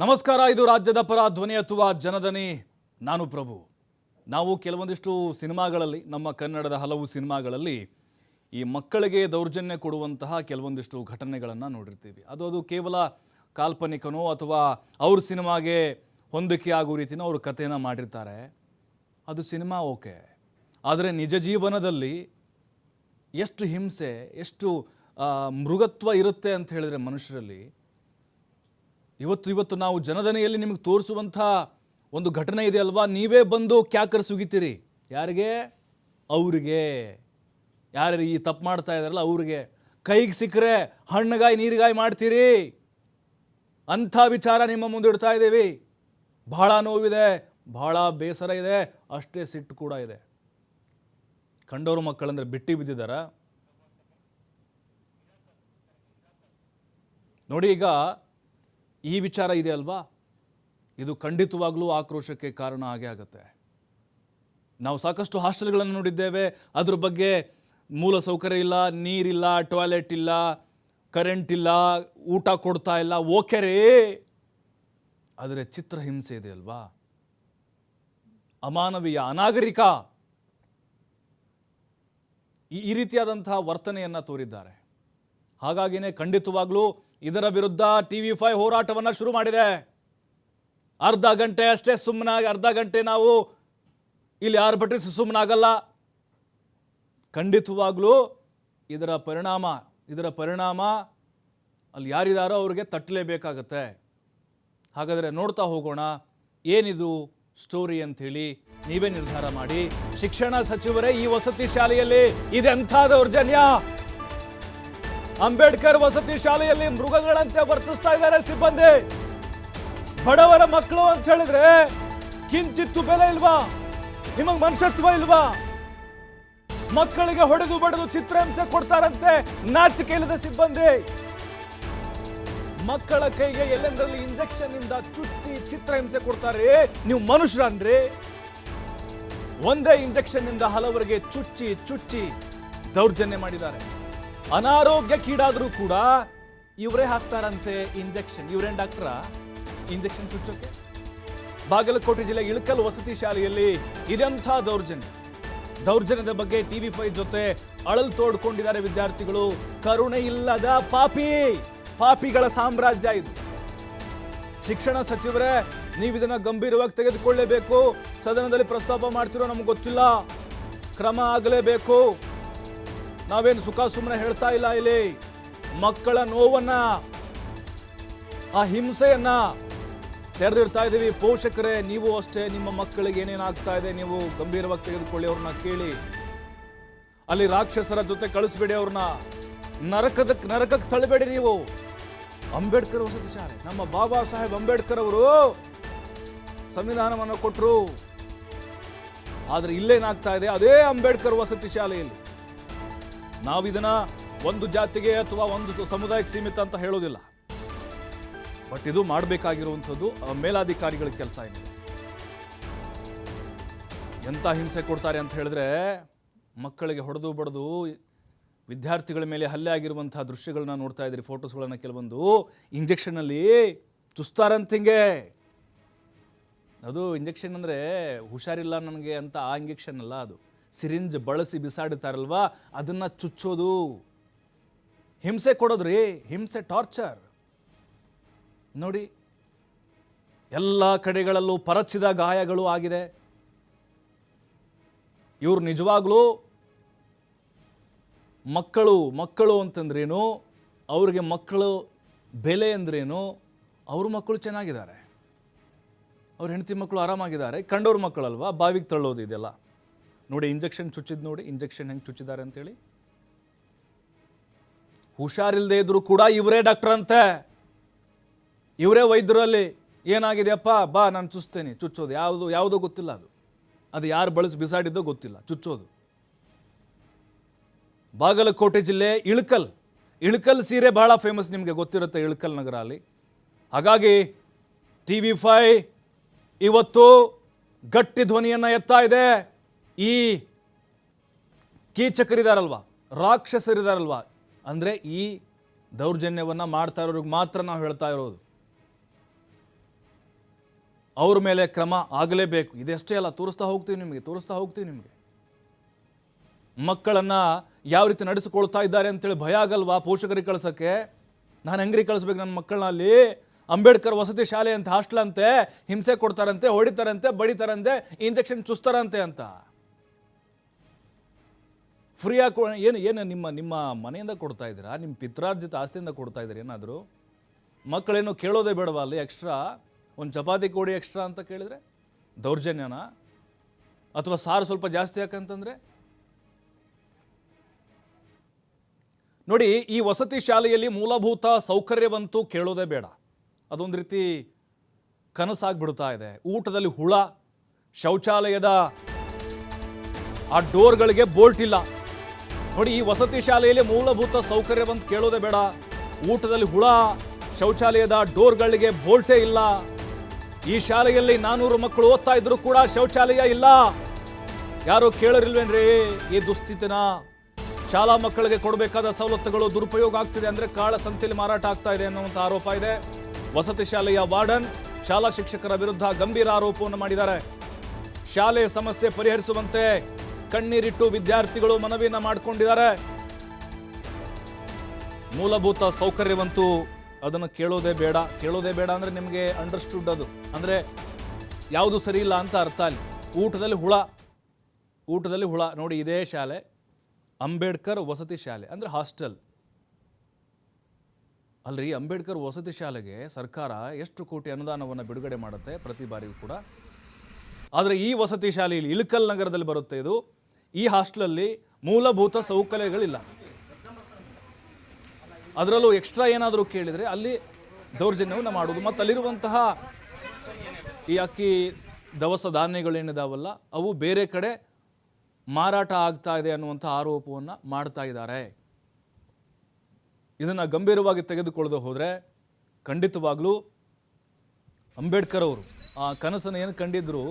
ನಮಸ್ಕಾರ. ಇದು ರಾಜ್ಯದ ಪರ ಧ್ವನಿ ಅಥವಾ ಜನದನಿ. ನಾನು ಪ್ರಭು. ನಾವು ಕೆಲವೊಂದಿಷ್ಟು ಸಿನಿಮಾಗಳಲ್ಲಿ, ನಮ್ಮ ಕನ್ನಡದ ಹಲವು ಸಿನಿಮಾಗಳಲ್ಲಿ ಈ ಮಕ್ಕಳಿಗೆ ದೌರ್ಜನ್ಯ ಕೊಡುವಂತಹ ಕೆಲವೊಂದಿಷ್ಟು ಘಟನೆಗಳನ್ನು ನೋಡಿರ್ತೀವಿ. ಅದು ಕೇವಲ ಕಾಲ್ಪನಿಕನೋ ಅಥವಾ ಅವ್ರ ಸಿನಿಮಾಗೆ ಹೊಂದಿಕೆ ಆಗೋ ರೀತಿನೋ ಅವ್ರ ಕಥೆಯನ್ನು ಮಾಡಿರ್ತಾರೆ. ಅದು ಸಿನಿಮಾ ಓಕೆ. ಆದರೆ ನಿಜ ಜೀವನದಲ್ಲಿ ಎಷ್ಟು ಹಿಂಸೆ, ಎಷ್ಟು ಮೃಗತ್ವ ಇರುತ್ತೆ ಅಂತ ಹೇಳಿದರೆ ಮನುಷ್ಯರಲ್ಲಿ, ಇವತ್ತು ನಾವು ಜನದನಿಯಲ್ಲಿ ನಿಮಗೆ ತೋರಿಸುವಂಥ ಒಂದು ಘಟನೆ ಇದೆ ಅಲ್ವಾ, ನೀವೇ ಬಂದು ಕ್ಯಾಕರ್ ಸುಗಿತೀರಿ. ಯಾರಿಗೆ? ಅವ್ರಿಗೆ. ಯಾರು ಈ ತಪ್ಪು ಮಾಡ್ತಾ ಇದ್ದಾರಲ್ಲ ಅವ್ರಿಗೆ. ಕೈಗೆ ಸಿಕ್ಕರೆ ಹಣ್ಣುಗಾಯಿ ನೀರಿಗಾಯಿ ಮಾಡ್ತೀರಿ. ಅಂಥ ವಿಚಾರ ನಿಮ್ಮ ಮುಂದೆ ಇಡ್ತಾ ಇದ್ದೀವಿ. ಬಹಳ ನೋವಿದೆ, ಬಹಳ ಬೇಸರ ಇದೆ, ಅಷ್ಟೇ ಸಿಟ್ಟು ಕೂಡ ಇದೆ. ಕಂಡೋರು ಮಕ್ಕಳಂದ್ರೆ ಬಿಟ್ಟು ಬಿದ್ದಿದ್ದಾರ ನೋಡಿ. ಈಗ ಈ ವಿಚಾರ ಇದೆ ಅಲ್ವಾ, ಇದು ಖಂಡಿತವಾಗ್ಲೂ ಆಕ್ರೋಶಕ್ಕೆ ಕಾರಣ ಆಗೇ ಆಗುತ್ತೆ. ನಾವು ಸಾಕಷ್ಟು ಹಾಸ್ಟೆಲ್ಗಳನ್ನು ನೋಡಿದ್ದೇವೆ. ಅದ್ರ ಬಗ್ಗೆ ಮೂಲ ಸೌಕರ್ಯ ಇಲ್ಲ, ನೀರಿಲ್ಲ, ಟಾಯ್ಲೆಟ್ ಇಲ್ಲ, ಕರೆಂಟ್ ಇಲ್ಲ, ಊಟ ಕೊಡ್ತಾ ಇಲ್ಲ. ಓಕೆ ರೇ, ಆದರೆ ಚಿತ್ರಹಿಂಸೆ ಇದೆ ಅಲ್ವಾ, ಅಮಾನವೀಯ, ಅನಾಗರಿಕ, ಈ ರೀತಿಯಾದಂತಹ ವರ್ತನೆಯನ್ನು ತೋರಿದ್ದಾರೆ. ಹಾಗಾಗಿನೇ ಖಂಡಿತವಾಗ್ಲೂ ಇದರ ವಿರುದ್ಧ TV5 ಹೋರಾಟವನ್ನು ಶುರು ಮಾಡಿದೆ. ಅರ್ಧ ಗಂಟೆ ಅಷ್ಟೇ ಸುಮ್ಮನಾಗಿ, ಅರ್ಧ ಗಂಟೆ ನಾವು ಇಲ್ಲಿ ಆರ್ಭಟಿಸಿ ಸುಮ್ಮನಾಗಲ್ಲ. ಖಂಡಿತವಾಗ್ಲೂ ಇದರ ಪರಿಣಾಮ ಅಲ್ಲಿ ಯಾರಿದಾರೋ ಅವ್ರಿಗೆ ತಟ್ಟಲೇಬೇಕಾಗತ್ತೆ. ಹಾಗಾದರೆ ನೋಡ್ತಾ ಹೋಗೋಣ ಏನಿದು ಸ್ಟೋರಿ ಅಂಥೇಳಿ ನೀವೇ ನಿರ್ಧಾರ ಮಾಡಿ. ಶಿಕ್ಷಣ ಸಚಿವರೇ, ಈ ವಸತಿ ಶಾಲೆಯಲ್ಲಿ ಇದೆಂಥ ದೌರ್ಜನ್ಯ! ಅಂಬೇಡ್ಕರ್ ವಸತಿ ಶಾಲೆಯಲ್ಲಿ ಮೃಗಗಳಂತೆ ವರ್ತಿಸ್ತಾ ಇದ್ದಾರೆ ಸಿಬ್ಬಂದಿ. ಬಡವರ ಮಕ್ಕಳು ಅಂತ ಹೇಳಿದ್ರೆ ಕಿಂಚಿತ್ತು ಬೆಲೆ ಇಲ್ವಾ? ನಿಮಗೆ ಮನುಷ್ಯತ್ವ ಇಲ್ವಾ? ಮಕ್ಕಳಿಗೆ ಹೊಡೆದು ಬಡದು ಚಿತ್ರಹಿಂಸೆ ಕೊಡ್ತಾರಂತೆ ನಾಚಿಕೆ ಇಲ್ಲದ ಸಿಬ್ಬಂದಿ. ಮಕ್ಕಳ ಕೈಗೆ ಎಲ್ಲೆಂದರಲ್ಲಿ ಇಂಜೆಕ್ಷನ್ ಇಂದ ಚುಚ್ಚಿ ಚಿತ್ರಹಿಂಸೆ ಕೊಡ್ತಾರೆ. ನೀವು ಮನುಷ್ಯರನ್ರಿ? ಒಂದೇ ಇಂಜೆಕ್ಷನ್ ಇಂದ ಹಲವರಿಗೆ ಚುಚ್ಚಿ ದೌರ್ಜನ್ಯ ಮಾಡಿದ್ದಾರೆ. ಅನಾರೋಗ್ಯಕ್ಕೀಡಾದರೂ ಕೂಡ ಇವರೇ ಹಾಕ್ತಾರಂತೆ ಇಂಜೆಕ್ಷನ್. ಇವರೇನ್ ಡಾಕ್ಟ್ರಾ ಇಂಜೆಕ್ಷನ್ ಚುಚ್ಚೋಕೆ? ಬಾಗಲಕೋಟೆ ಜಿಲ್ಲೆ ಇಳಕಲ್ ವಸತಿ ಶಾಲೆಯಲ್ಲಿ ಇದೆಂಥ ದೌರ್ಜನ್ಯದ ಬಗ್ಗೆ TV5 ಜೊತೆ ಅಳಲು ತೋಡ್ಕೊಂಡಿದ್ದಾರೆ ವಿದ್ಯಾರ್ಥಿಗಳು. ಕರುಣೆ ಇಲ್ಲದ ಪಾಪಿಗಳ ಸಾಮ್ರಾಜ್ಯ ಇದು. ಶಿಕ್ಷಣ ಸಚಿವರೇ, ನೀವು ಇದನ್ನ ಗಂಭೀರವಾಗಿ ತೆಗೆದುಕೊಳ್ಳಲೇಬೇಕು. ಸದನದಲ್ಲಿ ಪ್ರಸ್ತಾಪ ಮಾಡ್ತಿರೋ ನಮ್ಗೆ ಗೊತ್ತಿಲ್ಲ, ಕ್ರಮ ಆಗಲೇಬೇಕು. ನಾವೇನು ಸುಖ ಸುಮ್ಮನೆ ಹೇಳ್ತಾ ಇಲ್ಲ. ಇಲ್ಲಿ ಮಕ್ಕಳ ನೋವನ್ನ, ಆ ಹಿಂಸೆಯನ್ನ ತೆರೆದಿಡ್ತಾ ಇದ್ದೀವಿ. ಪೋಷಕರೇ, ನೀವು ಅಷ್ಟೇ, ನಿಮ್ಮ ಮಕ್ಕಳಿಗೆ ಏನೇನಾಗ್ತಾ ಇದೆ ನೀವು ಗಂಭೀರವಾಗಿ ತೆಗೆದುಕೊಳ್ಳಿ. ಅವ್ರನ್ನ ಕೇಳಿ. ಅಲ್ಲಿ ರಾಕ್ಷಸರ ಜೊತೆ ಕಳಿಸ್ಬೇಡಿ, ಅವ್ರನ್ನ ನರಕಕ್ಕೆ ತಳ್ಳಬೇಡಿ ನೀವು. ಅಂಬೇಡ್ಕರ್ ವಸತಿ ಶಾಲೆ, ನಮ್ಮ ಬಾಬಾ ಸಾಹೇಬ್ ಅಂಬೇಡ್ಕರ್ ಅವರು ಸಂವಿಧಾನವನ್ನು ಕೊಟ್ಟರು. ಆದ್ರೆ ಇಲ್ಲೇನಾಗ್ತಾ ಇದೆ, ಅದೇ ಅಂಬೇಡ್ಕರ್ ವಸತಿ ಶಾಲೆಯಲ್ಲಿ. ನಾವಿದನ್ನ ಒಂದು ಜಾತಿಗೆ ಅಥವಾ ಒಂದು ಸಮುದಾಯಕ್ಕೆ ಸೀಮಿತ ಅಂತ ಹೇಳೋದಿಲ್ಲ. ಬಟ್ ಇದು ಮಾಡಬೇಕಾಗಿರುವಂಥದ್ದು ಮೇಲಾಧಿಕಾರಿಗಳ ಕೆಲಸ ಏನಿದೆ. ಎಂಥ ಹಿಂಸೆ ಕೊಡ್ತಾರೆ ಅಂತ ಹೇಳಿದ್ರೆ, ಮಕ್ಕಳಿಗೆ ಹೊಡೆದು ಬಡದು ವಿದ್ಯಾರ್ಥಿಗಳ ಮೇಲೆ ಹಲ್ಲೆ ಆಗಿರುವಂತಹ ದೃಶ್ಯಗಳನ್ನ ನೋಡ್ತಾ ಇದ್ದೀರಿ, ಫೋಟೋಸ್ಗಳನ್ನ. ಕೆಲವೊಂದು ಇಂಜೆಕ್ಷನಲ್ಲಿ ಚುಸ್ತಾರಂತ ಹಿಂಗೆ. ಅದು ಇಂಜೆಕ್ಷನ್ ಅಂದರೆ ಹುಷಾರಿಲ್ಲ ನನಗೆ ಅಂತ ಆ ಇಂಜೆಕ್ಷನ್ ಅಲ್ಲ, ಅದು ಸಿರಿಂಜ್ ಬಳಸಿ ಬಿಸಾಡುತ್ತಾರಲ್ವಾ, ಅದನ್ನು ಚುಚ್ಚೋದು. ಹಿಂಸೆ ಕೊಡೋದ್ರಿ, ಹಿಂಸೆ, ಟಾರ್ಚರ್. ನೋಡಿ, ಎಲ್ಲ ಕಡೆಗಳಲ್ಲೂ ಪರಚಿದ ಗಾಯಗಳು ಆಗಿದೆ. ಇವರು ನಿಜವಾಗ್ಲೂ ಮಕ್ಕಳು ಅಂತಂದ್ರೇನು, ಅವ್ರಿಗೆ ಮಕ್ಕಳು ಬೆಲೆ ಅಂದ್ರೇನು? ಅವ್ರ ಮಕ್ಕಳು ಚೆನ್ನಾಗಿದ್ದಾರೆ, ಅವ್ರ ಹೆಂಡತಿ ಮಕ್ಕಳು ಆರಾಮಾಗಿದ್ದಾರೆ. ಕಂಡವ್ರ ಮಕ್ಕಳಲ್ವಾ, ಬಾವಿಗೆ ತಳ್ಳೋದು ಇದೆಲ್ಲ. ನೋಡಿ, ಇಂಜೆಕ್ಷನ್ ಚುಚ್ಚಿದ್ ನೋಡಿ, ಇಂಜೆಕ್ಷನ್ ಹೆಂಗೆ ಚುಚ್ಚಿದ್ದಾರೆ ಅಂತೇಳಿ. ಹುಷಾರಿಲ್ಲದೆ ಇದ್ರು ಕೂಡ ಇವರೇ ಡಾಕ್ಟರ್ ಅಂತೆ, ಇವರೇ ವೈದ್ಯರಲ್ಲಿ. ಏನಾಗಿದೆಯಪ್ಪ, ಬಾ ನಾನು ಚುಚ್ತೇನೆ. ಚುಚ್ಚೋದು ಯಾವುದೋ ಗೊತ್ತಿಲ್ಲ, ಅದು ಯಾರು ಬಳಸಿ ಬಿಸಾಡಿದ್ದೋ ಗೊತ್ತಿಲ್ಲ, ಚುಚ್ಚೋದು. ಬಾಗಲಕೋಟೆ ಜಿಲ್ಲೆ ಇಳಕಲ್ ಸೀರೆ ಬಹಳ ಫೇಮಸ್, ನಿಮಗೆ ಗೊತ್ತಿರುತ್ತೆ ಇಳಕಲ್ ನಗರ ಅಲ್ಲಿ. ಹಾಗಾಗಿ TV5 ಇವತ್ತು ಗಟ್ಟಿ ಧ್ವನಿಯನ್ನು ಎತ್ತಾ ಇದೆ. ಈ ಕೀಚಕರಿದಾರಲ್ವಾ, ರಾಕ್ಷಸರಿದಾರಲ್ವಾ, ಅಂದರೆ ಈ ದೌರ್ಜನ್ಯವನ್ನು ಮಾಡ್ತಾ ಇರೋರಿಗೆ ಮಾತ್ರ ನಾವು ಹೇಳ್ತಾ ಇರೋದು. ಅವ್ರ ಮೇಲೆ ಕ್ರಮ ಆಗಲೇಬೇಕು. ಇದೆಷ್ಟೇ ಅಲ್ಲ, ತೋರಿಸ್ತಾ ಹೋಗ್ತೀವಿ ನಿಮಗೆ ಮಕ್ಕಳನ್ನು ಯಾವ ರೀತಿ ನಡೆಸಿಕೊಳ್ತಾ ಇದ್ದಾರೆ ಅಂತೇಳಿ ಭಯ ಆಗಲ್ವಾ ಪೋಷಕರಿಗೆ ಕಳ್ಸೋಕ್ಕೆ? ನಾನು ಹೆಂಗ್ರಿ ಕಳಿಸ್ಬೇಕು ನನ್ನ ಮಕ್ಕಳನ್ನ? ಅಲ್ಲಿ ಅಂಬೇಡ್ಕರ್ ವಸತಿ ಶಾಲೆ ಅಂತ ಹಾಸ್ಟೆಲ್ ಅಂತೆ, ಹಿಂಸೆ ಕೊಡ್ತಾರಂತೆ, ಹೊಡಿತಾರಂತೆ, ಬಡಿತಾರಂತೆ, ಇಂಜೆಕ್ಷನ್ ಚುಸ್ತಾರಂತೆ ಅಂತ. ಫ್ರೀಯಾಗಿ ಏನು ನಿಮ್ಮ ಮನೆಯಿಂದ ಕೊಡ್ತಾ ಇದ್ದೀರಾ? ನಿಮ್ಮ ಪಿತ್ರಾರ್ಜಿತ ಆಸ್ತಿಯಿಂದ ಕೊಡ್ತಾ ಇದ್ದೀರಿ ಏನಾದರೂ? ಮಕ್ಕಳೇನು ಕೇಳೋದೇ ಬೇಡವಾ ಅಲ್ಲಿ ಎಕ್ಸ್ಟ್ರಾ? ಒಂದು ಚಪಾತಿ ಕೊಡಿ ಎಕ್ಸ್ಟ್ರಾ ಅಂತ ಕೇಳಿದರೆ ದೌರ್ಜನ್ಯನ? ಅಥವಾ ಸಾರು ಸ್ವಲ್ಪ ಜಾಸ್ತಿ ಯಾಕಂತಂದರೆ? ನೋಡಿ, ಈ ವಸತಿ ಶಾಲೆಯಲ್ಲಿ ಮೂಲಭೂತ ಸೌಕರ್ಯವಂತೂ ಕೇಳೋದೇ ಬೇಡ. ಅದೊಂದು ರೀತಿ ಕನಸಾಗ್ಬಿಡ್ತಾ ಇದೆ. ಊಟದಲ್ಲಿ ಹುಳ, ಶೌಚಾಲಯದ ಆ ಡೋರ್ಗಳಿಗೆ ಬೋಲ್ಟ್ ಇಲ್ಲ. ನೋಡಿ, ಈ ವಸತಿ ಶಾಲೆಯಲ್ಲಿ ಮೂಲಭೂತ ಸೌಕರ್ಯವಂತ ಕೇಳೋದೇ ಬೇಡ. ಊಟದಲ್ಲಿ ಹುಳ, ಶೌಚಾಲಯದ ಡೋರ್ಗಳಿಗೆ ಬೋಲ್ಟೇ ಇಲ್ಲ. ಈ ಶಾಲೆಯಲ್ಲಿ 400 ಮಕ್ಕಳು ಓದ್ತಾ ಇದ್ರು ಕೂಡ ಶೌಚಾಲಯ ಇಲ್ಲ. ಯಾರು ಕೇಳರಿಲ್ವೇನ್ರಿ ಈ ದುಸ್ಥಿತಿನ? ಶಾಲಾ ಮಕ್ಕಳಿಗೆ ಕೊಡಬೇಕಾದ ಸವಲತ್ತುಗಳು ದುರುಪಯೋಗ ಆಗ್ತಿದೆ ಅಂದರೆ ಕಾಳ ಸಂತೆಯಲ್ಲಿ ಮಾರಾಟ ಆಗ್ತಾ ಇದೆ ಅನ್ನುವಂಥ ಆರೋಪ ಇದೆ. ವಸತಿ ಶಾಲೆಯ ವಾರ್ಡನ್ ಶಾಲಾ ಶಿಕ್ಷಕರ ವಿರುದ್ಧ ಗಂಭೀರ ಆರೋಪವನ್ನು ಮಾಡಿದ್ದಾರೆ. ಶಾಲೆಯ ಸಮಸ್ಯೆ ಪರಿಹರಿಸುವಂತೆ ಕಣ್ಣೀರಿಟ್ಟು ವಿದ್ಯಾರ್ಥಿಗಳು ಮನವಿಯನ್ನು ಮಾಡಿಕೊಂಡಿದ್ದಾರೆ. ಮೂಲಭೂತ ಸೌಕರ್ಯವಂತೂ ಅದನ್ನು ಕೇಳೋದೇ ಬೇಡ ಅಂದರೆ ನಿಮಗೆ ಅಂಡರ್ಸ್ಟುಡ್. ಅದು ಅಂದರೆ ಯಾವುದು ಸರಿ ಇಲ್ಲ ಅಂತ ಅರ್ಥ. ಅಲ್ಲಿ ಊಟದಲ್ಲಿ ಹುಳ ನೋಡಿ. ಇದೇ ಶಾಲೆ ಅಂಬೇಡ್ಕರ್ ವಸತಿ ಶಾಲೆ ಅಂದರೆ ಹಾಸ್ಟೆಲ್ ಅಲ್ರಿ. ಅಂಬೇಡ್ಕರ್ ವಸತಿ ಶಾಲೆಗೆ ಸರ್ಕಾರ ಎಷ್ಟು ಕೋಟಿ ಅನುದಾನವನ್ನು ಬಿಡುಗಡೆ ಮಾಡುತ್ತೆ ಪ್ರತಿ ಬಾರಿಯೂ ಕೂಡ. ಆದರೆ ಈ ವಸತಿ ಶಾಲೆಯಲ್ಲಿ ಇಳಕಲ್ ನಗರದಲ್ಲಿ ಬರುತ್ತೆ ಇದು. ಈ ಹಾಸ್ಟೆಲಲ್ಲಿ ಮೂಲಭೂತ ಸೌಕರ್ಯಗಳಿಲ್ಲ. ಅದರಲ್ಲೂ ಎಕ್ಸ್ಟ್ರಾ ಏನಾದರೂ ಕೇಳಿದರೆ ಅಲ್ಲಿ ದೌರ್ಜನ್ಯವನ್ನು ಮಾಡೋದು. ಮತ್ತು ಅಲ್ಲಿರುವಂತಹ ಈ ಅಕ್ಕಿ ದವಸ ಧಾನ್ಯಗಳೇನಿದಾವಲ್ಲ ಅವು ಬೇರೆ ಕಡೆ ಮಾರಾಟ ಆಗ್ತಾ ಇದೆ ಅನ್ನುವಂಥ ಆರೋಪವನ್ನು ಮಾಡ್ತಾ ಇದ್ದಾರೆ. ಇದನ್ನು ಗಂಭೀರವಾಗಿ ತೆಗೆದುಕೊಳ್ಳದೆ ಹೋದರೆ ಖಂಡಿತವಾಗ್ಲೂ ಅಂಬೇಡ್ಕರ್ ಅವರು ಆ ಕನಸನ್ನು ಏನು ಕಂಡಿದ್ರು,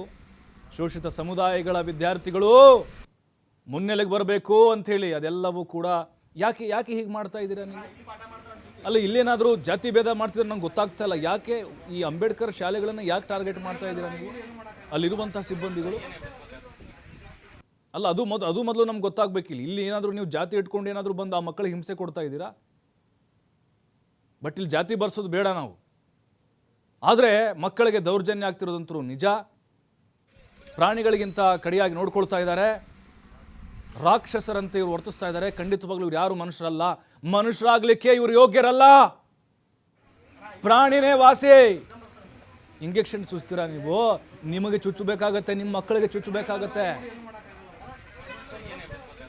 ಶೋಷಿತ ಸಮುದಾಯಗಳ ವಿದ್ಯಾರ್ಥಿಗಳು ಮುನ್ನೆಲೆಗೆ ಬರಬೇಕು ಅಂಥೇಳಿ, ಅದೆಲ್ಲವೂ ಕೂಡ ಯಾಕೆ ಹೀಗೆ ಮಾಡ್ತಾ ಇದ್ದೀರಾ ನೀವು? ಅಲ್ಲ, ಇಲ್ಲೇನಾದರೂ ಜಾತಿ ಭೇದ ಮಾಡ್ತಿದ್ರೆ ನಂಗೆ ಗೊತ್ತಾಗ್ತಾ ಇಲ್ಲ. ಯಾಕೆ ಈ ಅಂಬೇಡ್ಕರ್ ಶಾಲೆಗಳನ್ನು ಯಾಕೆ ಟಾರ್ಗೆಟ್ ಮಾಡ್ತಾ ಇದ್ದೀರಾ ನೀವು? ಅಲ್ಲಿರುವಂಥ ಸಿಬ್ಬಂದಿಗಳು ಅಲ್ಲ, ಅದು ಮೊದಲು ನಮ್ಗೆ ಗೊತ್ತಾಗಬೇಕಿಲ್ಲ. ಇಲ್ಲಿ ಏನಾದರೂ ನೀವು ಜಾತಿ ಇಟ್ಕೊಂಡು ಏನಾದರೂ ಬಂದು ಆ ಮಕ್ಕಳಿಗೆ ಹಿಂಸೆ ಕೊಡ್ತಾ ಇದ್ದೀರಾ? ಬಟ್ ಇಲ್ಲಿ ಜಾತಿ ಬರ್ಸೋದು ಬೇಡ ನಾವು. ಆದರೆ ಮಕ್ಕಳಿಗೆ ದೌರ್ಜನ್ಯ ಆಗ್ತಿರೋದಂತರೂ ನಿಜ. ಪ್ರಾಣಿಗಳಿಗಿಂತ ಕಡಿಯಾಗಿ ನೋಡ್ಕೊಳ್ತಾ ಇದ್ದಾರೆ. ರಾಕ್ಷಸರಂತೆ ಇವರು ವರ್ತಿಸ್ತಾ ಇದ್ದಾರೆ. ಖಂಡಿತವಾಗ್ಲೂ ಇವ್ರು ಯಾರು ಮನುಷ್ಯರಲ್ಲ. ಮನುಷ್ಯರಾಗಲಿಕ್ಕೆ ಇವರು ಯೋಗ್ಯರಲ್ಲ. ಪ್ರಾಣಿನೇ ವಾಸಿ. ಇಂಜೆಕ್ಷನ್ ಚುಚ್ತೀರಾ ನೀವು? ನಿಮಗೆ ಚುಚ್ಚಬೇಕಾಗತ್ತೆ, ನಿಮ್ಮ ಮಕ್ಕಳಿಗೆ ಚುಚ್ಚಬೇಕಾಗತ್ತೆ.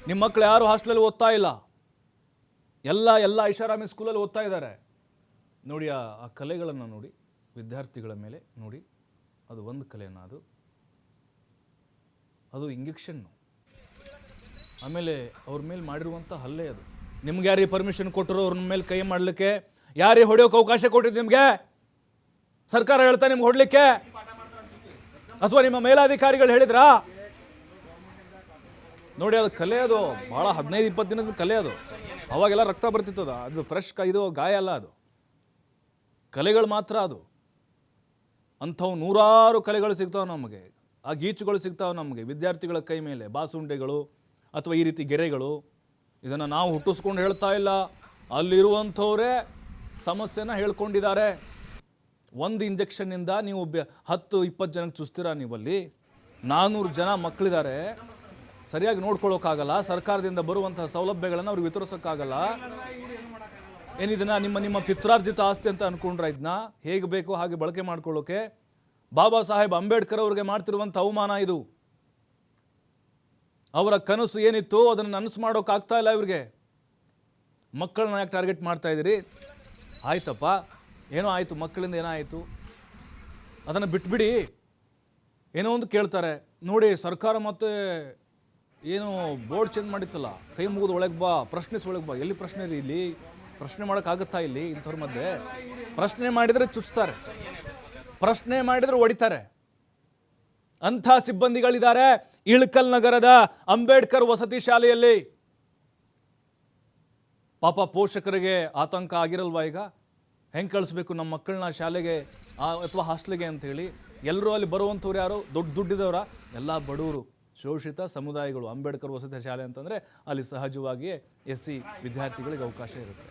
ನಿಮ್ಮ ಮಕ್ಕಳು ಯಾರು ಹಾಸ್ಟೆಲಲ್ಲಿ ಓದ್ತಾ ಇಲ್ಲ, ಎಲ್ಲ ಐಷಾರಾಮಿ ಸ್ಕೂಲಲ್ಲಿ ಓದ್ತಾ ಇದ್ದಾರೆ. ನೋಡಿ ಆ ಕಲೆಗಳನ್ನು ನೋಡಿ, ವಿದ್ಯಾರ್ಥಿಗಳ ಮೇಲೆ ನೋಡಿ. ಅದು ಒಂದು ಕಲೆನ, ಅದು ಇಂಜೆಕ್ಷನ್ನು. ಆಮೇಲೆ ಅವ್ರ ಮೇಲೆ ಮಾಡಿರುವಂಥ ಹಲ್ಲೆ ಅದು. ನಿಮ್ಗೆ ಯಾರೇ ಪರ್ಮಿಷನ್ ಕೊಟ್ಟರು ಅವ್ರ ಮೇಲೆ ಕೈ ಮಾಡಲಿಕ್ಕೆ? ಯಾರೇ ಹೊಡೆಯೋಕೆ ಅವಕಾಶ ಕೊಟ್ಟಿದ್ದು ನಿಮಗೆ? ಸರ್ಕಾರ ಹೇಳ್ತಾ ನಿಮ್ಗೆ ಹೊಡಲಿಕ್ಕೆ? ಅಥವಾ ನಿಮ್ಮ ಮೇಲಾಧಿಕಾರಿಗಳು ಹೇಳಿದ್ರಾ? ನೋಡಿ, ಅದು ಕಲೆ. ಅದು ಭಾಳ 15-20 ದಿನದ ಕಲೆ. ಅದು ಅವಾಗೆಲ್ಲ ರಕ್ತ ಬರ್ತಿತ್ತದ. ಅದು ಫ್ರೆಶ್ ಇದು ಗಾಯ ಅಲ್ಲ, ಅದು ಕಲೆಗಳು ಮಾತ್ರ. ಅದು ಅಂಥವು ನೂರಾರು ಕಲೆಗಳು ಸಿಗ್ತಾವೆ ನಮಗೆ. ಆ ಗೀಚುಗಳು ಸಿಗ್ತಾವೆ ನಮಗೆ ವಿದ್ಯಾರ್ಥಿಗಳ ಕೈ ಮೇಲೆ. ಬಾಸುಂಡೆಗಳು ಅಥವಾ ಈ ರೀತಿ ಗೆರೆಗಳು. ಇದನ್ನು ನಾವು ಹುಟ್ಟಿಸ್ಕೊಂಡು ಹೇಳ್ತಾ ಇಲ್ಲ, ಅಲ್ಲಿರುವಂಥವರೇ ಸಮಸ್ಯೆನ ಹೇಳ್ಕೊಂಡಿದ್ದಾರೆ. ಒಂದು ಇಂಜೆಕ್ಷನ್ನಿಂದ ನೀವು 10-20 ಜನಕ್ಕೆ ಚುಸ್ತೀರಾ ನೀವಲ್ಲಿ? 400 ಜನ ಮಕ್ಕಳಿದ್ದಾರೆ, ಸರಿಯಾಗಿ ನೋಡ್ಕೊಳ್ಳೋಕ್ಕಾಗಲ್ಲ. ಸರ್ಕಾರದಿಂದ ಬರುವಂತಹ ಸೌಲಭ್ಯಗಳನ್ನು ಅವ್ರಿಗೆ ವಿತರಿಸೋಕ್ಕಾಗಲ್ಲ. ಏನಿದನ್ನ ನಿಮ್ಮ ಪಿತ್ರಾರ್ಜಿತ ಆಸ್ತಿ ಅಂತ ಅನ್ಕೊಂಡ್ರೆ ಇದನ್ನ ಹೇಗೆ ಬೇಕೋ ಹಾಗೆ ಬಳಕೆ ಮಾಡ್ಕೊಳ್ಳೋಕೆ ಬಾಬಾ ಸಾಹೇಬ್ ಅಂಬೇಡ್ಕರ್ ಅವ್ರಿಗೆ ಮಾಡ್ತಿರುವಂಥ ಅವಮಾನ ಇದು. ಅವರ ಕನಸು ಏನಿತ್ತು ಅದನ್ನು ನನಸು ಮಾಡೋಕ್ಕಾಗ್ತಾ ಇಲ್ಲ ಇವ್ರಿಗೆ. ಮಕ್ಕಳನ್ನ ಯಾಕೆ ಟಾರ್ಗೆಟ್ ಮಾಡ್ತಾ ಇದ್ದೀರಿ? ಆಯ್ತಪ್ಪ, ಏನೋ ಆಯಿತು, ಮಕ್ಕಳಿಂದ ಏನೋ ಆಯಿತು, ಅದನ್ನು ಬಿಟ್ಬಿಡಿ. ಏನೋ ಒಂದು ಕೇಳ್ತಾರೆ ನೋಡಿ. ಸರ್ಕಾರ ಮತ್ತೆ ಏನು ಬೋರ್ಡ್ ಚೇಂಜ್ ಮಾಡಿತ್ತಲ್ಲ, ಕೈ ಮುಗಿದು ಒಳಗೆ ಬಾ, ಪ್ರಶ್ನಿಸಿ ಒಳಗೆ ಬಾ. ಎಲ್ಲಿ ಪ್ರಶ್ನೆ ರೀ? ಇಲ್ಲಿ ಪ್ರಶ್ನೆ ಮಾಡೋಕ್ಕಾಗುತ್ತಾ? ಇಲ್ಲಿ ಇಂಥವ್ರ ಮಧ್ಯೆ ಪ್ರಶ್ನೆ ಮಾಡಿದರೆ ಚುಚ್ತಾರೆ, ಪ್ರಶ್ನೆ ಮಾಡಿದರೆ ಹೊಡಿತಾರೆ. ಅಂಥ ಸಿಬ್ಬಂದಿಗಳಿದ್ದಾರೆ ಇಳಕಲ್ ನಗರದ ಅಂಬೇಡ್ಕರ್ ವಸತಿ ಶಾಲೆಯಲ್ಲಿ. ಪಾಪ ಪೋಷಕರಿಗೆ ಆತಂಕ ಆಗಿರಲ್ವಾ? ಈಗ ಹೆಂಗೆ ಕಳಿಸ್ಬೇಕು ನಮ್ಮ ಮಕ್ಕಳನ್ನ ಶಾಲೆಗೆ ಅಥವಾ ಹಾಸ್ಟೆಲ್ಗೆ ಅಂಥೇಳಿ. ಎಲ್ಲರೂ ಅಲ್ಲಿ ಬರುವಂಥವ್ರು ಯಾರು ದುಡ್ಡಿದವರ? ಎಲ್ಲ ಬಡವರು, ಶೋಷಿತ ಸಮುದಾಯಗಳು. ಅಂಬೇಡ್ಕರ್ ವಸತಿ ಶಾಲೆ ಅಂತಂದರೆ ಅಲ್ಲಿ ಸಹಜವಾಗಿಯೇ SC ವಿದ್ಯಾರ್ಥಿಗಳಿಗೆ ಅವಕಾಶ ಇರುತ್ತೆ.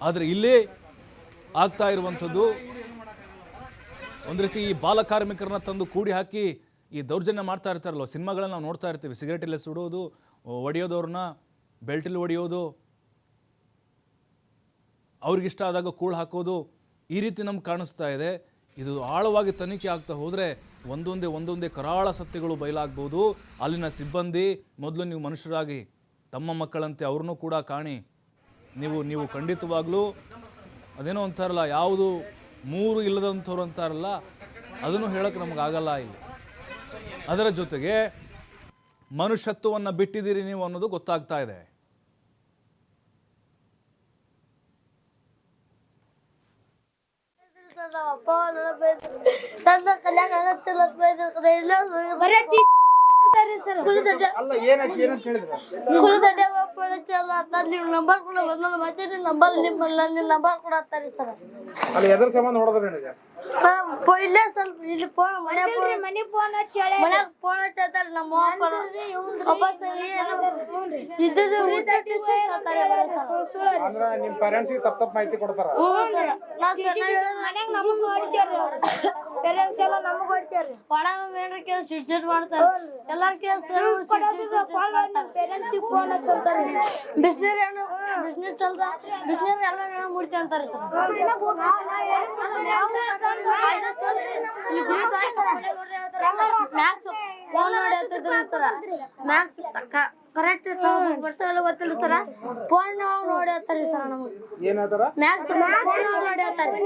ಆದರೆ ಇಲ್ಲೇ ಆಗ್ತಾ ಇರುವಂಥದ್ದು ಒಂದು ರೀತಿ ಈ ಬಾಲ ಕಾರ್ಮಿಕರನ್ನ ತಂದು ಕೂಡಿ ಹಾಕಿ ಈ ದೌರ್ಜನ್ಯ ಮಾಡ್ತಾ ಇರ್ತಾರಲ್ವ, ಸಿನಿಮಾಗಳನ್ನ ನಾವು ನೋಡ್ತಾ ಇರ್ತೀವಿ. ಸಿಗರೇಟಲ್ಲೇ ಸುಡೋದು, ಹೊಡೆಯೋದವ್ರನ್ನ ಬೆಲ್ಟಲ್ಲಿ ಹೊಡೆಯೋದು, ಅವ್ರಿಗಿಷ್ಟ ಆದಾಗ ಕೂಳು ಹಾಕೋದು, ಈ ರೀತಿ ನಮ್ಗೆ ಕಾಣಿಸ್ತಾ ಇದೆ. ಇದು ಆಳವಾಗಿ ತನಿಖೆ ಆಗ್ತಾ ಹೋದರೆ ಒಂದೊಂದೇ ಕರಾಳ ಸತ್ಯಗಳು ಬಯಲಾಗ್ಬೋದು. ಅಲ್ಲಿನ ಸಿಬ್ಬಂದಿ ಮೊದಲು ನೀವು ಮನುಷ್ಯರಾಗಿ ತಮ್ಮ ಮಕ್ಕಳಂತೆ ಅವ್ರನ್ನೂ ಕೂಡ ಕಾಣಿ. ನೀವು ಖಂಡಿತವಾಗ್ಲೂ ಅದೇನೋ ಅಂತಾರಲ್ಲ, ಯಾವುದು ಮೂರು ಇಲ್ಲದಂಥವ್ರು ಅಂತಾರಲ್ಲ, ಅದನ್ನು ಹೇಳೋಕ್ಕೆ ನಮಗಾಗಲ್ಲ ಇಲ್ಲಿ. ಅದರ ಜೊತೆಗೆ ಮನುಷ್ಯತ್ವವನ್ನು ಬಿಟ್ಟಿದ್ದೀರಿ ನೀವು ಅನ್ನೋದು ಗೊತ್ತಾಗ್ತಾ ಇದೆ. ನಂಬರ್ ಕೂಡ ಮತ್ತೆ ನಂಬರ್ ನಂಬರ್ ಕೂಡ ಹತ್ತಾರೆ ಸರ್. ಇಲ್ಲೇ ಸ್ವಲ್ಪ ಇಲ್ಲಿ ಫೋನ್ ಮನೆ ಫೋನ್ ಫೋನ್ ಹಚ್ಚಾರ ನಮ್ಮ ವಾಪಸ್ ಇದ್ದದ್ದು ನಿಮ್ ಪೇರೆಂಟ್ಸ್ ತಪ್ಪ ಮಾಹಿತಿ ಕೊಡ್ತಾರ. ಪೇರೆಂಟ್ಸ್ ಎಲ್ಲ ನಮಗ್ ಹೊಡ್ತಾರ್ರಿ. ಒಳ ಮೇನ್ ಕೇಸ್ ಸಿಟ್ ಮಾಡ್ತಾರ. ಎಲ್ಲಾ ಕೇಸ್ ಪೇರೆಂಟ್ಸ್ ಫೋನ್ ಹಚ್ಚಾರ. ಬಿಸ್ನೀರ್ ಚಲ್ದ ಬಿಸ್ನೀರ್ ಎಲ್ಲ ಮುಡ್ತಿ ಅಂತಾರೆ ಸರ್. ಮ್ಯಾಕ್ಸ್ ಕರೆಕ್ಟ್ ಬರ್ತಾವಲ್ಲ ಗೊತ್ತಿಲ್ಲ ಸರ್. ಫೋನ್ ನೋಡಿ ಹೇಳ್ತಾರೆ ಸರ್. ನಮಗೆ ಮ್ಯಾಕ್ಸ್ ನೋಡಿ ಹೇಳ್ತಾರೆ.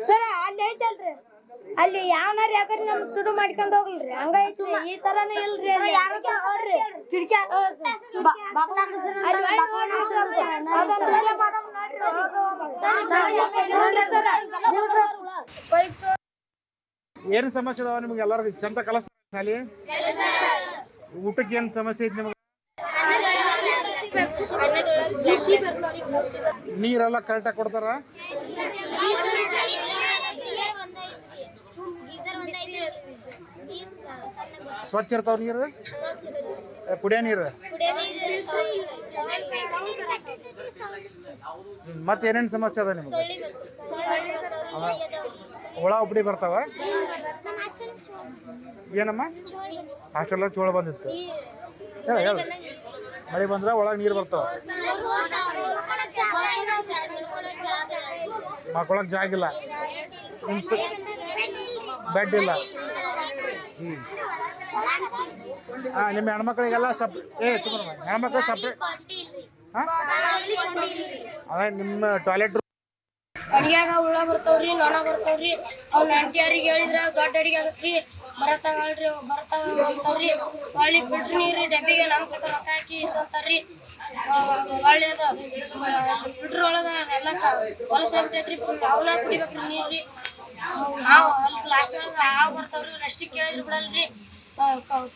ಸರ್ ಅಲ್ಲಿ ಐತಲ್ರಿ, ಅಲ್ಲಿ ಯಾವನಾರ ಯಾಕ್ರಿ ನಮ್ಗೆ ತುಡು ಮಾಡ್ಕೊಂಡ್ ಹೋಗ್ಲ್ರಿ. ಹಂಗೈತಿ ಈ ತರಾನೇ ಇಲ್ರಿ. ನೋಡ್ರಿ ಕಿಟಕಿ ಏನ್ ಸಮಸ್ಯೆ ಅದಾವ ನಿಮ್ಗೆ? ಎಲ್ಲಾರು ಚಂದ ಕಲಿಸ್ತಾರ ಶಾಲಿ? ಊಟಕ್ಕೆ ಏನ್ ಸಮಸ್ಯೆ ಐತಿ ನಿಮ್ಗೆ? ನೀರೆಲ್ಲ ಕರೆಕ್ಟಾಗಿ ಕೊಡ್ತಾರ? ಸ್ವಚ್ಛ ಇರ್ತಾವ ನೀರು? ಕುಡಿಯೋ ನೀರು? ಮತ್ತೇನೇನು ಸಮಸ್ಯೆ ಅದ ನಿಮ್ಗೆ? ಹುಳ ಉಪ್ಪಡಿ ಬರ್ತಾವ? ಏನಮ್ಮ ಹಾಸ್ಟೆಲ್ ಚೋಳ ಬಂದಿತ್ತು? ಹೇಳ ಮಳೆ ಬಂದ್ರೆ ಒಳಗೆ ನೀರು ಬರ್ತಾವ, ಮಕ್ಕೊಳಕ್ ಜಾಗ ಇಲ್ಲ, ಬೆಡ್ ಇಲ್ಲ. ನಿಮ್ಮ ಹೆಣ್ಮಕ್ಳಿಗೆಲ್ಲ ಹೆಣ್ಮಕ್ಳು ಸಪ್ರೇಟ್ ಅದೇ ನಿಮ್ಮ ಟಾಯ್ಲೆಟ್ ಅಡಿಗ್ಯಾಗ ಹುಳ ಬರ್ತಾವ್ರಿ, ನೊಣ ಬರ್ತಾವ್ರಿ. ಅವ್ನ ಆಂಟಿಯರಿಗೆ ಹೇಳಿದ್ರ ದೊಡ್ಡ ಅಡಿಗೆ ಆಗತ್ರಿ. ಬರತಾವಲ್ರಿ ಬರ್ತಾವ್ರಿ. ಹೊಳ್ಳಿ ಫಿಲ್ಟರ್ ನೀರು ಡಬ್ಬಿಗೆ ನಮ್ ಕಡೆ ರೊಕ್ಕ ಹಾಕಿ ಇಸ್ಕೊಂತಾರ್ರಿ. ಹೊಳ್ಳಿ ಅದ ಫಿಲ್ಟರ್ ಒಳಗ ಎಲ್ಲ ಹೊಲಸ ಆಗ್ಬಿಟ್ಟೈತ್ರಿ. ಅವನ್ನ ಕುಡಿಬೇಕ್ರಿ ನೀರ್ರಿ. ಅಲ್ಲಿ ಕ್ಲಾಸ್ ಒಳಗ ಹಾವು ಬರ್ತಾವ್ರಿ. ರಸ್ಟಿಗೆ ಕೇಳಿದ್ರು ಬಿಡಲ್ರಿ.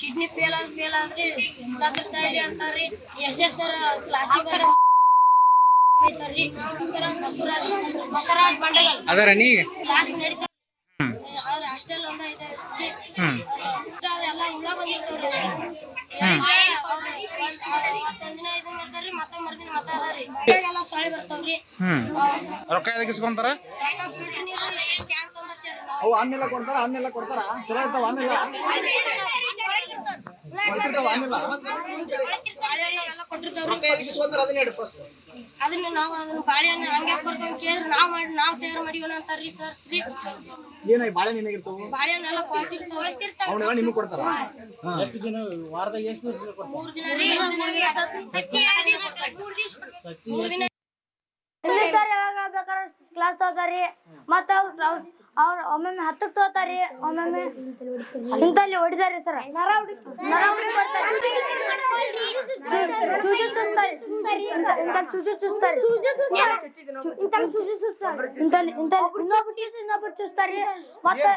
ಕಿಡ್ನಿ ಫೇಲ್ ಆದ್ರಿ ಸತ್ರ ಸಾಯ್ಲಿ ಅಂತಾರ್ರಿ. SSR ಕ್ಲಾಸಿಗೆ ಬಂದ ಬಸವರಾಜ್ ಬಂಡಗಲ್ ಕ್ಲಾಸ್ ನಡೀತಾವ. ಹಾಸ್ಟೆಲ್ ಒಂದ ಎಲ್ಲ ಹುಳ ಬಂದಿರ್ತಾವ್ರಿ. ದಿನ ಇದು ಮಾಡ್ತಾರ್ರಿ, ಮತ್ತೆ ಮರ್ದಿನ ಮತ್ತೆ ಅದಾರಿ. ಎಲ್ಲ ಸೊಳ್ಳೆ ಬರ್ತಾವ್ರಿ. ರೊಕ್ಕ ಎದಕ್ಕೆ ಇಸ್ಕೊಂತಾರ? ಫಿಲ್ಟರ್ ನೀರು ಕ್ಯಾನ್ ತೊಂಬರ್ಸ್ಯಾರ. ಅವು ಹಣ್ಣೆಲ್ಲ ಕೊಡ್ತಾರ? ಹಣ್ಣೆಲ್ಲ ಕೊಡ್ತಾರ? ಚಲೋ ಇರ್ತಾವ ಹಣ್ಣೆಲ್ಲ? ಅದನ್ನ ನಾವು ಅದನ್ನ ಬಾಳೆಹಣ್ಣು ಹಂಗೆ ಬರ್ತಾವ ಕೇಳಿದ್ರೆ ನಾವು ತಯಾರು ಮಾಡಿವನ ಅಂತಾರ್ರಿ ಸರ್. ಏನಾಗಿ ಬಾಳೆಹಣ್ಣು ಏನಾಗಿರ್ತಾವ? ಬಾಳೆಹಣ್ಣೆಲ್ಲ ಕೊಳ್ತಿರ್ತಾವ. ಅವನ್ನೆಲ್ಲ ನಿಮಗೆ ಕೊಡ್ತಾರ? ಎಷ್ಟು ದಿನ ವಾರದಾಗ ಎಷ್ಟು ದಿವಸ? 3 ದಿನ ರೀ. ಸರ್ ಯಾವಾಗ ಬೇಕಾದ್ರೆ ಕ್ಲಾಸ್ ತಗೋತಾರ್ರಿ. ಮತ್ತ ಅವ್ರು ಒಮ್ಮೊಮ್ಮೆ 10ಕ್ಕೆ ತಗೋತಾರಿ, ಒಮ್ಮೊಮ್ಮೆ ಇಂತಲ್ಲಿ ಹೊಡಿದಾರಿ ಸರ್. ನರ ಹುಡಿ ಕೊಡ್ತಾರೆ, ಚೂಜು ಚೂಸ್ತಾರೆ, ಚೂಜು ಚೂಸ್ತಾರೆ, ಇನ್ನೊಬ್ರು ಚೂಸ್ತಾರಿ. ಮತ್ತೆ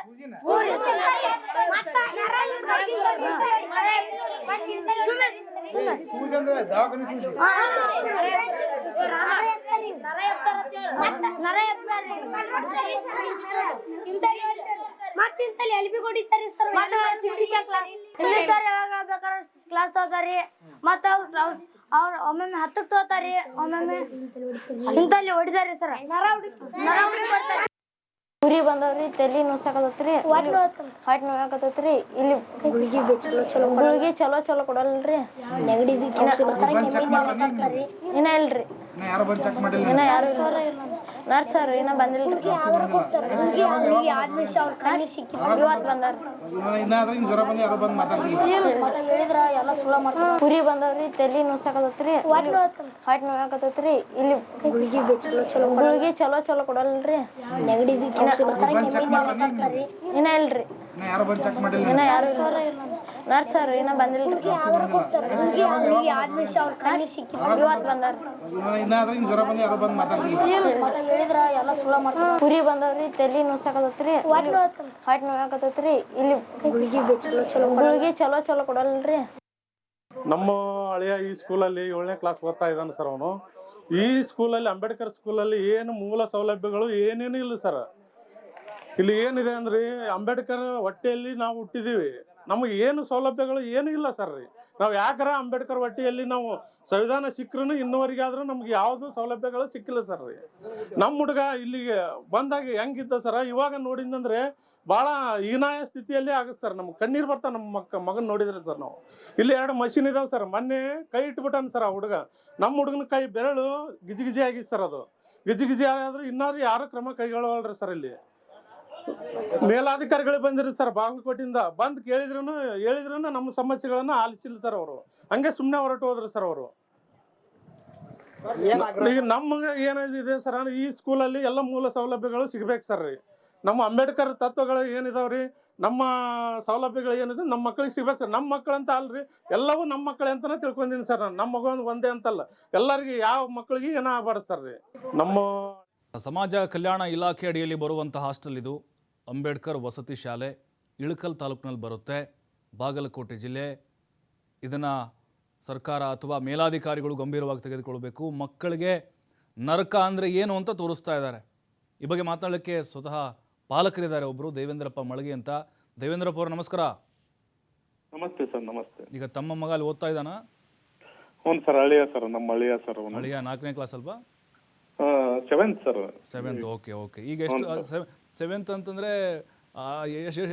ಕ್ಲಾಸ್ ತಗೋತಾರಿ. ಮತ್ತ ಅವ್ರು ಒಮ್ಮೊಮ್ಮೆ 10ಕ್ಕೆ ತಗೋತಾರಿ, ಒಮ್ಮೊಮ್ಮೆ ಇಂತಲ್ಲಿ ಹೊಡಿದಾರಿ ಸರ್. ನರ ಹುಡಿ ಕೊಡ್ತಾರೆ. ಉರಿ ಬಂದವ್ರಿ, ತಲಿ ನುಸಾಕತ್ರಿ, ಹೊಟ್ಟೆ ನೋವಾಕತ್ರಿ. ಇಲ್ಲಿ ಗುಳಿಗೆ ಚಲೋ ಚಲೋ ಕೊಡಲ್ರಿ. ನೆಗಡಿ ಇನ್ನ ಇಲ್ರಿ, ಇನ್ನ ಯಾರು ನರ್ಸ್ ಅವ್ರು ಇನ್ನ ಬಂದಿಲ್ರಿ. ಇವತ್ತು ಬಂದಾರ. ಉರಿ ಬಂದವ್ರಿ, ತಲಿ ನುಸಾಕತ್ರಿ, ಹೊಟ್ಟೆ ನೋವಾಕತ್ರಿ. ಇಲ್ಲಿ ಗುಳಿಗೆ ಚಲೋ ಚಲೋ ಕೊಡಲ್ರಿ. ನೆಗಡಿ ಇನ್ನ ಇಲ್ರಿ, ಇನ್ನ ಯಾರು ನರ್ಸ್ ಅವ್ರು ಇನ್ನ ಬಂದಿಲ್ರಿ. ಇವತ್ತು ಬಂದಾರ. ಉರಿ ಬಂದವ್ರಿ, ತಲಿ ನುಸಾಕತ್ರಿ, ಹೊಟ್ಟೆ ನೋವಾಕತ್ರಿ. ಇಲ್ಲಿ ಗುಳಿಗೆ ಚಲೋ ಚಲೋ ಕೊಡಲ್ರಿ. ನಮ್ಮ ಹಳೆಯ ಈ ಸ್ಕೂಲಲ್ಲಿ 7ನೇ ಕ್ಲಾಸ್ ಓದ್ತಾ ಇದ್ದಾನೆ ಸರ್ ಅವನು. ಈ ಸ್ಕೂಲಲ್ಲಿ ಅಂಬೇಡ್ಕರ್ ಸ್ಕೂಲಲ್ಲಿ ಏನು ಮೂಲ ಸೌಲಭ್ಯಗಳು ಏನೇನು ಇಲ್ಲ ಸರ್. ಇಲ್ಲಿ ಏನಿದೆ ಅಂದ್ರೆ ಅಂಬೇಡ್ಕರ್ ಹೊಟ್ಟೆಯಲ್ಲಿ ನಾವು ಹುಟ್ಟಿದೀವಿ, ನಮಗೆ ಏನು ಸೌಲಭ್ಯಗಳು ಏನು ಇಲ್ಲ ಸರ್ ರೀ. ನಾವು ಯಾಕಾರ ಅಂಬೇಡ್ಕರ್ ಹೊಟ್ಟೆಯಲ್ಲಿ ನಾವು ಸಂವಿಧಾನ ಸಿಕ್ಕರೂ ಇನ್ನುವರೆಗಾದ್ರೂ ನಮ್ಗೆ ಯಾವುದು ಸೌಲಭ್ಯಗಳು ಸಿಕ್ಕಿಲ್ಲ ಸರ್ ರೀ. ನಮ್ಮ ಹುಡುಗ ಇಲ್ಲಿಗೆ ಬಂದಾಗ ಹೆಂಗಿದ್ದ ಸರ್, ಇವಾಗ ನೋಡಿದಂದ್ರೆ ಭಾಳ ಹೀನಾಯ ಸ್ಥಿತಿಯಲ್ಲಿ ಆಗುತ್ತೆ ಸರ್. ನಮ್ಗೆ ಕಣ್ಣೀರು ಬರ್ತಾವೆ ನಮ್ಮ ಮಗನ ನೋಡಿದ್ರೆ ಸರ್. ನಾವು ಇಲ್ಲಿ 2 ಮಷಿನ್ ಇದಾವೆ ಸರ್. ಮೊನ್ನೆ ಕೈ ಇಟ್ಬಿಟ್ಟಾನ ಸರ್ ಆ ಹುಡುಗ. ನಮ್ಮ ಹುಡುಗನ ಕೈ ಬೆರಳು ಗಿಜಿ ಆಗಿದೆ ಸರ್. ಅದು ಗಿಜಿ ಆದ್ರೆ ಇನ್ನಾದ್ರೂ ಯಾರು ಕ್ರಮ ಕೈಗೊಳ್ಳವಲ್ರಿ ಸರ್. ಇಲ್ಲಿ ಮೇಲಾಧಿಕಾರಿಗಳು ಬಂದಿರಿ ಸರ್, ಬಾಗಲಕೋಟೆಯಿಂದ ಬಂದು ಹೇಳಿದ್ರು ನಮ್ಮ ಸಮಸ್ಯೆಗಳನ್ನ ಆಲಿಸಿಲ್ಲ ಸರ್ ಅವರು. ಹಂಗೆ ಸುಮ್ಮನೆ ಹೊರಟು ಹೋದ್ರಿ ಸರ್ ಅವರು. ಈಗ ನಮ್ಗೆ ಏನಿದೆ ಸರ್, ಈ ಸ್ಕೂಲಲ್ಲಿ ಎಲ್ಲ ಮೂಲ ಸೌಲಭ್ಯಗಳು ಸಿಗ್ಬೇಕು ಸರ್ ರೀ. ನಮ್ಮ ಅಂಬೇಡ್ಕರ್ ತತ್ವಗಳು ಏನಿದಾವ್ರಿ, ನಮ್ಮ ಸೌಲಭ್ಯಗಳು ಏನಿದೆ ನಮ್ಮ ಮಕ್ಕಳಿಗೆ ಸಿಗ್ಬೇಕು ಸರ್. ನಮ್ಮ ಮಕ್ಕಳಂತ ಅಲ್ರಿ, ಎಲ್ಲವೂ ನಮ್ಮ ಮಕ್ಕಳೇ ಅಂತಾನೆ ತಿಳ್ಕೊಂಡಿನಿ ಸರ್ ನಾನು. ನಮ್ಮ ಮಗ ಒಂದೇ ಅಂತಲ್ಲ, ಎಲ್ಲರಿಗೆ ಯಾವ ಮಕ್ಕಳಿಗೆ ಏನೋ ಆಗ್ಬಾರ್ದು ಸರ್ ರೀ. ನಮ್ಮ ಸಮಾಜ ಕಲ್ಯಾಣ ಇಲಾಖೆ ಅಡಿಯಲ್ಲಿ ಬರುವಂಥ ಹಾಸ್ಟೆಲ್ ಇದು. ಅಂಬೇಡ್ಕರ್ ವಸತಿ ಶಾಲೆ, ಇಳಕಲ್ ತಾಲೂಕಿನಲ್ಲಿ ಬರುತ್ತೆ, ಬಾಗಲಕೋಟೆ ಜಿಲ್ಲೆ. ಇದನ್ನು ಸರ್ಕಾರ ಅಥವಾ ಮೇಲಾಧಿಕಾರಿಗಳು ಗಂಭೀರವಾಗಿ ತೆಗೆದುಕೊಳ್ಬೇಕು. ಮಕ್ಕಳಿಗೆ ನರಕ ಅಂದರೆ ಏನು ಅಂತ ತೋರಿಸ್ತಾ ಇದ್ದಾರೆ. ಈ ಬಗ್ಗೆ ಮಾತಾಡಲಿಕ್ಕೆ ಸ್ವತಃ ಪಾಲಕರಿದ್ದಾರೆ. ಒಬ್ಬರು ದೇವೇಂದ್ರಪ್ಪ ಮಳಗಿ ಅಂತ. ದೇವೇಂದ್ರಪ್ಪ ಅವರು ನಮಸ್ಕಾರ. ನಮಸ್ತೆ ಸರ್. ನಮಸ್ತೆ. ಈಗ ತಮ್ಮ ಮಗ ಅಲ್ಲಿ ಓದ್ತಾ ಇದ್ದಾನ? ಹ್ಞೂ ಸರ್, ಅಳಿಯ ಸರ್. ನಮ್ಮ ಅಳಿಯ ಸರ್. ಅಳಿಯ 4ನೇ ಕ್ಲಾಸ್ ಅಲ್ವಾ? 7th sir. 7th. ಓಕೆ. ಈಗ ಎಷ್ಟು 7th ಅಂತಂದರೆ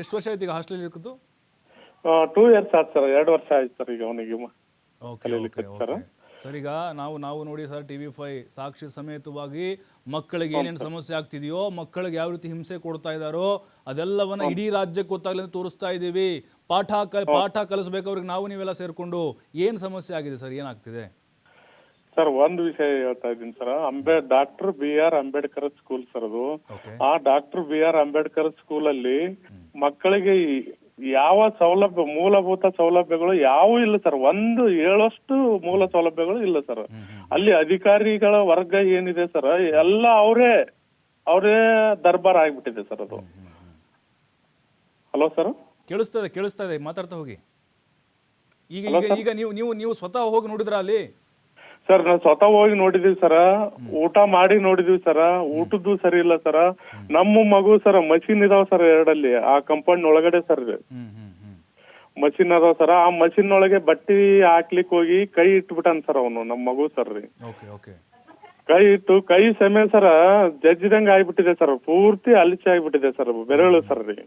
ಎಷ್ಟು ವರ್ಷ ಆಯ್ತು ಈಗ ಹಾಸ್ಟೆಲ್ ಇರ್ಕೋದು? 2 years ಆಯ್ತು ಸರ್. 2 ವರ್ಷ ಆಯ್ತು ಸರ್ ಈಗ ಅವನಿಗೆ. Okay sir. ಈಗ ನಾವು ನೋಡಿ ಸರ್, TV5 ಸಾಕ್ಷಿ ಸಮೇತವಾಗಿ ಮಕ್ಕಳಿಗೆ ಏನೇನು ಸಮಸ್ಯೆ ಆಗ್ತಿದೆಯೋ, ಮಕ್ಕಳಿಗೆ ಯಾವ ರೀತಿ ಹಿಂಸೆ ಕೊಡ್ತಾ ಇದ್ದಾರೋ ಅದೆಲ್ಲವನ್ನ ಇಡೀ ರಾಜ್ಯಕ್ಕೆ ಗೊತ್ತಾಗಲಿ ಅಂತ ತೋರಿಸ್ತಾ ಇದ್ದೀವಿ. ಪಾಠ ಕಲಿಸ್ಬೇಕು ಅವ್ರಿಗೆ. ನಾವು ನೀವೆಲ್ಲ ಸೇರ್ಕೊಂಡು ಏನು ಸಮಸ್ಯೆ ಆಗಿದೆ ಸರ್, ಏನಾಗ್ತಿದೆ ಸರ್? ಒಂದು ವಿಷಯ ಹೇಳ್ತಾ ಇದ್ದೀನಿ sir. Doctor BR Ambedkar school sir ಅದು. ಆ ಡಾಕ್ಟರ್ BR ಅಂಬೇಡ್ಕರ್ ಸ್ಕೂಲಲ್ಲಿ ಮಕ್ಕಳಿಗೆ ಯಾವ ಸೌಲಭ್ಯ, ಮೂಲಭೂತ ಸೌಲಭ್ಯಗಳು ಯಾವೂ ಇಲ್ಲ ಸರ್. ಒಂದು ಹೇಳೋಷ್ಟು ಮೂಲ ಸೌಲಭ್ಯಗಳು ಇಲ್ಲ ಸರ್. ಅಲ್ಲಿ ಅಧಿಕಾರಿಗಳ ವರ್ಗ ಏನಿದೆ ಸರ್, ಎಲ್ಲ ಅವರೇ ದರ್ಬಾರ್ ಆಗ್ಬಿಟ್ಟಿದೆ ಸರ್ ಅದು. ಹಲೋ ಸರ್, ಕೇಳಿಸ್ತಾ ಇದೆ, ಮಾತಾಡ್ತಾ ಹೋಗಿ. ಈಗ ನೀವು ಸ್ವತಃ ಹೋಗಿ ನೋಡಿದ್ರ ಅಲ್ಲಿ? ಸರ್ ನಾವು ಸ್ವತಃ ಹೋಗಿ ನೋಡಿದೀವಿ ಸರ. ಊಟ ಮಾಡಿ ನೋಡಿದೀವಿ ಸರ. ಊಟದ್ದು ಸರಿ ಇಲ್ಲ ಸರ. ನಮ್ಮ ಮಗು ಸರ್ ಮಷಿನ್ ಇದಾವ ಸರ್ 2 ಆ ಕಂಪೌಂಡ್ ಒಳಗಡೆ ಸರ್. ಮಷಿನ್ ಅದಾವ ಸರ್. ಆ ಮಷಿನ್ ಒಳಗೆ ಬಟ್ಟಿ ಹಾಕ್ಲಿಕ್ಕೆ ಹೋಗಿ ಕೈ ಇಟ್ಬಿಟ್ಟಾನ ಸರ್ ಅವನು, ನಮ್ಮ ಮಗು ಸರ್ ರೀ. ಕೈ ಇಟ್ಟು ಕೈ ಸೆಮೆ ಸರ ಜಜ್ಜಿದಂಗ ಆಗ್ಬಿಟ್ಟಿದೆ ಸರ್. ಪೂರ್ತಿ ಅಲಿಚಿ ಆಗ್ಬಿಟ್ಟಿದೆ ಸರ್ ಬೆರಳು ಸರ್ ರೀ.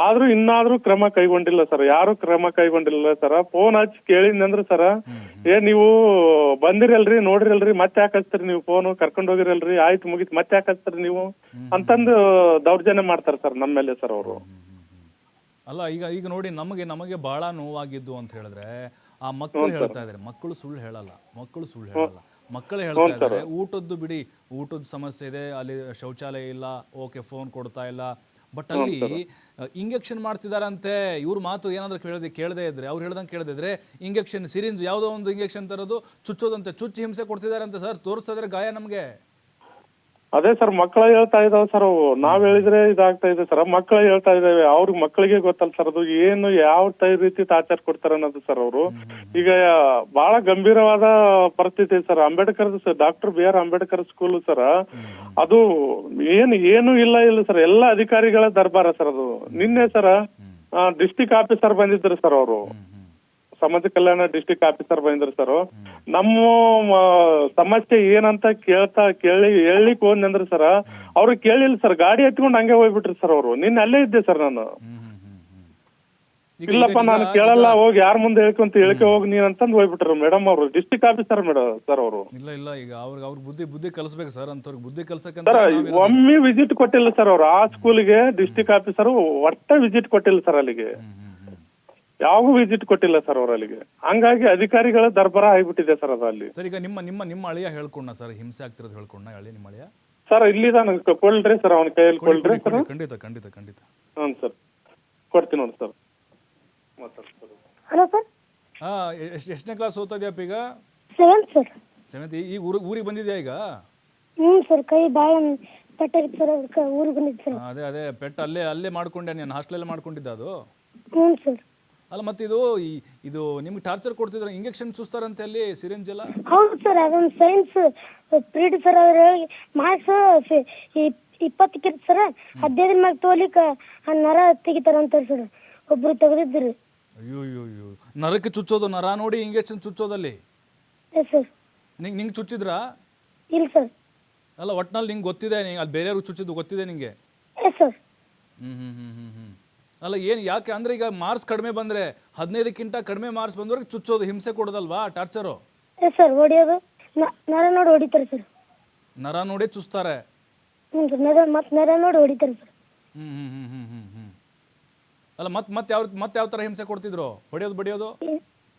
ಆದ್ರೂ ಇನ್ನಾದ್ರೂ ಕ್ರಮ ಕೈಗೊಂಡಿಲ್ಲ ಸರ್. ಯಾರು ಕ್ರಮ ಕೈಗೊಂಡಿಲ್ಲ ಸರ್. ಫೋನ್ ಹಚ್ಚಿ ಕೇಳಿದ್ನಂದ್ರೆ ಸರ್, ನೀವು ಬಂದಿರಲ್ರಿ, ನೋಡ್ರಿಲ್ರಿ, ಮತ್ತೆ ಯಾಕೆ ಹಚ್ತೀರಿ ನೀವು ಫೋನು, ಕರ್ಕೊಂಡ್ ಹೋಗಿರಲ್ರಿ, ಆಯ್ತು ಮುಗಿತ್, ಮತ್ತೆ ಯಾಕೆ ಹಚ್ತೀರಿ ನೀವು ಅಂತಂದು ದೌರ್ಜನ್ಯ ಮಾಡ್ತಾರೆ ಸರ್ ನಮ್ಮ ಮೇಲೆ ಸರ್ ಅವರು. ಅಲ್ಲ, ಈಗ ನೋಡಿ ನಮಗೆ ಬಹಳ ನೋವಾಗಿದ್ದು ಅಂತ ಹೇಳಿದ್ರೆ, ಆ ಮಕ್ಕಳು ಹೇಳ್ತಾ ಇದ್ದಾರೆ, ಮಕ್ಕಳು ಸುಳ್ಳು ಹೇಳಲ್ಲ, ಮಕ್ಕಳು ಹೇಳ್ತಾ ಇದ್ದಾರೆ ಊಟದ್ದು ಬಿಡಿ, ಊಟದ ಸಮಸ್ಯೆ ಇದೆ, ಅಲ್ಲಿ ಶೌಚಾಲಯ ಇಲ್ಲ, ಓಕೆ ಫೋನ್ ಕೊಡ್ತಾ ಇಲ್ಲ, ಬಟ್ ಅಲ್ಲಿ ಇಂಜೆಕ್ಷನ್ ಮಾಡ್ತಿದಾರಂತೆ. ಇವ್ರ ಮಾತು ಏನಾದರೂ ಕೇಳದೇ ಇದ್ರೆ, ಅವ್ರು ಹೇಳ್ದಂಗೆ ಕೇಳದೇ ಇದ್ರೆ ಇಂಜೆಕ್ಷನ್ ಸಿರಿಂಜ್ ಯಾವುದೋ ಒಂದು ಇಂಜೆಕ್ಷನ್ ತರೋದು ಚುಚ್ಚೋದಂತೆ, ಚುಚ್ಚಿ ಹಿಂಸೆ ಕೊಡ್ತಿದಾರಂತೆ ಸರ್. ತೋರಿಸ್ತಾ ಇದ್ರೆ ಗಾಯ ನಮಗೆ. ಅದೇ ಸರ್ ಮಕ್ಕಳ ಹೇಳ್ತಾ ಇದಾವೆ ಸರ್, ಅವು ನಾವ್ ಹೇಳಿದ್ರೆ ಇದಾಗ್ತಾ ಇದೆ ಸರ್. ಮಕ್ಕಳು ಹೇಳ್ತಾ ಇದಾವೆ, ಅವ್ರಿಗೆ ಮಕ್ಕಳಿಗೆ ಗೊತ್ತಲ್ಲ ಸರ್ ಅದು ಏನು ಯಾವ ರೀತಿ ಟಾರ್ಚರ್ ಕೊಡ್ತಾರೆ ಅನ್ನೋದು ಸರ್. ಅವರು ಈಗ ಬಹಳ ಗಂಭೀರವಾದ ಪರಿಸ್ಥಿತಿ sir. Ambedkar doctor B R Ambedkar school sir, ಅದು ಏನು ಇಲ್ಲ ಸರ್, ಎಲ್ಲ ಅಧಿಕಾರಿಗಳ ದರ್ಬಾರ ಸರ್ ಅದು. ನಿನ್ನೆ ಸರ್ ಡಿಸ್ಟಿಕ್ ಆಫೀಸರ್ ಬಂದಿದ್ರು ಸರ್, ಅವರು ಸಮಾಜ ಕಲ್ಯಾಣ ಡಿಸ್ಟಿಕ್ ಆಫೀಸರ್ ಬಂದಿದ್ರು ಸರ್. ನಮ್ಮ ಸಮಸ್ಯೆ ಏನಂತ ಹೇಳಲಿಕ್ಕೆ ಹೋದ್ನಂದ್ರೆ ಸರ್, ಅವ್ರಿಗೆ ಕೇಳಿಲ್ಲ ಸರ್, ಗಾಡಿ ಹತ್ಕೊಂಡು ಹಂಗೆ ಹೋಗ್ಬಿಟ್ರಿ ಸರ್ ಅವರು. ನಿನ್ನೆ ಅಲ್ಲೇ ಇದ್ದೆ ಸರ್ ನಾನು. ಇಲ್ಲಪ್ಪ ನಾನು ಕೇಳಲ್ಲ, ಹೋಗಿ ಯಾರ ಮುಂದೆ ಹೇಳ್ಕೆ ಹೋಗಿ ನೀನ್ ಅಂತಂದು ಹೋಗ್ಬಿಟ್ರು ಮೇಡಮ್ ಅವರು. ಡಿಸ್ಟಿಕ್ ಆಫೀಸರ್ ಮೇಡಮ್ ಸರ್ ಅವರು. ಇಲ್ಲ ಈಗ ಅವ್ರ ಬುದ್ಧಿ ಕಲಿಸ್ಬೇಕು ಸರ್, ಅಂತವ್ರಿಗೆ ಬುದ್ಧಿ ಕಲ್ಸಕ್ಕೆ ಸರ್ ಒಮ್ಮೆ ವಿಸಿಟ್ ಕೊಟ್ಟಿಲ್ಲ ಸರ್ ಅವರು ಆ ಸ್ಕೂಲಿಗೆ. ಡಿಸ್ಟಿಕ್ ಆಫೀಸರ್ ಒಟ್ಟ ವಿಸಿಟ್ ಕೊಟ್ಟಿಲ್ಲ ಸರ್ ಅಲ್ಲಿಗೆ, ಯಾವಾಗೂ ವಿಸಿಟ್ ಕೊಟ್ಟಿಲ್ಲ ಸರ್ ಅವ್ರು ಅಲ್ಲಿಗೆ. ಹಂಗಾಗಿ ಅಧಿಕಾರಿಗಳ ದರ್ಬಾರ ಆಗ್ಬಿಟ್ಟಿದೆ ಸರ್ ಅದು ಅಲ್ಲಿ. ಸರ್ ಈಗ ನಿಮ್ಮ ಅಳಿಯ ಹೇಳ್ಕೊಂಡ ಸರ್, ಹಿಂಸೆ ಆಗ್ತಿರೋದು ಹೇಳ್ಕೊಂಡ ನಿಮ್ಮ ಅಳಿಯ ಸರ್? ಇಲ್ಲಿದ ಕೊಡ್ರಿ ಸರ್, ಅವನ ಕೈಯಲ್ಲಿ ಕೊಡ್ರಿ ಸರ್. ಖಂಡಿತ ಹ್ಞೂ ಸರ್, ಕೊಡ್ತೀನಿ ನೋಡಿ ಸರ್. Hello sir. ಎಷ್ಟನೇ ಕ್ಲಾಸ್ ಓದ್ತಾ ಇದೆಯಪ್ಪ ಈಗ? 7th sir. 7th. ಈಗ ಊರಿಗೆ ಬಂದಿದ್ಯಾ ಈಗ? ಸರ್, ಕೈ ಭಾಳ ಪೆಟ್ಟಾಗಿತ್ತು ಸರ್, ಅದಕ್ಕೆ ಊರಿಗೆ ಬಂದಿದ್ದು ಸರ್. ಅದೇ ಪೆಟ್ಟು ಅಲ್ಲೇ ಮಾಡ್ಕೊಂಡೆ, ನೀನು ಹಾಸ್ಟೆಲಲ್ಲೇ ಮಾಡ್ಕೊಂಡಿದ್ದ ಅದು? ಸರ್. ಅಲ್ಲ ಮತ್ತೆ ಇದು ನಿಮ್ಗೆ ಟಾರ್ಚರ್ ಕೊಡ್ತಿದ್ರೆ ಇಂಜೆಕ್ಷನ್ ಚೂಸ್ತಾರಂತೆ ಅಲ್ಲಿ, ಸಿರಿಂಜ್ ಎಲ್ಲ? ಹೌದು ಸರ್, ಅದೊಂದು ಸೈನ್ಸ್ ಪ್ರೀಡ್ ಸರ್. ಅವ್ರು ಮಾರ್ಕ್ಸ್ 20 ಸರ್, 15 ಮಾರ್ಕ್ ತೋಲಿಕ್ಕೆ ನರ ತೆಗಿತಾರಂತಾರೆ ಸರ್. ಒಬ್ರು ತೆಗೆದಿದ್ರು. ಅಯ್ಯೋ ನರಕ್ಕೆ ಚುಚ್ಚೋದು, ನರ ನೋಡಿ ಇಂಜೆಕ್ಷನ್ ಚುಚ್ಚೋದಲ್ಲಿ? Yes sir. ನಿಂಗೆ ಚುಚ್ಚಿದ್ರಾ? ಇಲ್ಲ ಸರ್. ಅಲ್ಲ ಒಟ್ನಲ್ಲಿ ನಿಂಗೆ ಗೊತ್ತಿದೆ, ಅಲ್ಲಿ ಬೇರೆಯವ್ರಿಗೆ ಚುಚ್ಚಿದ್ದು ಗೊತ್ತಿದೆ ನಿಂಗೆ? Yes sir. ಅಲ್ಲ ಯಾಕೆ ಅಂದ್ರೆ ಈಗ ಮಾರ್ಕ್ಸ್ ಕಡಿಮೆ ಬಂದ್ರೆ, 15ಕ್ಕಿಂತ ಕಡಿಮೆ ಮಾರ್ಕ್ಸ್ ಬಂದವ್ರಿಗೆ ಚುಚ್ಚೋದು, ಹಿಂಸೆ ಕೊಡೋದಲ್ವಾ ಟಾರ್ಚರು? ಎಸ್ ಸರ್, ಹೊಡಿಯೋದು ನರ ನೋಡಿ ಹೊಡಿತಾರೆ ಸರ್. ನರ ನೋಡಿ ಚುಸ್ತಾರೆ? ಸರ್, ನರ ನೋಡಿ ಹೊಡಿತಾರೆ ಸರ್. ಅಲ್ಲ ಮತ್ತೆ ಯಾವ ಥರ ಹಿಂಸೆ ಕೊಡ್ತಿದ್ರು? ಹೊಡೆಯೋದು ಬಡಿಯೋದು?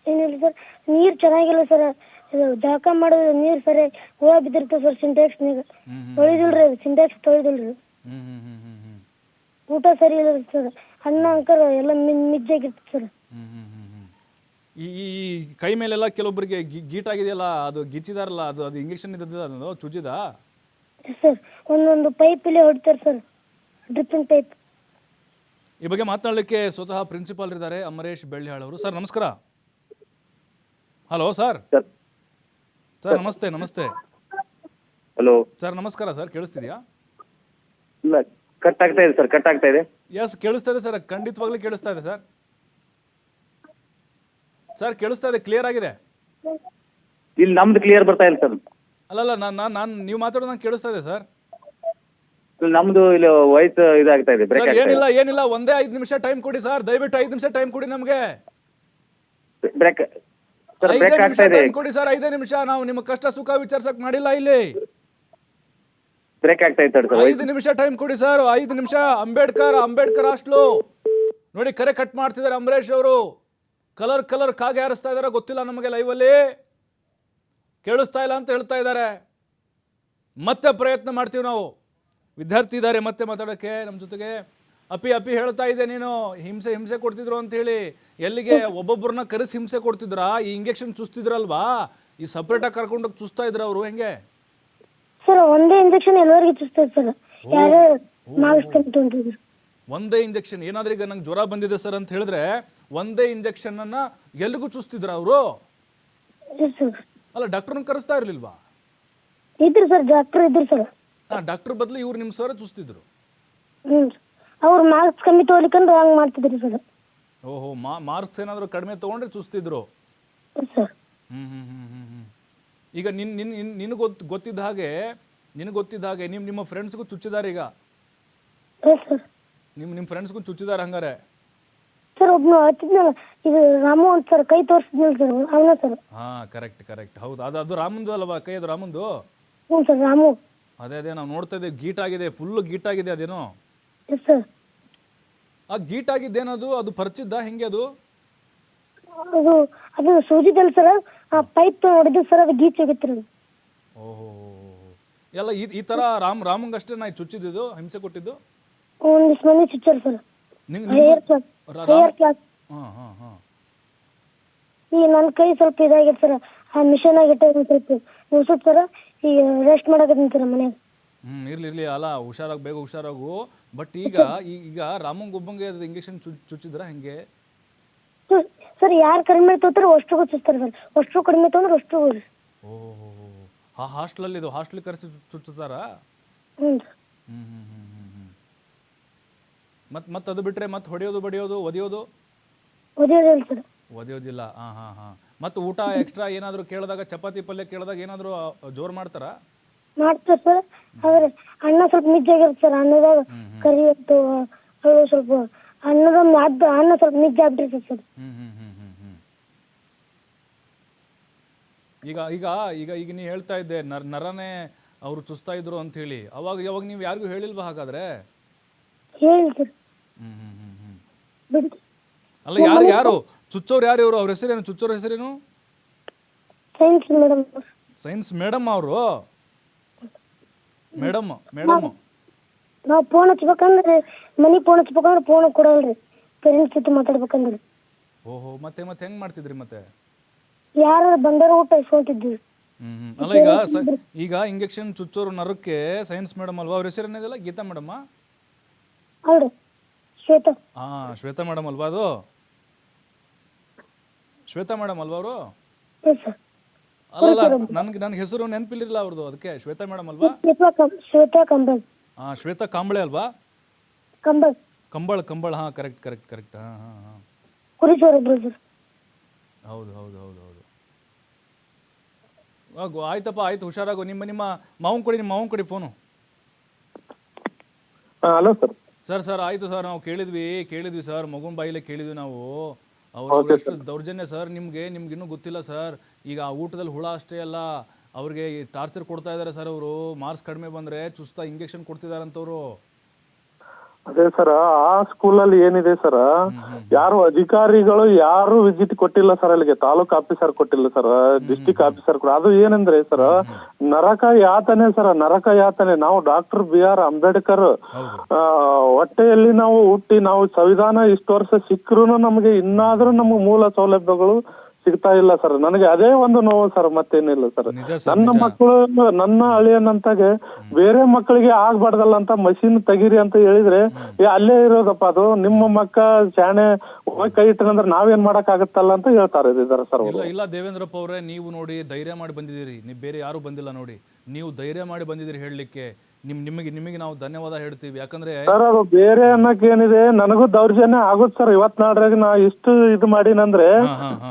ಏನಿಲ್ಲ ಸರ್, ನೀರು ಚೆನ್ನಾಗಿಲ್ಲ ಸರ್. ಇದು ಜಳಕ ಮಾಡೋದು ನೀರು ಸರಿ ಹುಳ ಬಿದ್ದಿರ್ತದೆ ಸರ್ ಸಿಂಟ್ಯಾಕ್ಸ್ನಾಗ. ತೊಳಿದಿಲ್ರಿ, ಸಿಂಟ್ಯಾಕ್ಸ್ ತೊಳಿದಿಲ್ರಿ. ಊಟ ಸರಿ ಇಲ್ಲ ಸರ್, ಅನ್ನ ಅಂಕರ್ ಎಲ್ಲ ಮಿಜ್ಜಾಗಿರ್ತದೆ ಸರ್. ಈ ಕೈ ಮೇಲೆಲ್ಲ ಕೆಲವೊಬ್ಬರಿಗೆ ಗೀಟಾಗಿದೆಯಲ್ಲ, ಅದು ಗಿಚ್ಚಿದಾರಲ್ಲ, ಅದು ಇಂಜೆಕ್ಷನ್ ಇದ್ದದ್ದು ಚುಚ್ಚಿದ ಸರ್? ಒಂದೊಂದು ಪೈಪ್ ಇಲ್ಲಿ ಹೊಡಿತಾರೆ ಸರ್, ಡ್ರಿಪ್ಪಿಂಗ್ ಪೈಪ್. ಈ ಬಗ್ಗೆ ಮಾತನಾಡಲಿಕ್ಕೆ ಸ್ವತಃ ಪ್ರಿನ್ಸಿಪಾಲ್ ಇದ್ದಾರೆ, ಅಮರೇಶ್ ಬೆಳ್ಳಿಹಾಳ್ ಅವರು. ಸರ್ ನಮಸ್ಕಾರ. Hello sir. ಸರ್ ನಮಸ್ತೆ. ಹಲೋ ಸರ್ ನಮಸ್ಕಾರ ಸರ್, ಕೇಳಿಸ್ತಿದ್ಯಾ? ಇಲ್ಲ, ಕಟ್ ಆಗ್ತಾ ಇದೆ ಸರ್, ಕಟ್ ಆಗ್ತಾ ಇದೆ. ಎಸ್ ಕೇಳಿಸ್ತಾ ಇದೆ ಸರ್, ಖಂಡಿತವಾಗ್ಲೂ ಕೇಳಿಸ್ತಾ ಇದೆ ಸರ್. ಸರ್ ಕೇಳಿಸ್ತಾ ಇದೆ, ಕ್ಲಿಯರ್ ಆಗಿದೆ. ಇಲ್ಲಿ ನಮ್ದು ಕ್ಲಿಯರ್ ಬರ್ತಾ ಇಲ್ಲ ಸರ್. ಅಲ್ಲಲ್ಲ, ನಾನು ನೀವು ಮಾತಾಡೋದು ನಂಗೆ ಕೇಳಿಸ್ತಾ ಇದೆ ಸರ್. ನಮ್ದು ಇಲ್ಲಿ ವಾಯ್ಸ್ ಇದಾಗ್ತಾ ಇದೆ, ಬ್ರೇಕ್ ಆಗ್ತಾ ಇದೆ. ಏನಿಲ್ಲ, ಒಂದೇ 5 ನಿಮಿಷ ಟೈಮ್ ಕೊಡಿ ಸರ್, ದಯವಿಟ್ಟು 5 ನಿಮಿಷ ಟೈಮ್ ಕೊಡಿ ನಮಗೆ. ಬ್ರೇಕ್ ಸರ್, ಬ್ರೇಕ್ ಆಗ್ತಾ ಇದೆ. ಕೊಡಿ ಸರ್, 5 ನಿಮಿಷ. ನಾವು ನಿಮ್ಮ ಕಷ್ಟ ಸುಖ ವಿಚಾರಿಸಕ್ ಮಾಡಿಲ್ಲ ಇಲ್ಲಿ. ಬ್ರೇಕ್ ಆಗ್ತಾ ಇದೆ ಸರ್. 5 ನಿಮಿಷ ಟೈಮ್ ಕೊಡಿ ಸರ್, 5 ನಿಮಿಷ. ಅಂಬೇಡ್ಕರ್ ಹಾಸ್ಟ್ಲು ನೋಡಿ, ಕರೆ ಕಟ್ ಮಾಡ್ತಿದ್ದಾರೆ ಅಮರೇಶ್ ಅವರು. ಕಲರ್ ಕಾಗೆ ಹಾರಿಸ್ತಾ ಇದಾರೆ, ಗೊತ್ತಿಲ್ಲ ನಮಗೆ ಲೈವಲ್ಲಿ. ಕೇಳಿಸ್ತಾ ಇಲ್ಲ ಅಂತ ಹೇಳ್ತಾ ಇದ್ದಾರೆ. ಮತ್ತೆ ಪ್ರಯತ್ನ ಮಾಡ್ತೀವಿ ನಾವು. ವಿದ್ಯಾರ್ಥಿ ಇದ್ದಾರೆ ಮತ್ತೆ ಮಾತಾಡೋಕ್ಕೆ ನಮ್ಮ ಜೊತೆಗೆ. ಅಪಿ ಹೇಳ್ತಾ ಇದೆ, ನೀನು ಹಿಂಸೆ ಕೊಡ್ತಿದ್ರು ಅಂತ ಹೇಳಿ. ಎಲ್ಲಿಗೆ? ಒಬ್ಬೊಬ್ಬರನ್ನ ಕರೆಸಿ ಹಿಂಸೆ ಕೊಡ್ತಿದ್ರಾ? ಈ ಇಂಜೆಕ್ಷನ್ ಚುಸ್ತಿದ್ರಲ್ವಾ, ಈ ಸಪ್ರೇಟಾಗಿ ಕರ್ಕೊಂಡೋಗಿ ಚುಸ್ತಾ ಇದ್ರ ಅವರು ಹೆಂಗೆ? ಸರ್, ಒಂದೇ ಇಂಜೆಕ್ಷನ್ ಎಲ್ಲರಿಗೂ ಚುಸ್ತದೆ ಸರ್. ಯಾರು ಮಾಡಿಸ್ಕೊಂಡ್ರು ಒಂದೇ ಇಂಜೆಕ್ಷನ್? ಏನಾದ್ರೂ ಈಗ ನಂಗೆ ಜ್ವರ ಬಂದಿದೆ ಸರ್ ಅಂತ ಹೇಳಿದ್ರೆ ಒಂದೇ ಇಂಜೆಕ್ಷನ್ ಅನ್ನ ಎಲ್ರಿಗೂ ಚುಸ್ತಿದ್ರ ಅವರು? ಅಲ್ಲ, ಡಾಕ್ಟರ್ನ ಕರೆಸ್ತಾ ಇರ್ಲಿಲ್ವಾ? ಇದ್ರು ಸರ್, ಡಾಕ್ಟರ್ ಇದ್ರು ಸರ್. ಡಾಕ್ಟರ್ ಬದಲು ಇವ್ರು ನಿಮ್ಮ ಸರ್ ಚುಸ್ತಿದ್ರು? ಅವ್ರು ಮಾರ್ಕ್ಸ್ ಕಮ್ಮಿ ತಗೊಲಿಕ್ಕಂದ್ರೆ ಹಂಗೆ ಮಾಡ್ತಿದ್ರು ಸರ್. ಓಹೋ, ಮಾರ್ಕ್ಸ್ ಏನಾದ್ರು ಕಡಿಮೆ ತಗೊಂಡ್ರೆ ಚುಸ್ತಿದ್ರು? ಸರ್. ಈಗ ನಿನಗೆ ಗೊತ್ತಿದ್ದ ಹಾಗೆ ನಿಮ್ಮ ಫ್ರೆಂಡ್ಸ್ಗೂ ಚುಚ್ಚಿದ್ದಾರೆ ಈಗ? ನಿಮ್ಮ ಫ್ರೆಂಡ್ಸ್ಗೂ ಚುಚ್ಚಿದ್ದಾರೆ ಹಂಗಾರೆ? ಸರ್, ಒಬ್ನು ಹತ್ತಿದ್ನಲ್ಲ, ಇದು ರಾಮು ಅಂತ ಸರ್, ಕೈ ತೋರಿಸಿದ್ನಲ್ಲ ಸರ್, ಅವನ ಸರ್. ಹಾ, ಕರೆಕ್ಟ್. ಹೌದು, ಅದು ರಾಮಂದು ಅಲ್ವಾ ಕೈ? ಅದು ರಾಮಂದು? ಹ್ಞೂ ಸರ್, ರಾಮು. ಅದೇ ನಾವು ನೋಡ್ತಾ ಇದ್ದೇವೆ, ಗೀಟಾಗಿದೆ, ಫುಲ್ ಗೀಟಾಗಿದೆ ಅದೇನೋ. Yes sir. ಆ ಗೀಟಾಗಿದ್ದೇನದು? ಅದು ಪರಿಚಿದ್ದ ಹೆಂಗೆ ಅದು? ಅದು ಅದು ಸೂಜಿದಲ್ಲ ಸರ್, ಆ ಪೈಪ್ ಹೊಡೆದು ಸರ್ ಅದು ಗೀಚ್ ಹೋಗಿತ್ತು ಅದು. ಓಹೋ ಎಲ್ಲ ಈ ಥರ ರಾಮಂಗಷ್ಟೇ ನಾ ಚುಚ್ಚಿದ್ದು ಹಿಂಸೆ ಕೊಟ್ಟಿದ್ದು? ಒಂದಿಷ್ಟು ಮಂದಿ ಚುಚ್ಚಾರ ಸರ್. ನಿಂಗೆ ಹೇರ್ ಕ್ಲಾಸ್ ಹಾಂ ಹಾಂ ಹಾಂ ಈಗ ನನ್ನ ಕೈ ಸ್ವಲ್ಪ ಇದಾಗೈತೆ ಸರ್, ಆ ಮಿಷನ್ ಆಗಿಟ್ಟು ಸ್ವಲ್ಪ ಉಸುತ್ ಸರ್, ಈಗ ರೆಸ್ಟ್ ಮಾಡಕತ್ತೀನಿ ಸರ್ ಮನ್ಯಾಗ. ಇರ್ಲಿ ಅಲ್ಲ, ಹುಷಾರಾಗಿ ಬೇಗ ಹುಷಾರಾಗು. ಬಟ್ ಈಗ ರಾಮಂಗ್ ಒಬ್ಬಂಗೆ ಅದು ಇಂಜೆಕ್ಷನ್ ಚುಚ್ಚಿದ್ರ ಹೆಂಗೆ? ಸರ್ ಯಾರು ಕಡಿಮೆ ತೋತಾರೆ ಅಷ್ಟಿಗೂ ಚುಚ್ತಾರೆ ಸರ್, ಅಷ್ಟು ಕಡಿಮೆ ತೊಂದ್ರೆ ಅಷ್ಟು. ಓಹೋ ಹಾಸ್ಟೆಲಲ್ಲಿ ಇದು ಹಾಸ್ಟೆಲ್ ಕರೆಸಿ ಚುಚ್ಚುತ್ತಾರಾ? ಹ್ಞೂ ಮತ್ತೆ ಅದು ಬಿಟ್ರೆ ಮತ್ತೆ ಹೊಡೆಯೋದು ಬಡಿಯೋದು ಒದಿಯೋದು? ಓದಿಯೋದಿಲ್ಲ ಸರ್. ಒದಿಯೋದಿಲ್ಲ. ಹಾಂ ಮತ್ತು ಊಟ ಎಕ್ಸ್ಟ್ರಾ ಏನಾದರೂ ಕೇಳಿದಾಗ, ಚಪಾತಿ ಪಲ್ಯ ಕೇಳಿದಾಗ ಏನಾದರೂ ಜೋರು ಮಾಡ್ತಾರಾ? ಮಾಡ್ತಾರೆ ಸರ್, ಆದ್ರೆ ಅನ್ನ ಸ್ವಲ್ಪ ಮಿಜ್ಜಾಗಿರುತ್ತೆ ಸರ್. ಅನ್ನದಾಗ ಕರಿ ಮತ್ತು ಸ್ವಲ್ಪ ಅನ್ನದ ಅನ್ನ ಸ್ವಲ್ಪ ಮಿಜ್ಜಾಗ್ಬಿಟ್ಟಿರ್ತದೆ ಸರ್. ಈಗ ಈಗ ಈಗ ಈಗ ನೀ ಹೇಳ್ತಾ ಇದ್ದೆ ನರನೇ ಅವರು ಚುಸ್ತಾ ಇದ್ರು ಅಂತ ಹೇಳಿ, ಅವಾಗ ನೀವು ಯಾರಿಗೂ ಹೇಳಿಲ್ವಾ ಹಾಗಾದ್ರೆ? ಹೇಳಿ ಸರ್. ಅಲ್ಲ ಯಾರು ಚುಚ್ಚೋರು ಯಾರು ಇವರು? ಅವ್ರ ಹೆಸರೇನು? ಚುಚ್ಚೋರ ಹೆಸರೇನು? Science madam. ಸೈನ್ಸ್ ಮೇಡಮ್ ಅವರು? ಮೇಡಮ್ ನಾವು ಫೋನ್ ಹಚ್ಬೇಕಂದ್ರೆ ಮನೆಗೆ ಫೋನ್ ಹಚ್ಬೇಕಂದ್ರೆ ಫೋನ್ ಕೊಡಲ್ರಿ, ಪೇರೆಂಟ್ಸ್ ಜೊತೆ ಮಾತಾಡ್ಬೇಕಂದ್ರೆ. ಓಹೋ ಮತ್ತೆ ಹೆಂಗ್ ಮಾಡ್ತಿದ್ರಿ ಮತ್ತೆ? ಯಾರು ಬಂದರ ಊಟ ಇಸ್ಕೊಂತಿದ್ವಿ. ಅಲ್ಲ ಈಗ ಇಂಜೆಕ್ಷನ್ ಚುಚ್ಚೋರು ನರಕ್ಕೆ ಸೈನ್ಸ್ ಮೇಡಮ್ ಅಲ್ವಾ? ಅವ್ರ ಹೆಸರೇನಿದೆಲ್ಲ? ಗೀತಾ ಮೇಡಮ್ ಅಲ್ರಿ? ಶ್ವೇತಾ. ಶ್ವೇತಾ ಮೇಡಮ್ ಅಲ್ವಾ? ಅದು ಶ್ವೇತಾ ಮೇಡಮ್ ಅಲ್ವಾ ಅವರು? ಅಲ್ಲ ನನ್ಗೆ ಹೆಸರು ನೆನಪಿಲ್ಲ ಅವ್ರದ್ದು, ಅದಕ್ಕೆ ಶ್ವೇತಾ ಮೇಡಮ್ ಅಲ್ವಾ? ಶ್ವೇತಾ ಕಂಬಳ್. ಶ್ವೇತಾ ಕಾಂಬಳೆ ಅಲ್ವಾ? ಕಂಬಳ್ ಹಾಂ ಕರೆಕ್ಟ್. ಹಾಂ ಹೌದು ಆಯ್ತಪ್ಪ, ಆಯ್ತು, ಹುಷಾರಾಗು. ನಿಮ್ಮ ಮಾವನ್ ಕೊಡಿ ಫೋನು. Hello sir. ಸರ್ ಆಯ್ತು ಸರ್, ನಾವು ಕೇಳಿದ್ವಿ ಸರ್, ಮಗುನ್ ಬಾಯಿಲೆ ಕೇಳಿದ್ವಿ ನಾವು. ಅವ್ರು ಎಷ್ಟು ದೌರ್ಜನ್ಯ ಸರ್, ನಿಮ್ಗೆ ಇನ್ನೂ ಗೊತ್ತಿಲ್ಲ ಸರ್. ಈಗ ಆ ಊಟದಲ್ಲಿ ಹುಳ ಅಷ್ಟೇ ಅಲ್ಲ, ಅವ್ರಿಗೆ ಟಾರ್ಚರ್ ಕೊಡ್ತಾ ಇದ್ದಾರೆ ಸರ್. ಅವರು ಮಾರ್ಕ್ಸ್ ಕಡಿಮೆ ಬಂದ್ರೆ ಚುಸ್ತಾ ಇಂಜೆಕ್ಷನ್ ಕೊಡ್ತಿದಾರಂತವ್ರು. ಅದೇ ಸರ್, ಆ ಸ್ಕೂಲಲ್ಲಿ ಏನಿದೆ ಸರ್, ಯಾರು ಅಧಿಕಾರಿಗಳು ಯಾರು ವಿಸಿಟ್ ಕೊಟ್ಟಿಲ್ಲ ಸರ್ ಅಲ್ಲಿಗೆ. ತಾಲೂಕ್ ಆಫೀಸರ್ ಕೊಟ್ಟಿಲ್ಲ ಸರ್, ಡಿಸ್ಟಿಕ್ ಆಫೀಸರ್ ಕೂಡ. ಅದು ಏನಂದ್ರೆ ಸರ್, ನರಕ ಯಾತನೆ. ನಾವು ಡಾಕ್ಟರ್ BR ಅಂಬೇಡ್ಕರ್ ಹೊಟ್ಟೆಯಲ್ಲಿ ನಾವು ಹುಟ್ಟಿ ನಾವು ಸಂವಿಧಾನ ಇಷ್ಟು ವರ್ಷ ಸಿಕ್ಕರೂ ನಮಗೆ ಇನ್ನಾದ್ರೂ ನಮ್ಗೆ ಮೂಲ ಸೌಲಭ್ಯಗಳು ಸಿಗ್ತಾ ಇಲ್ಲ ಸರ್. ನನಗೆ ಅದೇ ಒಂದು ನೋವು ಸರ್, ಮತ್ತೇನಿಲ್ಲ ಸರ್. ನನ್ನ ಮಕ್ಕಳು, ನನ್ನ ಅಳಿಯನಂತಾಗೆ ಬೇರೆ ಮಕ್ಕಳಿಗೆ ಆಗ್ಬಾರ್ದಲ್ಲ ಅಂತ ಮಷೀನ್ ತೆಗೀರಿ ಅಂತ ಹೇಳಿದ್ರೆ ಅಲ್ಲೇ ಇರೋದಪ್ಪ ಅದು. ನಿಮ್ಮ ಮಕ್ಕ ಶಾಣೆ ಕೈ ಇಟ್ಟನಂದ್ರೆ ನಾವೇನ್ ಮಾಡಕ್ ಆಗತ್ತಲ್ಲ ಅಂತ ಹೇಳ್ತಾರೆ ಸರ್. ಇಲ್ಲ ದೇವೇಂದ್ರಪ್ಪ ಅವರೇ, ನೀವು ನೋಡಿ ಧೈರ್ಯ ಮಾಡಿ ಬಂದಿದ್ದೀರಿ. ನೀವು ಬೇರೆ ಯಾರು ಬಂದಿಲ್ಲ ನೋಡಿ, ನೀವು ಧೈರ್ಯ ಮಾಡಿ ಬಂದಿದ್ದೀರಿ ಹೇಳಲಿಕ್ಕೆ. ನಿಮಗೆ ನಾವು ಧನ್ಯವಾದ ಹೇಳ್ತೀವಿ. ಯಾಕಂದ್ರೆ ಸರ್ ಅದು ಬೇರೆ ಅನ್ನಕ್ ಏನಿದೆ, ನನಗೂ ದೌರ್ಜನ್ಯ ಆಗುತ್ತೆ ಸರ್. ಇವತ್ನಾಡ್ರಾಗ ನಾ ಇಷ್ಟು ಇದು ಮಾಡಿನಂದ್ರೆ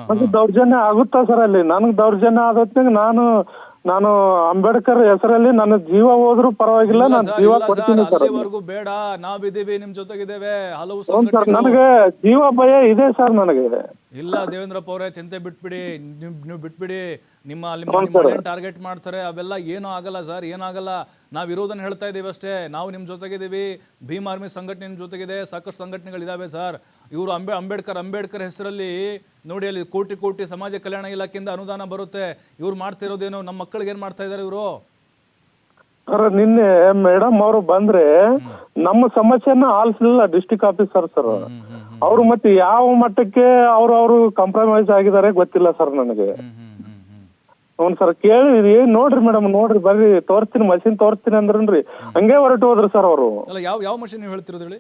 ನನಗೂ ದೌರ್ಜನ್ಯ ಆಗುತ್ತಾ ಸರ್ ಅಲ್ಲಿ. ನನಗ್ ದೌರ್ಜನ್ಯ ಆದೊತ್ತಿಗೆ ನಾನು ಅಂಬೇಡ್ಕರ್ ಹೆಸರಲ್ಲಿ ನನ್ನ ಜೀವ ಹೋದ್ರು ಪರವಾಗಿಲ್ಲ, ನಾನು ಜೀವ ಕೊಡ್ತೀನಿ ಸರ್. ಅಲ್ಲಿವರೆಗೂ ಬೇಡ, ನಾವಿದ್ದೀವಿ, ನಿಮ್ ಜೊತೆಗಿದ್ದೇವೆ. ಹಲವು ಸರ್, ನನಗೆ ಜೀವ ಭಯ ಇದೆ ಸರ್ ನನಗೆ. ಇಲ್ಲ ದೇವೇಂದ್ರಪ್ಪ ಅವರೇ, ಚಿಂತೆ ಬಿಟ್ಬಿಡಿ, ನೀವು ಬಿಟ್ಬಿಡಿ. ನಿಮ್ಮ ಟಾರ್ಗೆಟ್ ಮಾಡ್ತಾರೆ, ಅವೆಲ್ಲ ಏನೂ ಆಗಲ್ಲ ಸರ್, ಏನಾಗಲ್ಲ. ನಾವು ಇರೋದನ್ನ ಹೇಳ್ತಾ ಇದ್ದೀವಿ ಅಷ್ಟೇ. ನಾವು ನಿಮ್ಮ ಜೊತೆಗಿದ್ದೀವಿ. ಭೀಮ್ ಆರ್ಮಿ ಸಂಘಟನೆ ನಿಮ್ಮ ಜೊತೆಗಿದೆ, ಸಾಕಷ್ಟು ಸಂಘಟನೆಗಳಿದಾವೆ ಸರ್. ಇವರು ಅಂಬೇಡ್ಕರ್ ಹೆಸರಲ್ಲಿ ನೋಡಿ, ಅಲ್ಲಿ ಕೋಟಿ ಸಮಾಜ ಕಲ್ಯಾಣ ಇಲಾಖೆಯಿಂದ ಅನುದಾನ ಬರುತ್ತೆ. ಇವ್ರು ಮಾಡ್ತಿರೋದೇನು? ನಮ್ಮ ಮಕ್ಕಳಿಗೆ ಏನ್ ಮಾಡ್ತಾ ಇದಾರೆ ಇವರು? ಸರ್ ನಿನ್ನೆ ಮೇಡಮ್ ಅವರು ಬಂದ್ರೆ ನಮ್ಮ ಸಮಸ್ಯೆನ ಆಲಿಸಲಿಲ್ಲ ಡಿಸ್ಟಿಕ್ ಆಫೀಸರ್ ಸರ್. ಅವರು ಮತ್ತೆ ಯಾವ ಮಟ್ಟಕ್ಕೆ ಅವರು ಕಾಂಪ್ರಮೈಸ್ ಆಗಿದ್ದಾರೆ ಗೊತ್ತಿಲ್ಲ ಸರ್ ನನಗೆ. ಅವ್ನು ಸರ್ ಕೇಳಿ ಏನ್ ನೋಡ್ರಿ ಮೇಡಮ್, ನೋಡ್ರಿ ಬರ್ರಿ ತೋರಿಸ್ತೀನಿ, ಮಷಿನ್ ತೋರಿಸ್ತೀನಿ ಅಂದ್ರನ್ರಿ, ಹಂಗೆ ಹೊರಟು ಹೋದ್ರಿ ಸರ್ ಅವರು. ಯಾವ ಮಷಿನ್ ನೀವು ಹೇಳ್ತಿರೋದು ಹೇಳಿ?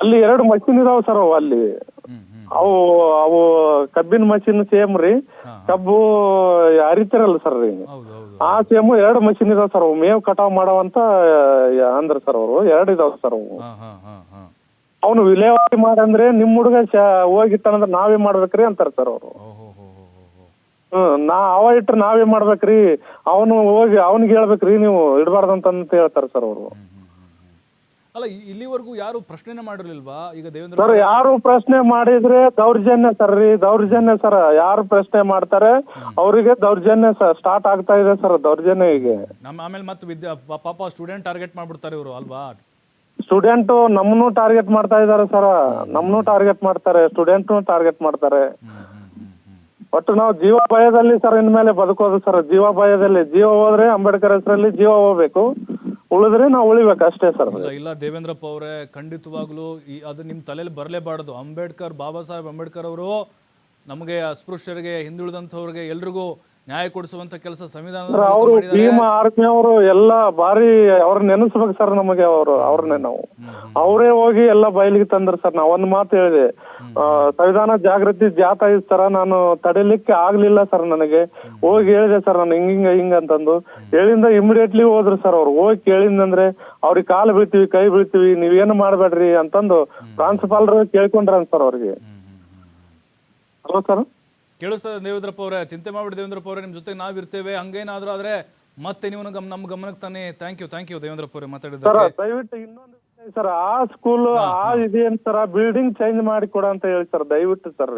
ಅಲ್ಲಿ 2 ಮಷಿನ್ ಇದಾವ ಸರ್ ಅಲ್ಲಿ. ಅವು ಕಬ್ಬಿನ ಮಷಿನ್ ಸೇಮ್ ರೀ, ಕಬ್ಬು ಹರಿತಿರಲ್ಲ ಸರ್ ರೀ, ಆ ಸೇಮ್ 2 ಮಷಿನ್ ಇದಾವ ಸರ್. ಮೇವ್ ಕಟಾವ್ ಮಾಡವಂತ ಅಂದ್ರ ಸರ್ ಅವರು 2 ಇದಾವ ಸರ್ ಅವು. ಅವನು ವಿಲೇವಾರಿ ಮಾಡಂದ್ರೆ ನಿಮ್ ಹುಡುಗ ಹೋಗಿತ್ತಾನಂದ್ರ ನಾವೇ ಮಾಡ್ಬೇಕ್ರಿ ಅಂತಾರ ಸರ್ ಅವರು. ಅವ ಇಟ್ರೆ ನಾವೇ ಮಾಡ್ಬೇಕ್ರಿ, ಅವನು ಹೋಗಿ ಅವ್ನಿಗೆ ಹೇಳ್ಬೇಕ್ರಿ ನೀವು ಇಡಬಾರ್ದಂತ ಹೇಳ್ತಾರೆ ಸರ್ ಅವರು. ಅಲ್ಲ, ಇಲ್ಲಿವರೆಗೂ ಯಾರು ಪ್ರಶ್ನೆ ಮಾಡಿರ್ಲಿಲ್ವಾ? ಈಗ ದೇವೇಂದ್ರ ಸರ್ ಯಾರು ಪ್ರಶ್ನೆ ಮಾಡಿದ್ರೆ ದೌರ್ಜನ್ಯ ಸರ್ ರೀ, ದೌರ್ಜನ್ಯ ಸರ್. ಯಾರು ಪ್ರಶ್ನೆ ಮಾಡ್ತಾರೆ ಅವರಿಗೆ ದೌರ್ಜನ್ಯ ಸ್ಟಾರ್ಟ್ ಆಗ್ತಾ ಇದೆ ಸರ್, ದೌರ್ಜನ್ಯ. ಈಗ ಆಮೇಲೆ ಮತ್ತೆ ಪಾಪ ಸ್ಟೂಡೆಂಟ್ ಟಾರ್ಗೆಟ್ ಮಾಡ್ಬಿಡ್ತಾರೆ ಇವರು ಅಲ್ವಾ? ಸ್ಟೂಡೆಂಟ್ ನಮ್ಮನ್ನು ಟಾರ್ಗೆಟ್ ಮಾಡ್ತಾ ಇದಾರೆ ಸರ್, ನಮ್ಮನ್ನು ಟಾರ್ಗೆಟ್ ಮಾಡ್ತಾರೆ, ಸ್ಟೂಡೆಂಟ್ ಟಾರ್ಗೆಟ್ ಮಾಡ್ತಾರೆ. ಒಟ್ಟು ನಾವು ಜೀವ ಭಯದಲ್ಲಿ ಸರ್ ಇನ್ಮೇಲೆ ಬದುಕೋದು ಸರ್, ಜೀವ ಭಯದಲ್ಲಿ. ಜೀವ ಹೋದ್ರೆ ಅಂಬೇಡ್ಕರ್ ಹೆಸರಲ್ಲಿ ಜೀವ ಹೋಗ್ಬೇಕು, ಉಳಿದ್ರೆ ನಾವು ಉಳಿಬೇಕು ಅಷ್ಟೇ ಸರ್. ಇಲ್ಲ ದೇವೇಂದ್ರಪ್ಪ ಅವರೇ, ಖಂಡಿತವಾಗ್ಲೂ ಅದು ನಿಮ್ಮ ತಲೆಯಲ್ಲಿ ಬರಲೇಬಾರ್ದು. ಬಾಬಾ ಸಾಹೇಬ್ ಅಂಬೇಡ್ಕರ್ ಅವರು ನಮಗೆ ಅಸ್ಪೃಶ್ಯರಿಗೆ, ಹಿಂದುಳಿದಂಥವ್ರಿಗೆ ಎಲ್ರಿಗೂ ನ್ಯಾಯ ಕೊಡಿಸುವಂತ ಕೆಲಸ ಸಂವಿಧಾನ ಅವರು ಭೀಮ ಆರ್ಮಿ ಅವರು ಎಲ್ಲ ಬಾರಿ ಅವ್ರ ನೆನೆಸ್ಬೇಕು ಸರ್ ನಮಗೆ. ಅವ್ರನ್ನೇ ನಾವು ಅವರೇ ಹೋಗಿ ಎಲ್ಲ ಬಯಲಿಗೆ ತಂದ್ರು ಸರ್. ನಾವ್ ಒಂದ್ ಮಾತು ಹೇಳಿದೆ, ಸಂವಿಧಾನ ಜಾಗೃತಿ ಜಾಥಾ ಇಸ್ತಾರ, ನಾನು ತಡಿಲಿಕ್ಕೆ ಆಗ್ಲಿಲ್ಲ ಸರ್. ನನಗೆ ಹೋಗಿ ಹೇಳಿದೆ ಸರ್ ನಾನು ಹಿಂಗ ಅಂತಂದು ಹೇಳಿಂದ ಇಮಿಡಿಯೇಟ್ಲಿ ಹೋದ್ರು ಸರ್. ಅವ್ರು ಹೋಗಿ ಕೇಳಿಂದಂದ್ರೆ ಅವ್ರಿಗೆ ಕಾಲು ಬೀಳ್ತೀವಿ, ಕೈ ಬೀಳ್ತೀವಿ, ನೀವೇನು ಮಾಡ್ಬೇಡ್ರಿ ಅಂತಂದು ಪ್ರಾಂಶುಪಾಲರು ಕೇಳ್ಕೊಂಡ್ರ ಸರ್ ಅವ್ರಿಗೆ. ಹಲೋ ಸರ್, ಕೇಳಿಸ್ತದೆ ದೇವೇಂದ್ರಪ್ಪ ಅವರೇ, ಚಿಂತೆ ಮಾಡ್ಬಿಡಿ ದೇವೇಂದ್ರಪ್ಪ ಅವರೇ, ನಿಮ್ಮ ಜೊತೆ ನಾವಿರ್ತೇವೆ. ಹಂಗೇನಾದ್ರೂ ಆದ್ರೆ ಮತ್ತೆ ನೀವು ನಮ್ಮ ಗಮನಕ್ಕೆ ತಾನೆ. ಥ್ಯಾಂಕ್ ಯು ದೇವೇಂದ್ರಪ್ಪ ಅವರೇ ಮಾತಾಡಿದ್ದಕ್ಕೆ. ದಯವಿಟ್ಟು ಇನ್ನೊಂದು ಸರ್, ಆ ಸ್ಕೂಲ್ ಇದೇನ್ ಸರ್, ಬಿಲ್ಡಿಂಗ್ ಚೇಂಜ್ ಮಾಡಿ ಕೊಡ ಅಂತ ಹೇಳಿ ಸರ್, ದಯವಿಟ್ಟು ಸರ್.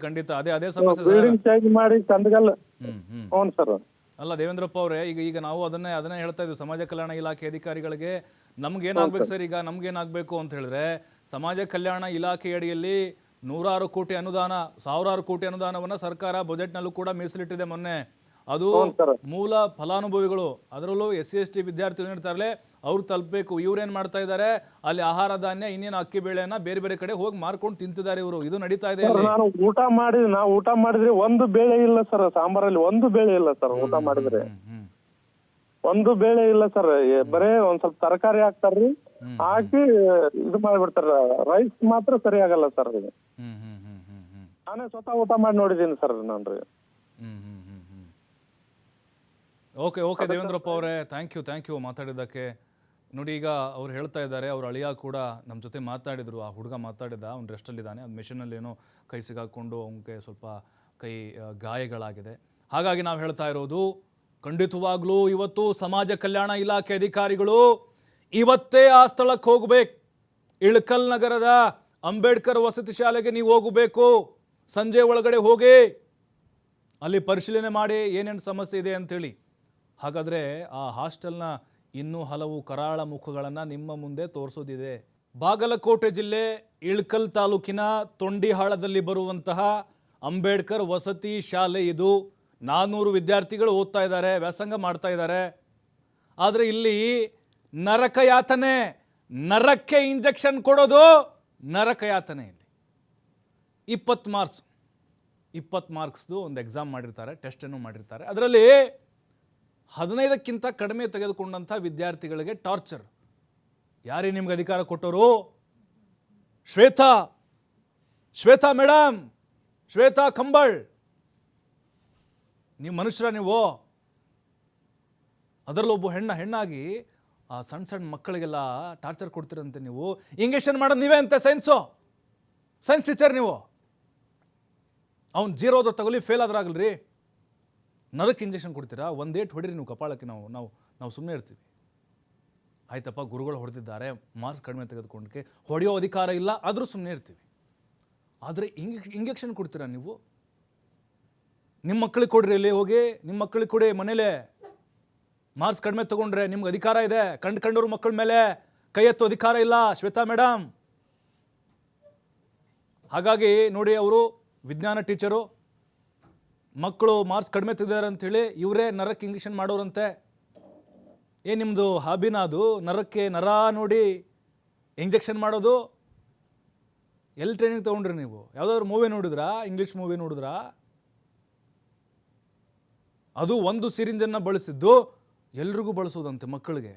ಖಂಡಿತ ಅದೇ ಸಮಸ್ಯೆ. ಬಿಲ್ಡಿಂಗ್ ಚೇಂಜ್ ಮಾಡಿ ಚಂದಗಲ್. ಹ್ಞೂ ಸರ್. ಅಲ್ಲ ದೇವೇಂದ್ರಪ್ಪ ಅವರೇ, ಈಗ ನಾವು ಅದನ್ನೇ ಹೇಳ್ತಾ ಇದ್ವಿ ಸಮಾಜ ಕಲ್ಯಾಣ ಇಲಾಖೆ ಅಧಿಕಾರಿಗಳಿಗೆ. ನಮ್ಗೇನಾಗ್ಬೇಕು ಸರ್, ಈಗ ನಮ್ಗೇನಾಗಬೇಕು ಅಂತ ಹೇಳಿದ್ರೆ, ಸಮಾಜ ಕಲ್ಯಾಣ ಇಲಾಖೆ ಅಡಿಯಲ್ಲಿ 100 ಕೋಟಿ ಅನುದಾನ, 1000 ಕೋಟಿ ಅನುದಾನವನ್ನ ಸರ್ಕಾರ ಬಜೆಟ್ನಲ್ಲೂ ಕೂಡ ಮೀಸಲಿಟ್ಟಿದೆ ಮೊನ್ನೆ. ಅದು ಮೂಲ ಫಲಾನುಭವಿಗಳು, ಅದರಲ್ಲೂ SC/ST ವಿದ್ಯಾರ್ಥಿಗಳು ನೀಡ್ತಾರಲ್ಲ, ಅವ್ರು ತಲುಪಬೇಕು. ಇವ್ರೇನ್ ಮಾಡ್ತಾ ಇದ್ದಾರೆ, ಅಲ್ಲಿ ಆಹಾರ ಧಾನ್ಯ, ಇನ್ನೇನು ಅಕ್ಕಿ ಬೇಳೆಯನ್ನ ಬೇರೆ ಬೇರೆ ಕಡೆ ಹೋಗಿ ಮಾರ್ಕೊಂಡು ತಿಂತಿದ್ದಾರೆ ಇವರು. ಇದು ನಡೀತಾ ಇದೆ. ನಾವು ಊಟ ಮಾಡಿದ್ರೆ ಒಂದು ಬೇಳೆ ಇಲ್ಲ ಸರ್, ಸಾಂಬಾರಲ್ಲಿ ಒಂದು ಬೇಳೆ ಇಲ್ಲ ಸರ್. ಊಟ ಮಾಡಿದ್ರೆ ಒಂದು ಬೇಳೆ ಇಲ್ಲ ಸರ್, ಬರೇ ಒಂದ್ ಸ್ವಲ್ಪ ತರಕಾರಿ ಹಾಕ್ತಾರ್ರಿ, ಹಾಕಿ ಇದು ಮಾಡ್ಬಿಡ್ತಾರ. ರೈಸ್ ಮಾತ್ರ ಸರಿ ಆಗಲ್ಲ ಸರ್. ನಾನೇ ಸ್ವತಃ ಊಟ ಮಾಡಿ ನೋಡಿದ್ದೀನಿ ಸರ್ ನಾನು. ಓಕೆ ದೇವೇಂದ್ರಪ್ಪ ಅವರೇ, ಥ್ಯಾಂಕ್ ಯು ಮಾತಾಡಿದ್ದಕ್ಕೆ. ನೋಡಿ, ಈಗ ಅವ್ರು ಹೇಳ್ತಾ ಇದ್ದಾರೆ, ಅವ್ರ ಅಳಿಯ ಕೂಡ ನಮ್ಮ ಜೊತೆ ಮಾತಾಡಿದ್ರು. ಆ ಹುಡುಗ ಮಾತಾಡಿದ, ಅವ್ನು ರೆಸ್ಟಲ್ಲಿದ್ದಾನೆ. ಅದು ಮೆಷಿನಲ್ಲಿ ಏನೋ ಕೈ ಸಿಗಾಕೊಂಡು ಅವನಿಗೆ ಸ್ವಲ್ಪ ಕೈ ಗಾಯಗಳಾಗಿದೆ. ಹಾಗಾಗಿ ನಾವು ಹೇಳ್ತಾ ಇರೋದು, ಖಂಡಿತವಾಗ್ಲೂ ಇವತ್ತು ಸಮಾಜ ಕಲ್ಯಾಣ ಇಲಾಖೆ ಅಧಿಕಾರಿಗಳು ಇವತ್ತೇ ಆ ಸ್ಥಳಕ್ಕೆ ಹೋಗ್ಬೇಕು. ಇಳಕಲ್ ನಗರದ ಅಂಬೇಡ್ಕರ್ ವಸತಿ ಶಾಲೆಗೆ ನೀವು ಹೋಗಬೇಕು. ಸಂಜೆ ಒಳಗಡೆ ಹೋಗಿ ಅಲ್ಲಿ ಪರಿಶೀಲನೆ ಮಾಡಿ ಏನೇನು ಸಮಸ್ಯೆ ಇದೆ ಅಂಥೇಳಿ. ಹಾಗಾದರೆ ಆ ಹಾಸ್ಟೆಲ್ನ ಇನ್ನೂ ಹಲವು ಕರಾಳ ಮುಖಗಳನ್ನು ನಿಮ್ಮ ಮುಂದೆ ತೋರಿಸೋದಿದೆ. ಬಾಗಲಕೋಟೆ ಜಿಲ್ಲೆ ಇಳಕಲ್ ತಾಲೂಕಿನ ತೊಂಡಿಹಾಳದಲ್ಲಿ ಬರುವಂತಹ ಅಂಬೇಡ್ಕರ್ ವಸತಿ ಶಾಲೆ ಇದು. 400 ವಿದ್ಯಾರ್ಥಿಗಳು ಓದ್ತಾ ಇದ್ದಾರೆ, ವ್ಯಾಸಂಗ ಮಾಡ್ತಾ ಇದ್ದಾರೆ. ಆದರೆ ಇಲ್ಲಿ ನರಕ ಯಾತನೆ, ನರಕ್ಕೆ ಇಂಜೆಕ್ಷನ್ ಕೊಡೋದು ನರಕ ಯಾತನೆ. ಇಲ್ಲಿ 20 ಮಾರ್ಕ್ಸ್ದು ಒಂದು ಎಕ್ಸಾಮ್ ಮಾಡಿರ್ತಾರೆ, ಟೆಸ್ಟನ್ನು ಮಾಡಿರ್ತಾರೆ. ಅದರಲ್ಲಿ 15ಕ್ಕಿಂತ ಕಡಿಮೆ ತೆಗೆದುಕೊಂಡಂಥ ವಿದ್ಯಾರ್ಥಿಗಳಿಗೆ ಟಾರ್ಚರ್. ಯಾರೇ ನಿಮ್ಗೆ ಅಧಿಕಾರ ಕೊಟ್ಟವರು? ಶ್ವೇತಾ ಮೇಡಮ್, ಶ್ವೇತಾ ಕಂಬಳ್. ನೀವು ಮನುಷ್ಯರ ನೀವು? ಅದರಲ್ಲೂ ಒಬ್ಬ ಹೆಣ್ಣಾಗಿ ಆ ಸಣ್ಣ ಮಕ್ಕಳಿಗೆಲ್ಲ ಟಾರ್ಚರ್ ಕೊಡ್ತೀರಂತೆ ನೀವು. ಇಂಜೆಕ್ಷನ್ ಮಾಡೋದು ನೀವೇ ಅಂತೆ. ಸೈನ್ಸ್ ಟೀಚರ್ ನೀವು. ಅವ್ನು 0 ಆದ್ರೂ ತಗೊಳ್ಳಿ, ಫೇಲ್ ಆದ್ರೂ ಆಗಲ್ರಿ, ನರಕ್ಕೆ ಇಂಜೆಕ್ಷನ್ ಕೊಡ್ತೀರಾ? ಒಂದೇಟ್ ಹೊಡಿರಿ ನೀವು ಕಪಾಳಕ್ಕೆ. ನಾವು ಸುಮ್ಮನೆ ಇರ್ತೀವಿ. ಆಯ್ತಪ್ಪ, ಗುರುಗಳು ಹೊಡೆದಿದ್ದಾರೆ, ಮಾರ್ಕ್ಸ್ ಕಡಿಮೆ ತೆಗೆದುಕೊಂಡಕ್ಕೆ ಹೊಡೆಯೋ ಅಧಿಕಾರ ಇಲ್ಲ, ಆದರೂ ಸುಮ್ಮನೆ ಇರ್ತೀವಿ. ಆದರೆ ಇಂಜೆಕ್ಷನ್ ಕೊಡ್ತೀರಾ ನೀವು? ನಿಮ್ಮ ಮಕ್ಕಳಿಗೆ ಕೊಡ್ರಿ, ಅಲ್ಲಿ ಹೋಗಿ ನಿಮ್ಮ ಮಕ್ಕಳಿಗೆ ಕೊಡಿ. ಮನೇಲೆ ಮಾರ್ಕ್ಸ್ ಕಡಿಮೆ ತಗೊಂಡ್ರೆ ನಿಮ್ಗೆ ಅಧಿಕಾರ ಇದೆ. ಕಂಡವ್ರ ಮಕ್ಕಳ ಮೇಲೆ ಕೈ ಎತ್ತೋ ಅಧಿಕಾರ ಇಲ್ಲ ಶ್ವೇತಾ ಮೇಡಮ್. ಹಾಗಾಗಿ ನೋಡಿ, ಅವರು ವಿಜ್ಞಾನ ಟೀಚರು, ಮಕ್ಕಳು ಮಾರ್ಕ್ಸ್ ಕಡಿಮೆ ತೆಗೆದಾರೆ ಅಂಥೇಳಿ ಇವರೇ ನರಕ್ಕೆ ಇಂಜೆಕ್ಷನ್ ಮಾಡೋರಂತೆ. ನಿಮ್ಮದು ಹಾಬಿನ ಅದು? ನರಕ್ಕೆ ನರ ನೋಡಿ ಇಂಜೆಕ್ಷನ್ ಮಾಡೋದು? ಎಲ್ಲಿ ಟ್ರೈನಿಂಗ್ ತೊಗೊಂಡ್ರಿ ನೀವು? ಯಾವುದಾದ್ರು ಮೂವಿ ನೋಡಿದ್ರಾ? ಇಂಗ್ಲೀಷ್ ಮೂವಿ ನೋಡಿದ್ರಾ? ಅದು ಒಂದು ಸಿರಿಂಜನ್ನು ಬಳಸಿದ್ದು ಎಲ್ರಿಗೂ ಬಳಸೋದಂತೆ ಮಕ್ಕಳಿಗೆ.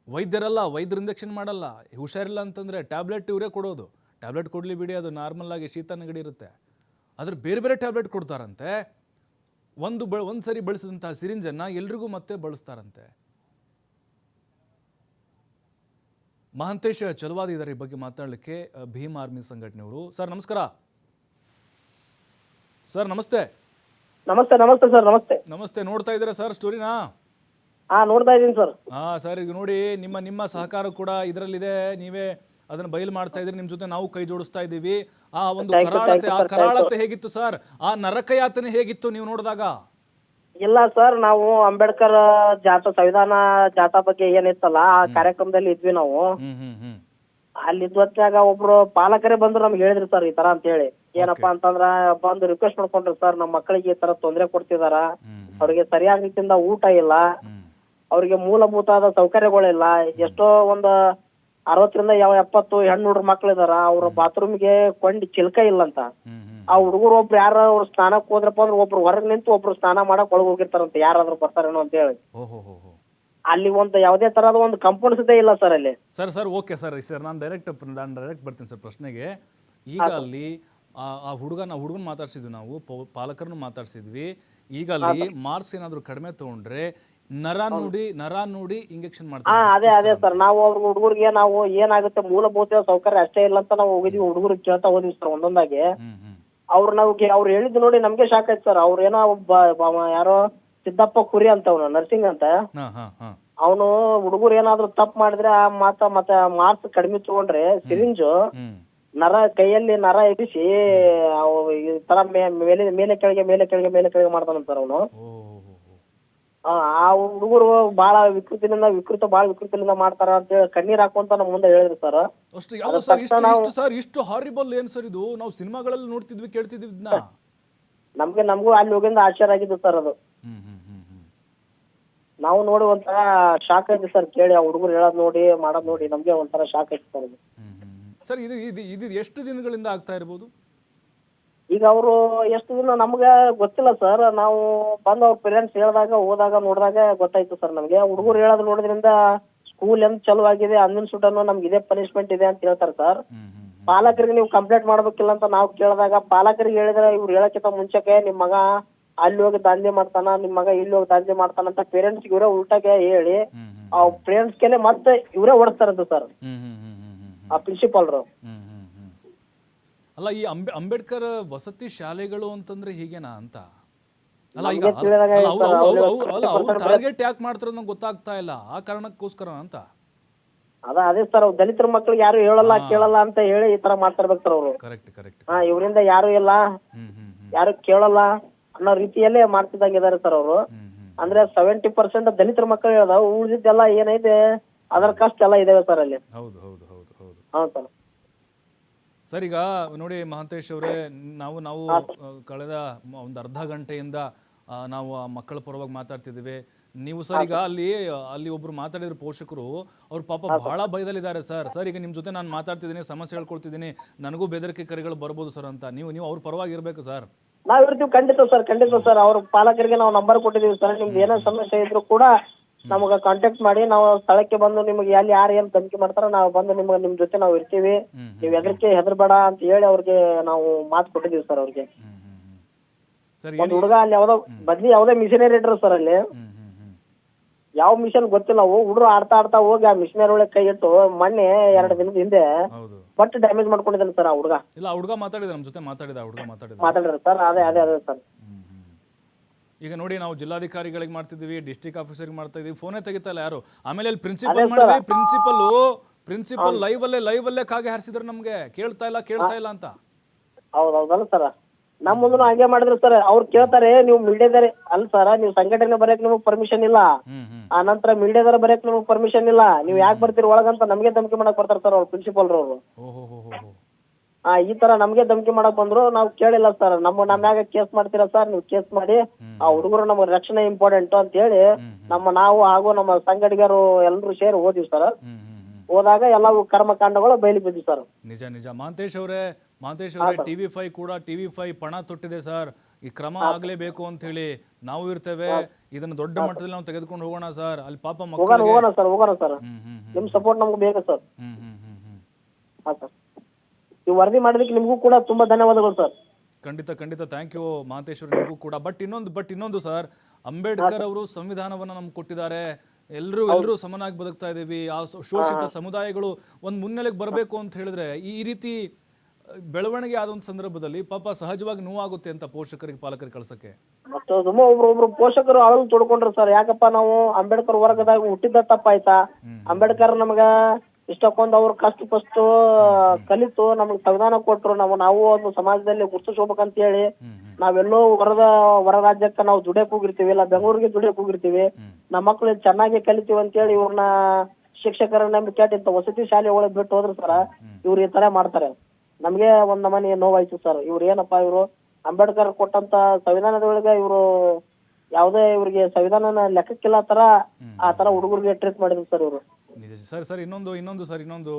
ವೈದ್ಯರು ಇಂಜೆಕ್ಷನ್ ಮಾಡಲ್ಲ. ಹುಷಾರಿಲ್ಲ ಅಂತಂದರೆ ಟ್ಯಾಬ್ಲೆಟ್ ಇವರೇ ಕೊಡೋದು. ಟ್ಯಾಬ್ಲೆಟ್ ಕೊಡಲಿ ಬಿಡಿ, ಅದು ನಾರ್ಮಲ್ ಆಗಿ ಶೀತ ನೆಗಡಿ ಇರುತ್ತೆ. ಆದರೆ ಬೇರೆ ಟ್ಯಾಬ್ಲೆಟ್ ಕೊಡ್ತಾರಂತೆ. ಒಂದು ಸರಿ ಬಳಸಿದಂಥ ಸಿರಿಂಜನ್ನು ಎಲ್ರಿಗೂ ಮತ್ತೆ ಬಳಸ್ತಾರಂತೆ. ಮಹಾಂತೇಶ್ ಚಲವಾದಿ ಇದ್ದಾರೆ ಈ ಬಗ್ಗೆ ಮಾತಾಡಲಿಕ್ಕೆ, ಭೀಮ್ ಆರ್ಮಿ ಸಂಘಟನೆಯವರು. ಸರ್ ನಮಸ್ಕಾರ. ಸರ್ ನಮಸ್ತೆ. ನಮಸ್ತೆ ಸರ್. ನಮಸ್ತೆ. ನೋಡ್ತಾ ಇದ್ದೀರಾ ಸರ್ ಸ್ಟೋರಿನಾ? ನೋಡ್ತಾ ಇದ್ದೀನಿ ಸರ್. ಸರ್, ಈಗ ನೋಡಿ, ನಿಮ್ಮ ಸಹಕಾರ ಕೂಡ ಇದರಲ್ಲಿದೆ. ನೀವೇ ಅದನ್ನ ಬಯಲು ಮಾಡ್ತಾ ಇದ್ರಿ. ನಿಮ್ಮ ಜೊತೆ ನಾವು ಕೈ ಜೋಡಿಸ್ತಾ ಇದ್ದೀವಿ. ಆ ಒಂದು ಕರಾಳತೆ ಹೇಗಿತ್ತು ಸರ್? ಆ ನರಕ ಯಾತನೆ ಹೇಗಿತ್ತು ನೀವು ನೋಡಿದಾಗ? ಇಲ್ಲ ಸರ್, ನಾವು ಅಂಬೇಡ್ಕರ್ ಸಂವಿಧಾನ ಜಾಥಾ ಬಗ್ಗೆ ಏನಿತ್ತಲ್ಲ ಆ ಕಾರ್ಯಕ್ರಮದಲ್ಲಿ ಇದ್ವಿ ನಾವು. ಅಲ್ಲಿ ಇದ್ದಾಗ ಒಬ್ರು ಪಾಲಕರೇ ಬಂದ್ರು ನಮ್ಗೆ ಹೇಳಿದ್ರಿ ಸರ್, ಈ ತರ ಅಂತ ಹೇಳಿ. ಏನಪ್ಪಾ ಅಂತಂದ್ರ ಬಂದು ರಿಕ್ವೆಸ್ಟ್ ಮಾಡ್ಕೊಂಡ್ರು ಸರ್ ನಮ್ಮ ಮಕ್ಕಳಿಗೆ ಈ ತರ ತೊಂದರೆ ಕೊಡ್ತಿದಾರ, ಅವ್ರಿಗೆ ಸರಿಯಾದ ರೀತಿಯಿಂದ ಊಟ ಇಲ್ಲ, ಅವ್ರಿಗೆ ಮೂಲಭೂತವಾದ ಸೌಕರ್ಯಗಳಿಲ್ಲ. ಎಷ್ಟೋ ಒಂದು 60ರಿಂದ 70 ಹೆಣ್ಣು ಹುಡುಗ್ರ ಮಕ್ಳಿದಾರ, ಅವ್ರ ಬಾತ್ರೂಮ್ಗೆ ಕೊಂಡಿ ಚಿಲ್ಕ ಇಲ್ಲಂತ. ಆ ಹುಡುಗರು ಒಬ್ರು ಯಾರ ಅವ್ರು ಸ್ನಾನಕ್ ಹೋದ್ರಪ್ಪ ಅಂದ್ರೆ ಒಬ್ರು ಹೊರಗ್ ನಿಂತು ಒಬ್ರು ಸ್ನಾನ ಮಾಡಕ್ ಒಳಗ್ ಹೋಗಿರ್ತಾರಂತ, ಯಾರಾದ್ರೂ ಬರ್ತಾರೇನೋ ಅಂತ ಹೇಳಿ. ಅಲ್ಲಿ ಒಂದು ಯಾವುದೇ ತರಹದ ಒಂದು ಕಂಪೌಂಡ್ ಇಲ್ಲ ಸರ್ ಅಲ್ಲಿ. ಸರ್ ಓಕೆ ಸರ್ ನಾನು ಡೈರೆಕ್ಟ್ ಬರ್ತೀನಿ ಸರ್ ಪ್ರಶ್ನೆಗೆ. ಈಗ ಅಲ್ಲಿ ಆ ಹುಡುಗನ ಮಾತಾಡ್ಸಿದ್ವಿ ನಾವು, ಪಾಲಕರನ್ನು ಮಾತಾಡ್ಸಿದ್ವಿ. ಈಗ ಅಲ್ಲಿ ಮಾರ್ಕ್ಸ್ ಏನಾದ್ರು ಕಡಿಮೆ ತಗೊಂಡ್ರೆ ನರ ನೋಡಿ ಇಂಜೆಕ್ಷನ್ ಮಾಡ್ತಾರೆ. ಅದೇ ಸರ್, ನಾವು ಅವ್ರ ಹುಡುಗರಿಗೆ ನಾವು ಏನಾಗುತ್ತೆ ಮೂಲಭೂತ ಸೌಕರ್ಯ ಅಷ್ಟೇ ಇಲ್ಲ ಅಂತ ನಾವು ಹೋಗಿದ್ವಿ, ಹುಡುಗರಿಗೆ ಕೇಳ್ತಾ ಹೋದ್ವಿ ಸರ್ ಒಂದೊಂದಾಗಿ. ಅವ್ರು ಹೇಳಿದ್ ನೋಡಿ ನಮ್ಗೆ ಶಾಕ್ ಆಯ್ತು ಸರ್. ಅವ್ರ ಏನೋ ಯಾರೋ ಸಿದ್ದಪ್ಪ ಕುರಿ ಅಂತ, ಅವನು ನರ್ಸಿಂಗ್ ಅಂತ, ಅವನು ಹುಡುಗರು ಏನಾದ್ರು ತಪ್ಪು ಮಾಡಿದ್ರೆ ಮತ್ತೆ ಮಾರ್ಕ್ಸ್ ಕಡಿಮೆ ತಗೊಂಡ್ರೆ ಸಿರಿಂಜು ಕೈಯಲ್ಲಿ ನರ ಇಡಿಸಿ ಈ ತರ ಮೇಲೆ ಕೆಳಗೆ ಮಾಡ್ತಾನಂತಾರ ಅವನು. ಆ ಹುಡುಗರು ಬಹಳ ವಿಕೃತಿಲಿಂದ ಮಾಡ್ತಾರ ಅಂತ ಹೇಳಿ ಕಣ್ಣೀರ್ ಹಾಕುವಂತ ನಮ್ಮ ಮುಂದೆ ಹೇಳಿದ್ರು ಸರ್. ಇಷ್ಟು ಹಾರಿಬಲ್ ಏನ್ ಸರ್ ಇದು? ನಾವು ಸಿನಿಮಾಗಳಲ್ಲಿ ನೋಡ್ತಿದ್ವಿ, ಕೇಳ್ತಿದ್ವಿ. ನಮಗೂ ಅಲ್ಲಿ ಹೋಗಿಂದ ಆಶ್ಚರ್ಯ ಆಗಿದ್ದು ಸರ್ ಅದು. ನಾವು ನೋಡಿ ಒಂಥರ ಶಾಕ್ ಆಯ್ತು ಸರ್ ಕೇಳಿ, ಆ ಹುಡುಗರು ಹೇಳೋದ್ ನೋಡಿ ಮಾಡೋದ್ ನೋಡಿ ನಮ್ಗೆ ಒಂಥರ ಶಾಕ್ ಆಯ್ತು ಸರ್ ಅದು. ಸರ್ ಇದು ಎಷ್ಟು ದಿನಗಳಿಂದ ಆಗ್ತಾ ಇರ್ಬೋದು? ಈಗ ಅವರು ಎಷ್ಟು ದಿನ ನಮ್ಗೆ ಗೊತ್ತಿಲ್ಲ ಸರ್. ನಾವು ಬಂದು ಅವ್ರ ಪೇರೆಂಟ್ಸ್ ಹೋದಾಗ ನೋಡಿದಾಗ ಗೊತ್ತಾಯ್ತು ಸರ್ ನಮ್ಗೆ. ಹುಡುಗರು ಹೇಳೋದು ನೋಡಿದ್ರಿಂದ ಸ್ಕೂಲ್ ಎಂತ ಚಲೋ ಆಗಿದೆ, ಅಂದಿನ ಸುಟನ್ನು ನಮ್ಗೆ ಇದೇ ಪನಿಷ್ಮೆಂಟ್ ಇದೆ ಅಂತ ಹೇಳ್ತಾರೆ ಸರ್. ಪಾಲಕರಿಗೆ ನೀವು ಕಂಪ್ಲೇಂಟ್ ಮಾಡ್ಬೇಕಿಲ್ಲ ಅಂತ ನಾವು ಕೇಳಿದಾಗ ಪಾಲಕರಿಗೆ ಹೇಳಿದ್ರೆ ಇವ್ರು ಹೇಳಕ್ಕಿಂತ ಮುಂಚೆಗೆ ನಿಮ್ ಮಗ ಅಲ್ಲಿ ಹೋಗಿ ದಾಂಧೆ ಮಾಡ್ತಾನ, ನಿಮ್ ಮಗ ಇಲ್ಲಿ ಹೋಗಿ ದಾಂಧೆ ಮಾಡ್ತಾನ ಅಂತ ಪೇರೆಂಟ್ಸ್ ಇವರೇ ಉಲ್ಟಾಗೆ ಹೇಳಿ ಆ ಪೇರೆಂಟ್ಸ್ ಕೆಲೆ ಮತ್ತೆ ಇವರೇ ಓಡಿಸ್ತಾರಂತ ಸರ್ ಆ ಪ್ರಿನ್ಸಿಪಾಲ್ರು. ಅಲ್ಲ, ಈ ಅಂಬೇಡ್ಕರ್ ವಸತಿ ಶಾಲೆಗಳು ಅಂತಂದ್ರೆ ಹೀಗೇನಾ ಅಂತ? ಅಲ್ಲ, ಈಗ ಟಾರ್ಗೆಟ್ ಯಾಕೆ ಮಾಡ್ತಾರೋ ನಂಗೆ ಗೊತ್ತಾಗ್ತಾ ಇಲ್ಲ. ಆ ಕಾರಣಕ್ಕೋಸ್ಕರ ಅಂತ ಅದೇ ಸರ್, ದಲಿತರ ಮಕ್ಳಿಗೆ ಯಾರು ಹೇಳಲ್ಲ ಕೇಳಲ್ಲ ಅಂತ ಹೇಳಿ ಈ ತರ ಮಾಡ್ತಿರ್ಬೇಕು ಸರ್ ಅವರು. ಕರೆಕ್ಟ್. ಇವರಿಂದ ಯಾರು ಇಲ್ಲ, ಯಾರು ಕೇಳಲ್ಲ ಅನ್ನೋ ರೀತಿಯಲ್ಲೇ ಮಾಡ್ತಿದ್ದಂಗಿದ್ದಾರೆ ಸರ್ ಅವರು. ಅಂದ್ರೆ 70% ದಲಿತರ ಮಕ್ಕಳು ಹೇಳ್ದಾವ, ಉಳಿದಿದ್ದೆಲ್ಲ ಏನೈತೆ ಅದರ ಕಷ್ಟ ಎಲ್ಲ ಇದಾವೆ ಸರ್ ಅಲ್ಲಿ. ಹೌದು ಸರ್. ಸರ್, ಈಗ ನೋಡಿ ಮಹಾಂತೇಶ್ ಅವರೇ, ನಾವು ಕಳೆದ ಒಂದು ಅರ್ಧ ಗಂಟೆಯಿಂದ ನಾವು ಆ ಮಕ್ಕಳ ಪರವಾಗಿ ಮಾತಾಡ್ತಿದ್ದೀವಿ. ನೀವು ಸರ್ ಈಗ ಅಲ್ಲಿ ಒಬ್ರು ಮಾತಾಡಿದ್ರು ಪೋಷಕರು, ಅವ್ರ ಪಾಪ ಬಹಳ ಭಯದಲ್ಲಿದ್ದಾರೆ ಸರ್. ಈಗ ನಿಮ್ಮ ಜೊತೆ ನಾನು ಮಾತಾಡ್ತಿದ್ದೀನಿ, ಸಮಸ್ಯೆ ಹೇಳ್ಕೊಳ್ತಿದ್ದೀನಿ, ನನಗೂ ಬೆದರಿಕೆ ಕರೆಗಳು ಬರ್ಬೋದು ಸರ್ ಅಂತ. ನೀವು ಅವ್ರ ಪರವಾಗಿ ಇರಬೇಕು ಸರ್. ನಾವ್ ಇರ್ತೀವಿ, ಖಂಡಿತ ಸರ್. ಅವ್ರ ಪಾಲಕರಿಗೆ ನಾವು ನಂಬರ್ ಕೊಟ್ಟಿದೀವಿ ಸರ್. ನಿಮ್ದು ಏನೋ ಸಮಸ್ಯೆ ಇದ್ರು ಕೂಡ ನಮಗ ಕಾಂಟ್ಯಾಕ್ಟ್ ಮಾಡಿ, ನಾವು ಸ್ಥಳಕ್ಕೆ ಬಂದು ನಿಮ್ಗೆ ಅಲ್ಲಿ ಯಾರು ಏನ್ ಧಮಕಿ ಮಾಡ್ತಾರ ನಾವು ಬಂದು ನಿಮ್ ಜೊತೆ ನಾವು ಇರ್ತೀವಿ, ನೀವ್ ಹೆದರ್ಬೇಡ ಅಂತ ಹೇಳಿ ಅವ್ರಿಗೆ ನಾವು ಮಾತು ಕೊಟ್ಟಿದೀವಿ ಸರ್. ಅವ್ರಿಗೆ ಒಂದ್ ಹುಡುಗ ಅಲ್ಲಿ ಯಾವ್ದೋ ಮಿಷನರಿ ಇಟ್ರು ಸರ್. ಅಲ್ಲಿ ಯಾವ ಮಿಷನ್ ಗೊತ್ತಿಲ್ಲ, ಹುಡುಗರು ಆಡ್ತಾ ಹೋಗಿ ಆ ಮಿಷನರಿ ಒಳಗೆ ಕೈ ಇಟ್ಟು ಮೊನ್ನೆ 2 ದಿನದ ಹಿಂದೆ ಬಟ್ ಡ್ಯಾಮೇಜ್ ಮಾಡ್ಕೊಂಡಿದ್ದಾನೆ ಸರ್ ಆ ಹುಡುಗ. ಹುಡುಗ ಮಾತಾಡಿದ ನಮ್ಮ ಜೊತೆ ಮಾತಾಡಿದ್ರು ಸರ್. ಅದೇ ಸರ್. ಈಗ ನೋಡಿ, ನಾವು ಜಿಲ್ಲಾಧಿಕಾರಿಗಳಿಗೆ ಮಾಡ್ತಿದ್ದೀವಿ, ಡಿಸ್ಟ್ರಿಕ್ಟ್ ಆಫೀಸರ್ಗೆ ಮಾಡ್ತಾ ಇದೀವಿ, ಫೋನೇ ತೆಗಿತಾ ಇಲ್ಲ ಯಾರು. ಆಮೇಲೆ ಅಲ್ಲಿ ಪ್ರಿನ್ಸಿಪಲ್ ಲೈವ್ ಅಲ್ಲೇ ಕಾಗೆ ಹಾರಿಸಿದ್ರು, ನಮ್ಗೆ ಕೇಳ್ತಾ ಇಲ್ಲ ಅಂತ. ಹೌದಲ್ಲ ಸರ್, ನಮ್ಮ ಮುಂದೆ ಹಂಗೆ ಮಾಡಿದ್ರು ಸರ್. ಅವ್ರು ಕೇಳ್ತಾರೆ, ನೀವು ಮೀಡಿಯಾದಾರೆ ಅಲ್ಲ ಸರ್, ನೀವು ಸಂಘಟನೆ ಬರಕ್ ನಿಮಗ್ ಪರ್ಮಿಷನ್ ಇಲ್ಲ, ಆ ನಂತರ ಮೀಡಿಯಾದಾರ ಬರಕ್ ನಿಮಗ್ ಪರ್ಮಿಷನ್ ಇಲ್ಲ, ನೀವ್ ಯಾಕೆ ಬರ್ತೀರಿ ಒಳಗಂತ ನಮ್ಗೆ ಧಮಕಿ ಮಾಡಕ್ ಬರ್ತಾರ ಸರ್ ಅವ್ರು ಪ್ರಿನ್ಸಿಪಾಲ್ರವ್ರು. ಈ ತರ ನಮ್ಗೆ ಧಮಕಿ ಮಾಡಕ್ ಬಂದ್ರು. ನಾವು ಕೇಳಿಲ್ಲ ಸರ್. ನಮ್ಮ ಮ್ಯಾಗ ಕೇಸ್ ಮಾಡ್ತೀರಾ ಸರ್, ನೀವು ಕೇಸ್ ಮಾಡಿ, ಆ ಹುಡುಗರು ನಮ್ಗೆ ರಕ್ಷಣೆ ಇಂಪಾರ್ಟೆಂಟ್ ಅಂತ ಹೇಳಿ ನಾವು ಹಾಗೂ ನಮ್ಮ ಸಂಘಟಕರು ಎಲ್ಲರೂ ಸೇರಿ ಹೋದಿವಿ ಸರ್. ಹೋದಾಗ ಎಲ್ಲವೂ ಕರ್ಮಕಾಂಡಗಳು ಬಯಲಿ ಬಿದ್ದಿವಿ ಸರ್. ನಿಜ. ಮಹಾಂತೇಶ್ ಅವರೇ, TV5 ಪಣ ತೊಟ್ಟಿದೆ ಸರ್. ಈ ಕ್ರಮ ಆಗ್ಲೇಬೇಕು ಅಂತ ಹೇಳಿ ನಾವು ಇರ್ತೇವೆ. ಇದನ್ನ ದೊಡ್ಡ ಮಟ್ಟದಲ್ಲಿ ನಾವು ತೆಗೆದುಕೊಂಡು ಹೋಗೋಣ ಸರ್. ಅಲ್ಲಿ ಪಾಪ ಹೋಗೋಣ ಸರ್. ನಿಮ್ ಸಪೋರ್ಟ್ ನಮ್ಗೆ ಬೇಕು ಸರ್. ಈ ವರದಿ ಮಾಡೋದಕ್ಕೆ ನಿಮಗೂ ಕೂಡ ತುಂಬಾ ಧನ್ಯವಾದಗಳು ಸರ್. ಖಂಡಿತ ಥ್ಯಾಂಕ್ ಯು ಮಹಾಂತೇಶ್ವರ, ನಿಮಗೂ ಕೂಡ. ಬಟ್ ಇನ್ನೊಂದು ಸರ್, ಅಂಬೇಡ್ಕರ್ ಅವರು ಸಂವಿಧಾನವನ್ನ ನಮ್ಗೆ ಕೊಟ್ಟಿದ್ದಾರೆ. ಎಲ್ಲರೂ ಸಮನಾಗಿ ಬದುಕ್ತಾ ಇದ್ದೀವಿ. ಆ ಶೋಷಿತ ಸಮುದಾಯಗಳು ಒಂದು ಮುನ್ನೆಲೆಗೆ ಬರಬೇಕು ಅಂತ ಹೇಳಿದ್ರೆ ಈ ರೀತಿ ಬೆಳವಣಿಗೆ ಆದ ಒಂದು ಸಂದರ್ಭದಲ್ಲಿ ಪಾಪ ಸಹಜವಾಗಿ ನೋವಾಗುತ್ತೆ ಅಂತ ಪೋಷಕರಿಗೆ, ಪಾಲಕರಿಗೆ ಕಳ್ಸಕ್ಕೆ. ಒಬ್ರು ಪೋಷಕರು ಅಳಲು ತೊಡ್ಕೊಂಡ್ರು ಸರ್. ಯಾಕಪ್ಪ ನಾವು ಅಂಬೇಡ್ಕರ್ ವರ್ಗದಾಗ ಹುಟ್ಟಿದ ತಪ್ಪಾಯ್ತಾ? ಅಂಬೇಡ್ಕರ್ ನಮ್ಗ ಇಷ್ಟಕ್ಕೊಂದು ಅವ್ರ ಕಷ್ಟ ಕಲಿತು ನಮ್ಗೆ ಸಂವಿಧಾನ ಕೊಟ್ರು. ನಾವು ಒಂದು ಸಮಾಜದಲ್ಲಿ ಗುರ್ತಿಸ್ಕೋಬೇಕಂತ ಹೇಳಿ ನಾವೆಲ್ಲೋ ಹೊರ ರಾಜ್ಯಕ್ಕೆ ನಾವು ದುಡಿಯಕ್ ಹೋಗಿರ್ತೀವಿ, ಇಲ್ಲ ಬೆಂಗಳೂರಿಗೆ ದುಡಿಯಕ್ ಹೋಗಿರ್ತೀವಿ. ನಮ್ಮ ಮಕ್ಳು ಚೆನ್ನಾಗಿ ಕಲಿತೀವಿ ಅಂತ ಹೇಳಿ ಇವ್ರನ್ನ ಶಿಕ್ಷಕರನ್ನ ಕೇಟಿಂತ ವಸತಿ ಶಾಲೆ ಒಳಗೆ ಬಿಟ್ಟು ಹೋದ್ರು ಸರ್. ಇವ್ರು ಈ ತರ ಮಾಡ್ತಾರೆ. ನಮ್ಗೆ ಒಂದ್ ನಮನಿ ನೋವಾಯ್ತು ಸರ್. ಇವ್ರು ಏನಪ್ಪಾ ಇವರು ಅಂಬೇಡ್ಕರ್ ಕೊಟ್ಟಂತ ಸಂವಿಧಾನದೊಳಗೆ ಇವರು ಯಾವುದೇ ಇವ್ರಿಗೆ ಸಂವಿಧಾನನ ಲೆಕ್ಕಕ್ಕಿಲ್ಲ ಆ ತರ ಹುಡುಗರಿಗೆ ಟ್ರೀಟ್ ಮಾಡಿದ್ರು ಸರ್ ಇವರು. ನಿಜ ಸರ್. ಇನ್ನೊಂದು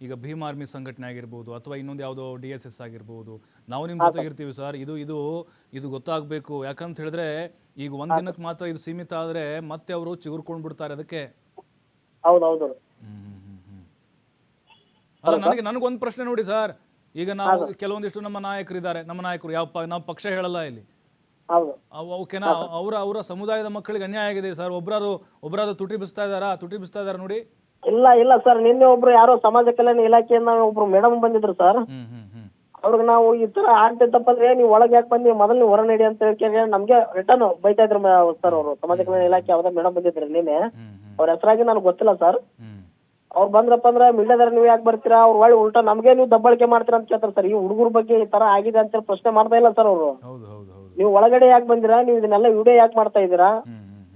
ಈಗ ಭೀಮ್ ಆರ್ಮಿ ಸಂಘಟನೆ ಆಗಿರ್ಬೋದು ಅಥವಾ ಇನ್ನೊಂದು ಯಾವುದೋ DSS ಆಗಿರ್ಬೋದು, ನಾವು ನಿಮ್ಮ ಜೊತೆ ಇರ್ತೀವಿ ಸರ್. ಇದು ಗೊತ್ತಾಗಬೇಕು. ಯಾಕಂತ ಹೇಳಿದ್ರೆ ಈಗ ಒಂದ್ ದಿನಕ್ಕೆ ಮಾತ್ರ ಇದು ಸೀಮಿತ ಆದ್ರೆ ಮತ್ತೆ ಅವರು ಚಿಗುರ್ಕೊಂಡ್ ಬಿಡ್ತಾರೆ ಅದಕ್ಕೆ. ಹೌದೌದು. ಅಲ್ಲ, ನನಗೊಂದು ಪ್ರಶ್ನೆ ನೋಡಿ ಸರ್. ಈಗ ನಾವು ಕೆಲವೊಂದಿಷ್ಟು ನಮ್ಮ ನಾಯಕರಿದ್ದಾರೆ, ನಮ್ಮ ನಾಯಕರು ನಾವು ಪಕ್ಷ ಹೇಳಲ್ಲ ಇಲ್ಲಿ, ಓಕೆನಾ, ಅವರ ಸಮುದಾಯದ ಮಕ್ಕಳಿಗೆ ಅನ್ಯಾಯ ಆಗಿದೆ ಸರ್. ಒಬ್ರಾದ್ರು ತುಟಿ ಬಿಸ್ತಾ ಇದಾರ ನೋಡಿ. ಇಲ್ಲ ಸರ್, ನಿನ್ನೆ ಒಬ್ರು ಯಾರೋ ಸಮಾಜ ಕಲ್ಯಾಣ ಇಲಾಖೆಯಿಂದ ಒಬ್ರು ಮೇಡಮ್ ಬಂದಿದ್ರು ಸರ್. ಅವ್ರಿಗೆ ನಾವು ಈ ತರ ಆಗ್ತಿದ್ದಪ್ಪ ಅಂದ್ರೆ ನೀವು ಒಳಗೆ ಯಾಕೆ ಬಂದಿ, ಮೊದಲು ನೀವು ಹೊರ ನಡಿ ಅಂತ ಹೇಳಿ ನಮ್ಗೆ ರಿಟರ್ನ್ ಬೈತಾ ಇದ್ರು ಸರ್. ಅವರು ಸಮಾಜ ಕಲ್ಯಾಣ ಇಲಾಖೆ ಯಾವ್ದೋ ಮೇಡಮ್ ಬಂದಿದ್ರು ನಿನ್ನೆ, ಅವ್ರ ಹೆಸರಾಗಿ ನನಗೆ ಗೊತ್ತಿಲ್ಲ ಸರ್. ಅವ್ರು ಬಂದ್ರಪ್ಪ ಅಂದ್ರೆ ಮೀಡಿಯಾದಾರ ನೀವು ಯಾಕೆ ಬರ್ತೀರಾ, ಅವ್ರು ಒಳ್ಳೆ ಉಲ್ಟಾ ನಮ್ಗೆ ನೀವು ದಬ್ಬಾಳಿಕೆ ಮಾಡ್ತೀರಾ ಅಂತ ಕೇಳ್ತಾರೆ ಸರ್. ಈ ಹುಡುಗರ ಬಗ್ಗೆ ಈ ತರ ಆಗಿದೆ ಅಂತ ಪ್ರಶ್ನೆ ಮಾಡ್ತಾ ಇಲ್ಲ ಸರ್ ಅವರು. ನೀವು ಒಳಗಡೆ ಯಾಕೆ ಬಂದಿರಾ, ನೀವು ಇದನ್ನೆಲ್ಲ ವಿಡಿಯೋ ಯಾಕೆ ಮಾಡ್ತಾ ಇದ್ದೀರಾ,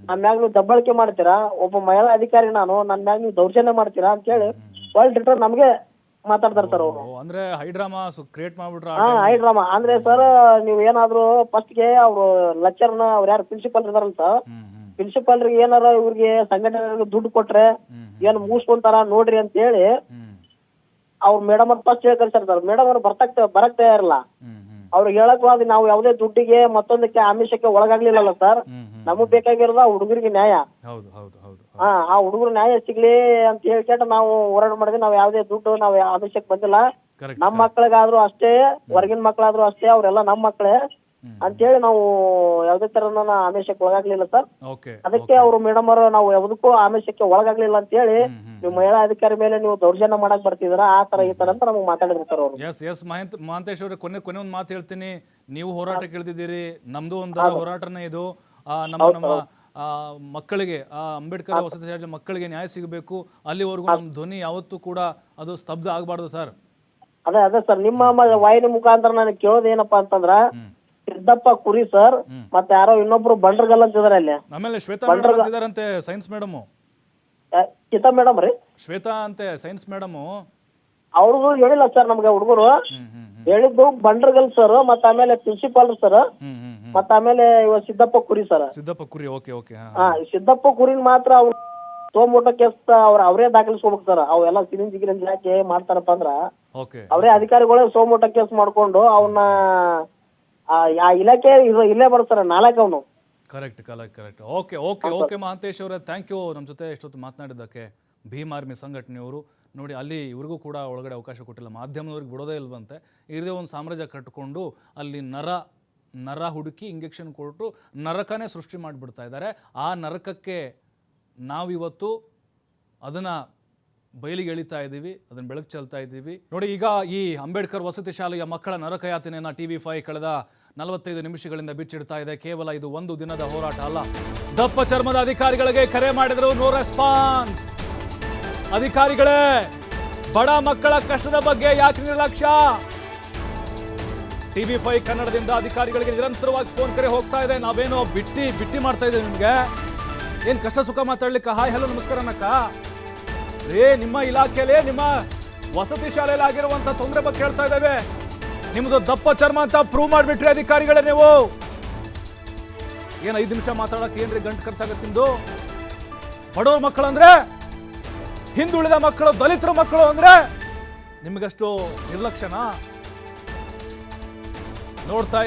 ನನ್ನ ಮ್ಯಾಗ ನೀವು ದಬ್ಬಾಳಿಕೆ ಮಾಡ್ತೀರಾ, ಒಬ್ಬ ಮಹಿಳಾ ಅಧಿಕಾರಿ ನನ್ನ ಮ್ಯಾಗ ನೀವು ದೌರ್ಜನ್ಯ ಮಾಡ್ತೀರಾ ಅಂತ ಹೇಳಿ ಒಳ್ಳೆ ರಿಟರ್ನ್ ನಮ್ಗೆ ಮಾತಾಡ್ತಾರೆ ಸರ್ ಅವರು. ಅಂದ್ರೆ ಹೈಡ್ರಾಮಾ ಕ್ರಿಯೇಟ್ ಮಾಡ್ಬಿಟ್ರ. ಹೈಡ್ರಾಮಾ ಅಂದ್ರೆ ಸರ್, ನೀವು ಏನಾದ್ರು ಫಸ್ಟ್ಗೆ ಅವ್ರು ಲೆಕ್ಚರ್ನ ಅವ್ರು ಯಾರು ಪ್ರಿನ್ಸಿಪಲ್ ಇದಾರಲ್ಲ ಸರ್, ಪ್ರಿನ್ಸಿಪಾಲ್ರಿಗೆ ಏನಾರ ಇವ್ರಿಗೆ ಸಂಘಟನೆ ದುಡ್ಡು ಕೊಟ್ರೆ ಏನ್ ಮುಗಿಸ್ಕೊಂತಾರ ನೋಡ್ರಿ ಅಂತ ಹೇಳಿ ಅವ್ರ ಮೇಡಮ್ ಅವ್ರು ಫಸ್ಟ್ ಹೇಳಿ ಕಳ್ಸಾರ ಸರ್. ಮೇಡಮ್ ಅವ್ರು ಬರಕ್ ತಯಾರಿಲ್ಲ. ಅವ್ರಿಗೆ ಹೇಳಕ್ ನಾವು ಯಾವುದೇ ದುಡ್ಡಿಗೆ ಮತ್ತೊಂದಕ್ಕೆ ಆಮಿಷಕ್ಕೆ ಒಳಗಾಗ್ಲಿಲ್ಲ ಸರ್. ನಮಗ್ ಬೇಕಾಗಿರೋದ ಹುಡುಗರಿಗೆ ನ್ಯಾಯ. ಆ ಹುಡುಗರು ನ್ಯಾಯ ಸಿಗ್ಲಿ ಅಂತ ಹೇಳ್ಕೊಂಡು ನಾವು ಹೋರಾಟ ಮಾಡಿದ್ವಿ. ನಾವ್ ಯಾವುದೇ ದುಡ್ಡು ನಾವು ಆಮಿಷಕ್ಕೆ ಬಂದಿಲ್ಲ. ನಮ್ ಮಕ್ಳಿಗಾದ್ರೂ ಅಷ್ಟೇ, ಹೊರಗಿನ ಮಕ್ಳಾದ್ರೂ ಅಷ್ಟೇ, ಅವ್ರೆಲ್ಲ ನಮ್ ಮಕ್ಳೇ ಅಂತೇಳಿ ನಾವು ಯಾವ್ದೇ ತರ ಆಮಿಷಕ್ಕೆ ಒಳಗಾಗ್ಲಿಲ್ಲ ಸರ್. ಅದಕ್ಕೆ ಅವರು ಮೇಡಮ್ ಅವರು ನಾವು ಯಾವುದಕ್ಕೂ ಆಮಿಷಕ್ಕೆ ಒಳಗಾಗ್ಲಿಲ್ಲ ಅಂತ ಹೇಳಿ ನೀವು ಮಹಿಳಾ ಅಧಿಕಾರಿ ಮೇಲೆ ನೀವು ದೌರ್ಜನ್ಯ ಮಾಡಕ್ ಬರ್ತಿದ್ರ ಆ ತರ ಈ ತರ ಅಂತ ನಮ್ಗೆ ಮಾತಾಡಿದ್ರು ಸರ್ ಅವರು. ಎಸ್ ಮಹಾಂತೇಶ್ ಅವ್ರೆ, ಕೊನೆ ಒಂದು ಮಾತು ಹೇಳ್ತೀನಿ. ನೀವು ಹೋರಾಟಕ್ಕೆ ಇಳಿದಿದ್ದೀರಿ, ನಮ್ದು ಒಂದು ಹೋರಾಟನೇ ಇದು. ನಮ್ಮ ಮಕ್ಕಳಿಗೆ, ಅಂಬೇಡ್ಕರ್ ವಸತಿ ಶಾಲೆ ಮಕ್ಕಳಿಗೆ ನ್ಯಾಯ ಸಿಗಬೇಕು. ಅಲ್ಲಿವರೆಗೂ ನಮ್ಮ ಧ್ವನಿ ಯಾವತ್ತೂ ಕೂಡ ಅದು ಸ್ತಬ್ಧ ಆಗಬಾರ್ದು ಸರ್. ಅದೇ ಸರ್, ನಿಮ್ಮ ವಾಹಿನಿ ಮುಖಾಂತರ ನನಗೆ ಕೇಳೋದು ಏನಪ್ಪಾ ಅಂತಂದ್ರ, ಸಿದ್ದಪ್ಪ ಕುರಿ ಸರ್, ಮತ್ತೆ ಯಾರೋ ಇನ್ನೊಬ್ರು ಬಂಡ್ರಗಲ್ ಅಂತಿದಾರೆ ಅಲ್ಲಿ. ಆಮೇಲೆ ಶ್ವೇತಾ ಮೇಡಮ್ ಅಂತಿದಾರಂತೆ, ಸೈನ್ಸ್ ಮೇಡಮ್. ಗೀತಾ ಮೇಡಮ್ ರೀ, ಶ್ವೇತಾ ಅಂತೆ ಸೈನ್ಸ್ ಮೇಡಮ್. ಅವ್ರದ್ದು ಹೇಳಿಲ್ಲ ಸರ್ ನಮ್ಗೆ ಹುಡುಗರು ಹೇಳಿದ್ದು ಬಂಡ್ರಗಲ್ ಸರ್, ಮತ್ತೆ ಆಮೇಲೆ ಪ್ರಿನ್ಸಿಪಾಲ್ ಸರ್, ಮತ್ತೆ ಆಮೇಲೆ ಇವ ಸಿದ್ದಪ್ಪ ಕುರಿ ಸರ್. ಸಿದ್ದಪ್ಪ ಕುರಿ, ಓಕೆ. ಸಿದ್ದಪ್ಪ ಕುರಿನ್ ಮಾತ್ರ ಅವ್ರು ಸೋಮೋಟ ಕೇಸ್ ಅವರೇ ದಾಖಲಿಸ್ಕೋಬೇಕು ಸರ್. ಅವೆಲ್ಲ ಸಿರಿಂಜ್ ಯಾಕೆ ಮಾಡ್ತಾರಪ್ಪ ಅಂದ್ರ ಅವರೇ ಅಧಿಕಾರಿಗಳೇ ಸೋಮೋಟ ಕೇಸ್ ಮಾಡ್ಕೊಂಡು ಅವನ್ನ ಆ ಇಲಾಖೆ ಇಲ್ಲೇ ಬರ್ತಾರ ನಾಲ್ಕು ಅವನು. ಕರೆಕ್ಟ್. ಓಕೆ ಮಹಾಂತೇಶ್ ಅವರೇ, ಥ್ಯಾಂಕ್ ಯು ನಮ್ಮ ಜೊತೆ ಇಷ್ಟೊತ್ತು ಮಾತನಾಡಿದ್ದಕ್ಕೆ. ಭೀಮ್ ಆರ್ಮಿ ಸಂಘಟನೆಯವರು ನೋಡಿ, ಅಲ್ಲಿ ಇವ್ರಿಗೂ ಕೂಡ ಒಳಗಡೆ ಅವಕಾಶ ಕೊಟ್ಟಿಲ್ಲ, ಮಾಧ್ಯಮದವ್ರಿಗೆ ಬಿಡೋದೇ ಇಲ್ವಂತೆ. ಇರದೇ ಒಂದು ಸಾಮ್ರಾಜ್ಯ ಕಟ್ಟಿಕೊಂಡು ಅಲ್ಲಿ ನರ ಹುಡುಕಿ ಇಂಜೆಕ್ಷನ್ ಕೊಟ್ಟು ನರಕನೇ ಸೃಷ್ಟಿ ಮಾಡಿಬಿಡ್ತಾ ಇದ್ದಾರೆ. ಆ ನರಕಕ್ಕೆ ನಾವಿವತ್ತು ಅದನ್ನು ಬಯಲಿಗೆ ಎಳಿತಾ ಇದ್ದೀವಿ, ಅದನ್ನು ಬೆಳಕು ಚೆಲ್ತಾ ಇದ್ದೀವಿ ನೋಡಿ. ಈಗ ಈ ಅಂಬೇಡ್ಕರ್ ವಸತಿ ಶಾಲೆಯ ಮಕ್ಕಳ ನರಕಯಾತನೆಯನ್ನು TV5 ಕಳೆದ 45 ನಿಮಿಷಗಳಿಂದ ಬಿಚ್ಚಿಡ್ತಾ ಇದೆ. ಕೇವಲ ಇದು ಒಂದು ದಿನದ ಹೋರಾಟ ಅಲ್ಲ. ದಪ್ಪ ಚರ್ಮದ ಅಧಿಕಾರಿಗಳಿಗೆ ಕರೆ ಮಾಡಿದ್ರು, ನೋ ರೆಸ್ಪಾನ್ಸ್. ಅಧಿಕಾರಿಗಳೇ, ಬಡ ಮಕ್ಕಳ ಕಷ್ಟದ ಬಗ್ಗೆ ಯಾಕೆ ನಿರ್ಲಕ್ಷ್ಯ? TV5 ಕನ್ನಡದಿಂದ ಅಧಿಕಾರಿಗಳಿಗೆ ನಿರಂತರವಾಗಿ ಫೋನ್ ಕರೆ ಹೋಗ್ತಾ ಇದೆ. ನಾವೇನೋ ಬಿಟ್ಟಿ ಮಾಡ್ತಾ ಇದ್ದೇವೆ ನಿಮ್ಗೆ. ಏನ್ ಕಷ್ಟ ಸುಖ ಮಾತಾಡ್ಲಿಕ್ಕೆ ಹಾಯ್ ಹಲೋ ನಮಸ್ಕಾರ ಅನ್ನಕ್ಕ ನಿಮ್ಮ ಇಲಾಖೆಯಲ್ಲಿ ನಿಮ್ಮ ವಸತಿ ಶಾಲೆಯಲ್ಲಿ ಆಗಿರುವಂತ ತೊಂದರೆ ಬಗ್ಗೆ ಹೇಳ್ತಾ ಇದ್ದೇವೆ. ನಿಮ್ದು ದಪ್ಪ ಚರ್ಮ ಅಂತ ಪ್ರೂವ್ ಮಾಡಿಬಿಟ್ರಿ ಅಧಿಕಾರಿಗಳೇ. ನೀವು ಏನ್ 5 ನಿಮಿಷ ಮಾತಾಡಕ್ಕೆ ಏನ್ರಿ ಗಂಟು ಖರ್ಚಾಗತ್ತೆ ನಿಮ್ದು? ಬಡವ್ರ ಮಕ್ಕಳು ಅಂದ್ರೆ, ಹಿಂದುಳಿದ ಮಕ್ಕಳು, ದಲಿತರ ಮಕ್ಕಳು ಅಂದ್ರೆ ನಿಮಗಷ್ಟು ನಿರ್ಲಕ್ಷ್ಯನಾ? ನೋಡ್ತಾ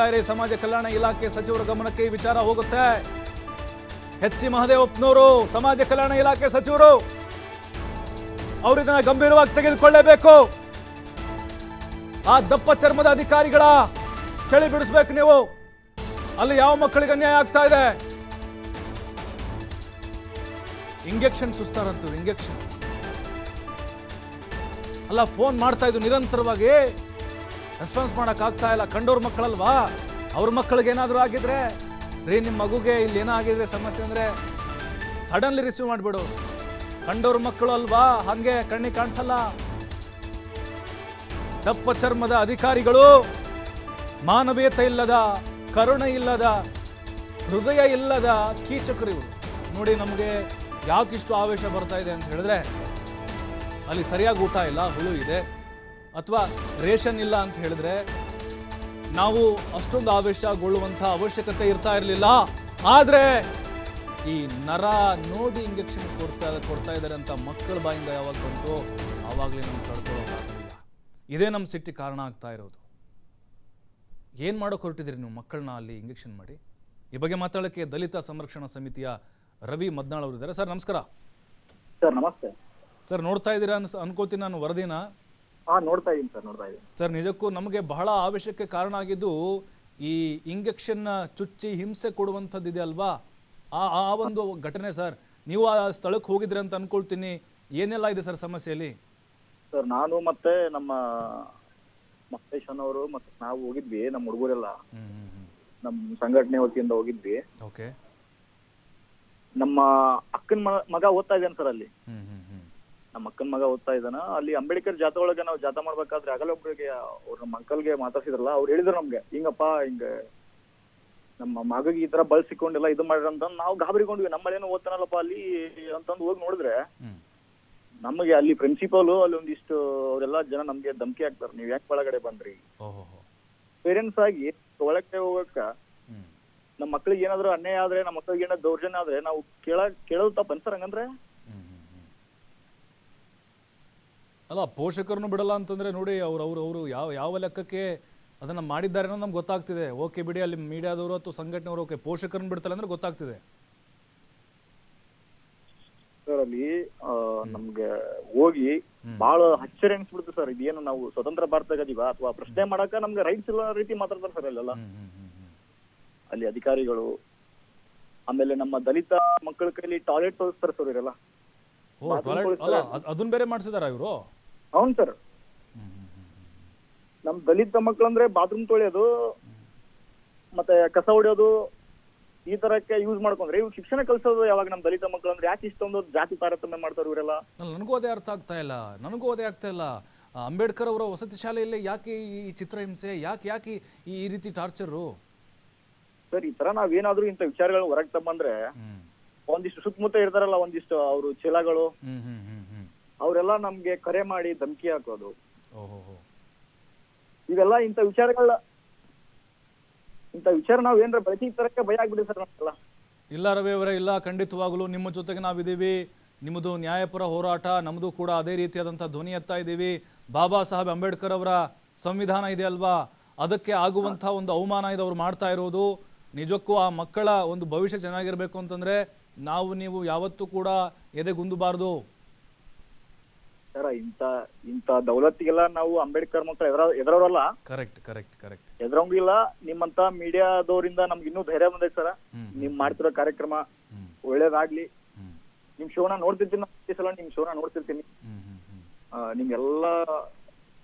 ಇರಿ ಸಮಾಜ ಕಲ್ಯಾಣ ಇಲಾಖೆ ಸಚಿವರ ಗಮನಕ್ಕೆ ಈ ವಿಚಾರ ಹೋಗುತ್ತೆ. HC ಮಹದೇವಪ್ಪನವರು ಸಮಾಜ ಕಲ್ಯಾಣ ಇಲಾಖೆ ಸಚಿವರು, ಅವರು ಇದನ್ನ ಗಂಭೀರವಾಗಿ ತೆಗೆದುಕೊಳ್ಳಲೇಬೇಕು. ಆ ದಪ್ಪ ಚರ್ಮದ ಅಧಿಕಾರಿಗಳ ಚಳಿ ಬಿಡಿಸ್ಬೇಕು ನೀವು. ಅಲ್ಲಿ ಯಾವ ಮಕ್ಕಳಿಗೆ ಅನ್ಯಾಯ ಆಗ್ತಾ ಇದೆ? ಇಂಜೆಕ್ಷನ್ ಸುಸ್ತಾರಂತೂ, ಇಂಜೆಕ್ಷನ್ ಅಲ್ಲ, ಫೋನ್ ಮಾಡ್ತಾ ಇದ್ದು ನಿರಂತರವಾಗಿ, ರೆಸ್ಪಾನ್ಸ್ ಮಾಡಕ್ ಆಗ್ತಾ ಇಲ್ಲ. ಕಂಡೋರ್ ಮಕ್ಕಳಲ್ವಾ, ಅವ್ರ ಮಕ್ಕಳಿಗೆ ಏನಾದ್ರು ಆಗಿದ್ರೆ, ನಿಮ್ಮ ಮಗುಗೆ ಇಲ್ಲಿ ಏನಾಗಿದ್ರೆ ಸಮಸ್ಯೆ ಅಂದ್ರೆ ಸಡನ್ಲಿ ರಿಸೀವ್ ಮಾಡಿಬಿಡು. ಕಂಡೋರ್ ಮಕ್ಕಳು ಅಲ್ವಾ, ಹಂಗೆ ಕಣ್ಣಿಗೆ ಕಾಣಿಸಲ್ಲ. ದಪ್ಪ ಚರ್ಮದ ಅಧಿಕಾರಿಗಳು ಮಾನವೀಯತೆ ಇಲ್ಲದ, ಕರುಣೆ ಇಲ್ಲದ, ಹೃದಯ ಇಲ್ಲದ ಕೀಚಕರು ಇವರು. ನೋಡಿ, ನಮಗೆ ಯಾಕಿಷ್ಟು ಆವೇಶ ಬರ್ತಾ ಇದೆ ಅಂತ ಹೇಳಿದ್ರೆ, ಅಲ್ಲಿ ಸರಿಯಾಗಿ ಊಟ ಇಲ್ಲ, ಹುಳು ಇದೆ. ಅಥವಾ ರೇಷನ್ ಇಲ್ಲ ಅಂತ ಹೇಳಿದ್ರೆ ನಾವು ಅಷ್ಟೊಂದು ಆವೇಶಗೊಳ್ಳುವಂಥ ಅವಶ್ಯಕತೆ ಇರ್ತಾ ಇರಲಿಲ್ಲ. ಆದರೆ ಈ ನರ ನೋಡಿ ಇಂಜೆಕ್ಷನ್ ಕೊಡ್ತಾ ಇದ್ದಾರೆ ಅಂತ ಮಕ್ಕಳ ಬಾಯಿಂದ ಯಾವಾಗ ಬಂತು ಆವಾಗಲೇ ನಾವು ತಡ್ಕೊಳ್ಳೋಕ್ಕಾಗಲಿಲ್ಲ. ಇದೇ ನಮ್ಮ ಸಿಟ್ಟಿಗೆ ಕಾರಣ ಆಗ್ತಾ ಇರೋದು. ಏನು ಮಾಡೋಕೆ ಹೊರಟಿದ್ದೀರಿ ನೀವು ಮಕ್ಕಳನ್ನ ಅಲ್ಲಿ ಇಂಜೆಕ್ಷನ್ ಮಾಡಿ? ಈ ಬಗ್ಗೆ ಮಾತಾಡೋಕ್ಕೆ ದಲಿತ ಸಂರಕ್ಷಣಾ ಸಮಿತಿಯ ರವಿ ಮದ್ನಾಳ್ ಅವರು ಇದ್ದಾರೆ. ಸರ್ ನಮಸ್ಕಾರ. ಸರ್ ನಮಸ್ತೆ. ಸರ್ ನೋಡ್ತಾ ಇದ್ದೀರಾ ಅನ್ಕೋತೀನಿ ನಾನು ವರದಿನ. ನೋಡ್ತಾ ಇದ್ದೀನಿ ಸರ್, ನೋಡ್ತಾ ಇದ್ದೀನಿ ಸರ್. ನಿಜಕ್ಕೂ ನಮಗೆ ಬಹಳ ಆವೇಶಕ್ಕೆ ಕಾರಣ ಆಗಿದ್ದು ಈ ಇಂಜೆಕ್ಷನ್ ಚುಚ್ಚಿ ಹಿಂಸೆ ಕೊಡುವಂಥದ್ದಿದೆ ಅಲ್ವಾ, ಆ ಒಂದು ಘಟನೆ. ಸರ್ ನೀವು ಆ ಸ್ಥಳಕ್ಕೆ ಹೋಗಿದ್ರಿ ಅಂತ ಅನ್ಕೊಳ್ತೀನಿ. ಏನೆಲ್ಲ ಇದೆ ಸರ್ ಸಮಸ್ಯೆಯಲ್ಲಿ? ಸರ್ ನಾನು ಮತ್ತೆ ನಮ್ಮ ಮಹೇಶನ್ ಅವರು ಮತ್ತೆ ನಾವು ಹೋಗಿದ್ವಿ, ನಮ್ಮ ಹುಡುಗರೆಲ್ಲ ನಮ್ಮ ಸಂಘಟನೆ ವತಿಯಿಂದ ಹೋಗಿದ್ವಿ. ಓಕೆ. ನಮ್ಮ ಅಕ್ಕನ ಮಗ ಓದ್ತಾ ಇದ್ದಾನೆ ಸರ್ ಅಲ್ಲಿ. ನಮ್ಮ ಅಕ್ಕನ ಮಗ ಓದ್ತಾ ಇದ್ದಾನ ಅಲ್ಲಿ. ಅಂಬೇಡ್ಕರ್ ಜಾಥಾ ಒಳಗೆ ನಾವು ಜಾಥಾ ಮಾಡ್ಬೇಕಾದ್ರೆ ಆಗಲೊಬ್ರಿಗೆ ಅವ್ರ ಮಕ್ಕಳಿಗೆ ಮಾತಾಡ್ಸಿದ್ರಲ್ಲ, ಅವ್ರು ಹೇಳಿದ್ರು ನಮ್ಗೆ ಹಿಂಗಪ್ಪ ಹಿಂಗ ನಮ್ಮ ಮಗಗೆ ಈ ತರ ಬಳಸಿಕೊಂಡೆಲ್ಲ ಇದು ಮಾಡ್ರಿ ಅಂತ. ನಾವು ಗಾಬರಿಗೊಂಡ್ವಿ, ನಮ್ಮಲ್ಲೇನೋ ಓದ್ತಾನಲ್ಲಪ್ಪ ಅಲ್ಲಿ ಅಂತಂದು ಹೋಗಿ ನೋಡಿದ್ರೆ ನಮಗೆ ಅಲ್ಲಿ ಪ್ರಿನ್ಸಿಪಾಲ್ ಅಲ್ಲಿ ಒಂದಿಷ್ಟು ಅವರೆಲ್ಲ ಜನ ನಮ್ಗೆ ಧಮಕಿ ಹಾಕ್ತಾರೆ, ನೀವ್ ಯಾಕೆ ಒಳಗಡೆ ಬಂದ್ರಿ. ಪೇರೆಂಟ್ಸ್ ಆಗಿ ಒಳಗಡೆ ಹೋಗಕ್ಕ ನಮ್ಮ ಮಕ್ಳಿಗೆ ಏನಾದ್ರು ಅನ್ಯಾಯ ಆದ್ರೆ, ನಮ್ಮ ಮಕ್ಳಿಗೆ ಏನಾದ್ರು ದೌರ್ಜನ್ಯ ಆದ್ರೆ ನಾವು ಕೇಳೋದು ತಪ್ಪ ಅನ್ಸರ್ ಹಂಗಂದ್ರೆ? ಅಲ್ಲ, ಪೋಷಕರನ್ನು ಬಿಡಲ್ಲ ಅಂತಂದ್ರೆ ನೋಡಿ, ಅವರು ಯಾವ ಲೆಕ್ಕಕ್ಕೆ ಅದನ್ನ ಮಾಡಿದ್ದಾರೆ ಅನ್ನೋದು ನಮ್ಗೆ ಗೊತ್ತಾಗ್ತಿದೆ. ಓಕೆ ಬಿಡಿ, ಅಲ್ಲಿ ಮೀಡಿಯಾದವರು ಅಥವಾ ಸಂಘಟನೆಯವರು ಓಕೆ, ಪೋಷಕರನ್ನು ಬಿಡ್ತಲ್ಲ ಅಂದ್ರೆ ಗೊತ್ತಾಗ್ತಿದೆ. ಸರ್ ಅಲ್ಲಿ ನಮ್ಗೆ ಹೋಗಿ ಬಹಳ ಆಶ್ಚರ್ಯ ಅನ್ಸ್ಬಿಡುತ್ತೆ ಸರ್. ಇದೇನು ನಾವು ಸ್ವತಂತ್ರ ಭಾರತದಾಗ ಅದೀವ ಅಥವಾ ಪ್ರಶ್ನೆ ಮಾಡಕ ನಮ್ಗೆ ರೈಟ್ಸ್ ಇಲ್ಲ ರೀತಿ ಮಾತಾಡ್ತಾರೆ ಸರ್ ಅಲ್ಲೆಲ್ಲ ಅಲ್ಲಿ ಅಧಿಕಾರಿಗಳು. ಆಮೇಲೆ ನಮ್ಮ ದಲಿತ ಮಕ್ಕಳ ಕೈಲಿ ಟಾಯ್ಲೆಟ್ ತೋರಿಸ್ತಾರೆ ಸರ್ ಇವರೆಲ್ಲ. ಅದನ್ನ ಬೇರೆ ಮಾಡಿಸಿದಾರ ಇವರು? ಹೌನ್ ಸರ್. ನಮ್ ದಲಿತ ಮಕ್ಕಳಂದ್ರೆ ಬಾತ್ರೂಮ್ ತೊಳೆಯೋದು ಮತ್ತೆ ಕಸ ಹೊಡೆಯೋದು ಈ ತರಕ್ಕೆ ಯೂಸ್ ಮಾಡ್ಕೊಂಡ್ರೆ ಇವ್ ಶಿಕ್ಷಣ ಕಲ್ಸೋದು ಯಾವಾಗ? ನಮ್ ದಲಿತ ಮಕ್ಕಳು ಅಂದ್ರೆ ಯಾಕೆ ಇಷ್ಟೊಂದು ಜಾತಿ ತಾರತಮ್ಯ ಮಾಡ್ತಾರೆ ಇವರೆಲ್ಲ? ನನಗೂ ಅದೇ ಅರ್ಥ ಆಗ್ತಾ ಇಲ್ಲ. ಅಂಬೇಡ್ಕರ್ ಅವರ ವಸತಿ ಶಾಲೆಯಲ್ಲಿ ಯಾಕೆ ಈ ಚಿತ್ರಹಿಂಸೆ, ಯಾಕೆ ಈ ರೀತಿ ಟಾರ್ಚರು? ಸರ್ ಈ ತರ ನಾವೇನಾದ್ರೂ ಇಂಥ ವಿಚಾರಗಳು ಹೊರಗೆ ತಮ್ಮಂದ್ರೆ ಒಂದಿಷ್ಟು ಸುತ್ತಮುತ್ತ ಇರ್ತಾರಲ್ಲ ಒಂದಿಷ್ಟು ಅವರು ಚೀಲಗಳು, ಅವರೆಲ್ಲ ನಮ್ಗೆ ಕರೆ ಮಾಡಿ ಧಮಕಿ ಹಾಕೋದು, ಇವೆಲ್ಲ ಇಂಥ ವಿಚಾರ ನಾವ್ ಏನ್ರ ಬಳಸಿ ತರಕ್ಕೆ ಭಯ ಆಗ್ಬಿಡಿ ಸರ್ ನಮ್ಗೆಲ್ಲ. ಇಲ್ಲ ರವಿ ಅವರೇ, ಇಲ್ಲ, ಖಂಡಿತವಾಗಲೂ ನಿಮ್ಮ ಜೊತೆಗೆ ನಾವಿದ್ದೀವಿ. ನಿಮ್ಮದು ನ್ಯಾಯಪರ ಹೋರಾಟ, ನಮ್ಮದು ಕೂಡ ಅದೇ ರೀತಿಯಾದಂಥ ಧ್ವನಿ ಎತ್ತಾ ಇದ್ದೀವಿ. ಬಾಬಾ ಸಾಹೇಬ್ ಅಂಬೇಡ್ಕರ್ ಅವರ ಸಂವಿಧಾನ ಇದೆ ಅಲ್ವಾ, ಅದಕ್ಕೆ ಆಗುವಂಥ ಒಂದು ಅವಮಾನ ಇದು ಅವ್ರು ಮಾಡ್ತಾ ಇರೋದು. ನಿಜಕ್ಕೂ ಆ ಮಕ್ಕಳ ಒಂದು ಭವಿಷ್ಯ ಚೆನ್ನಾಗಿರ್ಬೇಕು ಅಂತಂದ್ರೆ ನೀವು ಯಾವತ್ತೂ ಕೂಡ ಎದೆಗುಂದಬಾರ್ದು. ಸರ ಇಂಥ ದೌಲತ್ತಿಗೆಲ್ಲ ನಾವು ಅಂಬೇಡ್ಕರ್ ಮಕ್ಕಳು ಎದುರವರಲ್ಲ. ಕರೆಕ್ಟ್ ಎದುರಂಗಿಲ್ಲ. ನಿಮ್ಮಂತ ಮೀಡಿಯಾದವರಿಂದ ನಮ್ಗೆ ಇನ್ನೂ ಧೈರ್ಯ ಬಂದೈತೆ ಸರ. ನಿಮ್ ಮಾಡ್ತಿರೋ ಕಾರ್ಯಕ್ರಮ ಒಳ್ಳೇದಾಗ್ಲಿ. ನಿಮ್ ಶೋನ ನೋಡ್ತಿರ್ತೀನಿ, ಸಲ ನಿಮ್ ಶೋನ ನೋಡ್ತಿರ್ತೀನಿ. ನಿಮ್ಗೆಲ್ಲಾ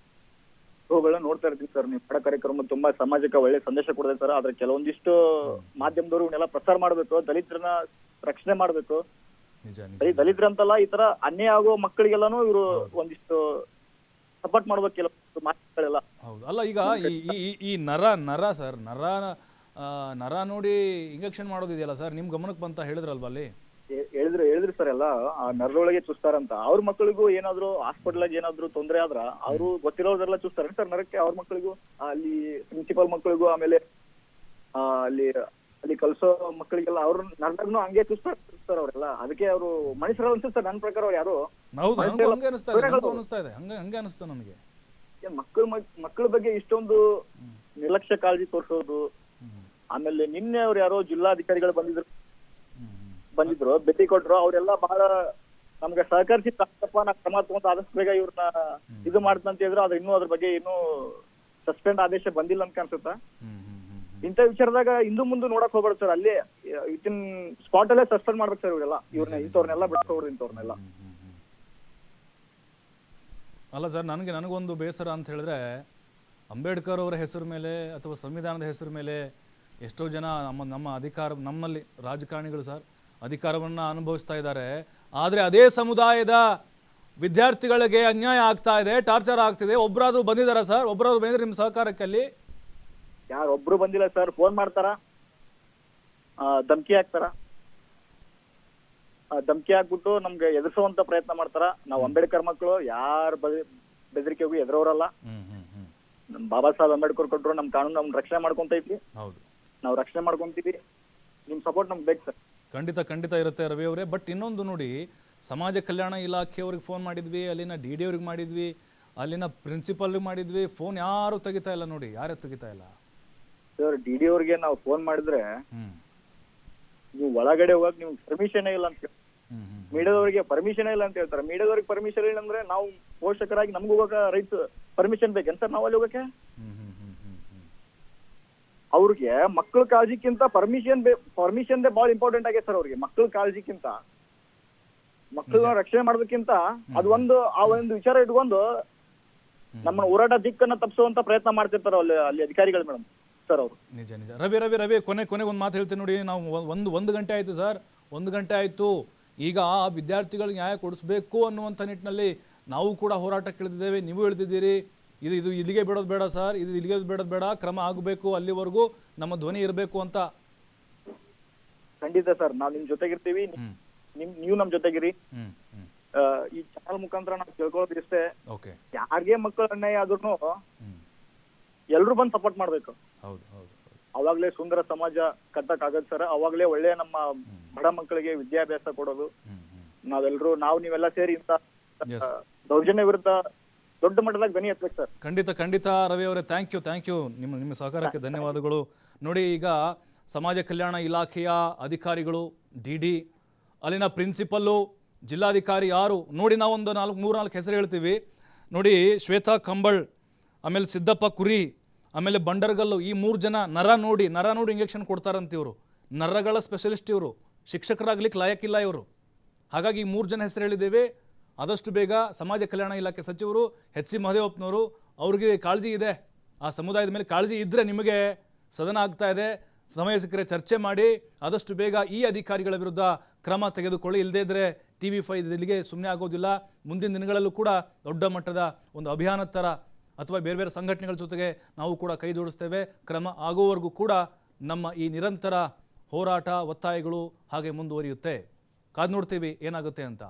ಶೋಗಳನ್ನ ನೋಡ್ತಾ ಇರ್ತೀನಿ ಸರ್. ನಿಮ್ ಮಾಡೋ ಕಾರ್ಯಕ್ರಮ ತುಂಬಾ ಸಮಾಜಕ್ಕೆ ಒಳ್ಳೆ ಸಂದೇಶ ಕೊಡ್ತೈತೆ ಸರ್. ಆದ್ರೆ ಕೆಲವೊಂದಿಷ್ಟು ಮಾಧ್ಯಮದವರು ಇವನ್ನೆಲ್ಲ ಪ್ರಚಾರ ಮಾಡ್ಬೇಕು, ದಲಿತರನ್ನ ರಕ್ಷಣೆ ಮಾಡ್ಬೇಕು. ದಲಿತರಂತಲ್ಲ, ಈ ತರ ಅನ್ಯಾಯ ಆಗೋ ಮಕ್ಕಳಿಗೆಲ್ಲಾನು ಇವರು ಒಂದಿಷ್ಟು ಸಪೋರ್ಟ್ ಮಾಡ್ಬೇಕು ಕೆಲವೊಂದು ಮಾತುಗಳೆಲ್ಲ. ಹೌದು. ಅಲ್ಲ, ಈಗ ಈ ನರ ನೋಡಿ ಇಂಜೆಕ್ಷನ್ ಮಾಡೋದಿದೆಯಲ್ಲ ಸರ್, ನಿಮ್ ಗಮನಕ್ಕೆ ಬಂತ ಹೇಳಿದ್ರಲ್ವಾ ಅಲ್ಲಿ? ಹೇಳಿದ್ರು ಸರ್ ಎಲ್ಲ ಆ ನರದೊಳಗೆ ಚುಸ್ತಾರಂತ. ಅವ್ರ ಮಕ್ಕಳಿಗೂ ಏನಾದ್ರು ಹಾಸ್ಪಿಟಲ್ ಏನಾದ್ರು ತೊಂದರೆ ಆದ್ರ ಅವರು ಗೊತ್ತಿರೋರೆಲ್ಲ ಚುಸ್ತಾರೆ ಸರ್ ನರಕ್ಕೆ. ಅವ್ರ ಮಕ್ಕಳಿಗೂ ಅಲ್ಲಿ ಪ್ರಿನ್ಸಿಪಲ್ ಮಕ್ಕಳಿಗೂ ಆಮೇಲೆ ಅಲ್ಲಿ ಕಲ್ಸೋ ಮಕ್ಕಳಿಗೆಲ್ಲ ಅವ್ರ ನರದಾಗ್ನು ಹಂಗೆ ಚುಸ್ತಾರೆ ಅವರೆಲ್ಲ. ಅದಕ್ಕೆ ಅವರು ಮನುಷ್ಯರ ಅನ್ಸುತ್ತೆ ಸರ್ ನನ್ನ ಪ್ರಕಾರ. ಅವ್ರು ಯಾರು ಹಂಗೆ ಅನಿಸ್ತಾ ನನಗೆ. ಮಕ್ಕಳ ಬಗ್ಗೆ ಇಷ್ಟೊಂದು ನಿರ್ಲಕ್ಷ್ಯ ಕಾಳಜಿ ತೋರಿಸೋದು. ಆಮೇಲೆ ನಿನ್ನೆ ಅವ್ರು ಯಾರೋ ಜಿಲ್ಲಾಧಿಕಾರಿಗಳು ಬಂದಿದ್ರು, ಭೇಟಿ ಕೊಟ್ರು. ಅವರೆಲ್ಲ ಬಹಳ ನಮ್ಗೆ ಸಹಕರಿಸಿ ತಪ್ಪಪ್ಪ ನಾ ಕ್ರಮ ತಗೊಂಡು ಆದಷ್ಟು ಬೇಗ ಇವ್ರನ್ನ ಇದು ಮಾಡ್ತಂತ ಹೇಳಿದ್ರು. ಆದ್ರೆ ಇನ್ನೂ ಅದ್ರ ಬಗ್ಗೆ ಇನ್ನೂ ಸಸ್ಪೆಂಡ್ ಆದೇಶ ಬಂದಿಲ್ಲ ಅಂತ ಅನ್ಸುತ್ತಾ. ಇಂಥ ವಿಚಾರದಾಗ ಇಂದು ಮುಂದೆ ನೋಡಕ್ ಹೋಗ್ಬೇಡ ಸರ್. ಅಲ್ಲೇ ಇನ್ ಸ್ಪಾಟ್ ಅಲ್ಲೇ ಸಸ್ಪೆಂಡ್ ಮಾಡ್ಬೇಕು ಸರ್ ಇವ್ರನ್ನ ಇಂಥವ್ರನ್ನೆಲ್ಲ ಬಿಡ್ಸೋರು ಇಂಥವ್ರನ್ನೆಲ್ಲ. ಅಲ್ಲ ಸರ್, ನನಗೊಂದು ಬೇಸರ ಅಂತ ಹೇಳಿದ್ರೆ, ಅಂಬೇಡ್ಕರ್ ಅವರ ಹೆಸರು ಮೇಲೆ ಅಥವಾ ಸಂವಿಧಾನದ ಹೆಸರು ಮೇಲೆ ಎಷ್ಟೋ ಜನ ನಮ್ಮ ಅಧಿಕಾರ, ನಮ್ಮಲ್ಲಿ ರಾಜಕಾರಣಿಗಳು ಸರ್ ಅಧಿಕಾರವನ್ನು ಅನುಭವಿಸ್ತಾ ಇದ್ದಾರೆ. ಆದರೆ ಅದೇ ಸಮುದಾಯದ ವಿದ್ಯಾರ್ಥಿಗಳಿಗೆ ಅನ್ಯಾಯ ಆಗ್ತಾ ಇದೆ, ಟಾರ್ಚರ್ ಆಗ್ತಿದೆ. ಒಬ್ಬರಾದ್ರೂ ಬಂದಿದ್ದಾರಾ ಸರ್? ಒಬ್ಬರಾದ್ರೂ ಬಂದಿದ್ರೆ ನಿಮ್ಮ ಸಹಕಾರಕ್ಕೆ ಅಲ್ಲಿ? ಯಾರೊಬ್ರು ಬಂದಿಲ್ಲ ಸರ್. ಫೋನ್ ಮಾಡ್ತಾರ, ಧಮಕಿ ಹಾಕ್ತಾರ, ಧಮಕಿ ಹಾಕ್ಬಿಟ್ಟು ನಮ್ಗೆ ಎದುರಿಸುವಂತ ಪ್ರಯತ್ನ ಮಾಡ್ತಾರ. ನಾವು ಅಂಬೇಡ್ಕರ್ ಮಕ್ಕಳು ಬೆದರಿಕೆಗೂ ಎದುರವರಲ್ಲ. ಹ್ಮ್ ಹ್ಮ್ ಹ್ಮ್ ನಮ್ ಬಾಬಾ ಸಾಹೇಬ್ ಅಂಬೇಡ್ಕರ್ ಕೊಟ್ಟರು ನಮ್ಮ ಕಾನೂನು ನಮ್ ರಕ್ಷಣೆ ಮಾಡ್ಕೊಂತೈತಿ, ಹೌದು, ನಾವು ರಕ್ಷಣೆ ಮಾಡ್ಕೊಂತೀವಿ. ನಿಮ್ ಸಪೋರ್ಟ್ ನಮ್ಗೆ ಬೇಕು ಸರ್. ಖಂಡಿತ ಇರುತ್ತೆ ರವಿ ಅವರೇ. ಬಟ್ ಇನ್ನೊಂದು ನೋಡಿ, ಸಮಾಜ ಕಲ್ಯಾಣ ಇಲಾಖೆಯವ್ರಿಗೆ ಫೋನ್ ಮಾಡಿದ್ವಿ, ಅಲ್ಲಿನ ಡಿ ಡಿ ಅವ್ರಿಗೆ ಮಾಡಿದ್ವಿ, ಅಲ್ಲಿನ ಪ್ರಿನ್ಸಿಪಲ್ಗೆ ಮಾಡಿದ್ವಿ, ಫೋನ್ ಯಾರು ತೆಗಿತಾ ಇಲ್ಲ ನೋಡಿ, ಯಾರೇ ತೆಗಿತಾ ಇಲ್ಲ ಸರ್. ಡಿ ಡಿ ಅವ್ರಿಗೆ ನಾವು ಫೋನ್ ಮಾಡಿದ್ರೆ ಹ್ಮ್ ನೀವು ಒಳಗಡೆ ಹೋಗಕ್ ನಿಮ್ಗೆ ಪರ್ಮಿಷನ್ ಇಲ್ಲ ಅಂತ ಹೇಳಿ, ಹ್ಮ್ ಹ್ಮ್ ಮೀಡಿಯಾದವರಿಗೆ ಪರ್ಮಿಷನ್ ಇಲ್ಲ ಅಂತ ಹೇಳ್ತಾರೆ. ಮೀಡಿಯಾದವ್ರಿಗೆ ಪರ್ಮಿಷನ್ ಇಲ್ಲ ಅಂದ್ರೆ ನಾವು ಪೋಷಕರಾಗಿ ನಮ್ಗೆ ಹೋಗಕ ರೈಟ್ ಪರ್ಮಿಷನ್ ಬೇಕೇನ್ ಸರ್ ನಾವು ಅಲ್ಲಿ ಹೋಗಕ್ಕೆ? ಹ್ಮ್ ಹ್ಮ್ ಹ್ಮ್ ಹ್ಮ್ ಹ್ಮ್ ಅವ್ರಿಗೆ ಮಕ್ಕಳ ಕಾಳಜಿಕ್ಕಿಂತ ಪರ್ಮಿಷನ್ ಬಹಳ ಇಂಪಾರ್ಟೆಂಟ್ ಆಗೈತೆ ಸರ್. ಅವ್ರಿಗೆ ಮಕ್ಕಳ ಕಾಳಜಿಕ್ಕಿಂತ, ಮಕ್ಕಳನ್ನ ರಕ್ಷಣೆ ಮಾಡೋದಕ್ಕಿಂತ ಅದು ಒಂದು ಆ ಒಂದು ವಿಚಾರ ಇಟ್ಕೊಂಡು ನಮ್ಮ ಹೋರಾಟ ದಿಕ್ಕನ್ನ ತಪ್ಪಿಸುವಂತ ಪ್ರಯತ್ನ ಮಾಡ್ತಿರ್ತಾರ ಅಲ್ಲಿ ಅಧಿಕಾರಿಗಳು ಮೇಡಮ್ ಸರ್ ಅವರು. ನಿಜ ರವಿ ಕೊನೆಗೆ ಒಂದು ಮಾತು ಹೇಳ್ತೀನಿ ನೋಡಿ. ನಾವು ಒಂದು ಗಂಟೆ ಆಯಿತು ಸರ್, 1 ಗಂಟೆ ಆಯಿತು. ಈಗ ಆ ವಿದ್ಯಾರ್ಥಿಗಳಿಗೆ ನ್ಯಾಯ ಕೊಡಿಸ್ಬೇಕು ಅನ್ನುವಂಥ ನಿಟ್ಟಿನಲ್ಲಿ ನಾವು ಕೂಡ ಹೋರಾಟಕ್ಕೆ ಇಳಿದಿದ್ದೇವೆ, ನೀವು ಇಳಿದಿದ್ದೀರಿ. ಇದು ಇಲ್ಲಿಗೆ ಬಿಡೋದು ಬೇಡ ಸರ್, ಇದು ಇಲ್ಲಿಗೆ ಬಿಡೋದು ಬೇಡ, ಕ್ರಮ ಆಗಬೇಕು, ಅಲ್ಲಿವರೆಗೂ ನಮ್ಮ ಧ್ವನಿ ಇರಬೇಕು ಅಂತ. ಖಂಡಿತ ಸರ್, ನಾವು ನಿಮ್ ಜೊತೆಗಿರ್ತೀವಿ, ನೀವು ನಮ್ ಜೊತೆಗಿರಿ. ಈ ಚಾನಲ್ ಮುಖಾಂತರ ನಾವು ಕೇಳ್ಕೊಳ್ಳೋದು ಇಷ್ಟೇ, ಓಕೆ, ಯಾರಿಗೆ ಮಕ್ಕಳ ಅನ್ಯಾಯ ಆದ್ರೂ ಎಲ್ರು ಬಂದು ಸಪೋರ್ಟ್ ಮಾಡ್ಬೇಕು. ಹೌದು, ಅವಾಗ್ಲೇ ಸುಂದರ ಸಮಾಜ ಕಟ್ಟಕ್ ಆಗದ್ ಸರ್. ಅವಾಗ್ಲೇ ಒಳ್ಳೆ ನಮ್ಮ ಬಡ ಮಕ್ಕಳಿಗೆ ವಿದ್ಯಾಭ್ಯಾಸ ಕೊಡೋದು. ನಾವು ನೀವೆಲ್ಲ ಸೇರಿ ಇಂತ ದೌರ್ಜನ್ಯ ವಿರುದ್ಧ ದೊಡ್ಡ ಮಟ್ಟದಾಗ ಧ್ವನಿ ಎತ್ತಬೇಕು ಸರ್. ಖಂಡಿತ ರವಿ ಅವರೇ, ಥ್ಯಾಂಕ್ ಯು ನಿಮ್ಮ ಸಹಕಾರಕ್ಕೆ ಧನ್ಯವಾದಗಳು. ನೋಡಿ, ಈಗ ಸಮಾಜ ಕಲ್ಯಾಣ ಇಲಾಖೆಯ ಅಧಿಕಾರಿಗಳು, ಡಿ ಡಿ, ಅಲ್ಲಿನ ಪ್ರಿನ್ಸಿಪಲ್ಲು, ಜಿಲ್ಲಾಧಿಕಾರಿ ಯಾರು ನೋಡಿ, ನಾವೊಂದು 3-4 ಹೆಸರು ಹೇಳ್ತೀವಿ ನೋಡಿ. ಶ್ವೇತಾ ಕಂಬಳ್, ಆಮೇಲೆ ಸಿದ್ದಪ್ಪ ಕುರಿ, ಆಮೇಲೆ ಬಂಡರ್ಗಲ್ಲು, ಈ 3 ಜನ ನರ ನೋಡಿ ಇಂಜೆಕ್ಷನ್ ಕೊಡ್ತಾರಂತ. ಇವರು ನರಗಳ ಸ್ಪೆಷಲಿಸ್ಟ್, ಇವರು ಶಿಕ್ಷಕರಾಗ್ಲಿಕ್ಕೆ ಲಾಯಕ್ಕಿಲ್ಲ ಇವರು. ಹಾಗಾಗಿ ಈ 3 ಜನ ಹೆಸರು ಹೇಳಿದ್ದೇವೆ. ಆದಷ್ಟು ಬೇಗ ಸಮಾಜ ಕಲ್ಯಾಣ ಇಲಾಖೆ ಸಚಿವರು HC ಮಹದೇವಪ್ಪನವರು, ಅವ್ರಿಗೆ ಕಾಳಜಿ ಇದೆ, ಆ ಸಮುದಾಯದ ಮೇಲೆ ಕಾಳಜಿ ಇದ್ದರೆ, ನಿಮಗೆ ಸದನ ಆಗ್ತಾ ಇದೆ, ಸಮಯ ಸಿಕ್ಕರೆ ಚರ್ಚೆ ಮಾಡಿ ಆದಷ್ಟು ಬೇಗ ಈ ಅಧಿಕಾರಿಗಳ ವಿರುದ್ಧ ಕ್ರಮ ತೆಗೆದುಕೊಳ್ಳಿ. ಇಲ್ಲದೇ ಇದ್ದರೆ TV5 ಇಲ್ಲಿಗೆ ಸುಮ್ಮನೆ ಆಗೋದಿಲ್ಲ. ಮುಂದಿನ ದಿನಗಳಲ್ಲೂ ಕೂಡ ದೊಡ್ಡ ಮಟ್ಟದ ಒಂದು ಅಭಿಯಾನದ ಥರ ಅಥವಾ ಬೇರೆ ಸಂಘಟನೆಗಳ ಜೊತೆಗೆ ನಾವು ಕೂಡ ಕೈ ಜೋಡಿಸ್ತೇವೆ. ಕ್ರಮ ಆಗುವವರೆಗೂ ಕೂಡ ನಮ್ಮ ಈ ನಿರಂತರ ಹೋರಾಟ, ಒತ್ತಾಯಗಳು ಹಾಗೆ ಮುಂದುವರಿಯುತ್ತೆ. ಕಾದು ನೋಡ್ತೀವಿ ಏನಾಗುತ್ತೆ ಅಂತ.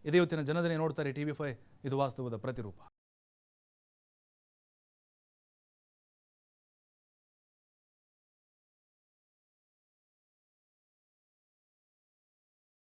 ಇದೇ ಇವತ್ತಿನ ಜನಧನಿ. ನೋಡ್ತಾರೆ TV5, ಇದು ವಾಸ್ತವದ ಪ್ರತಿರೂಪ.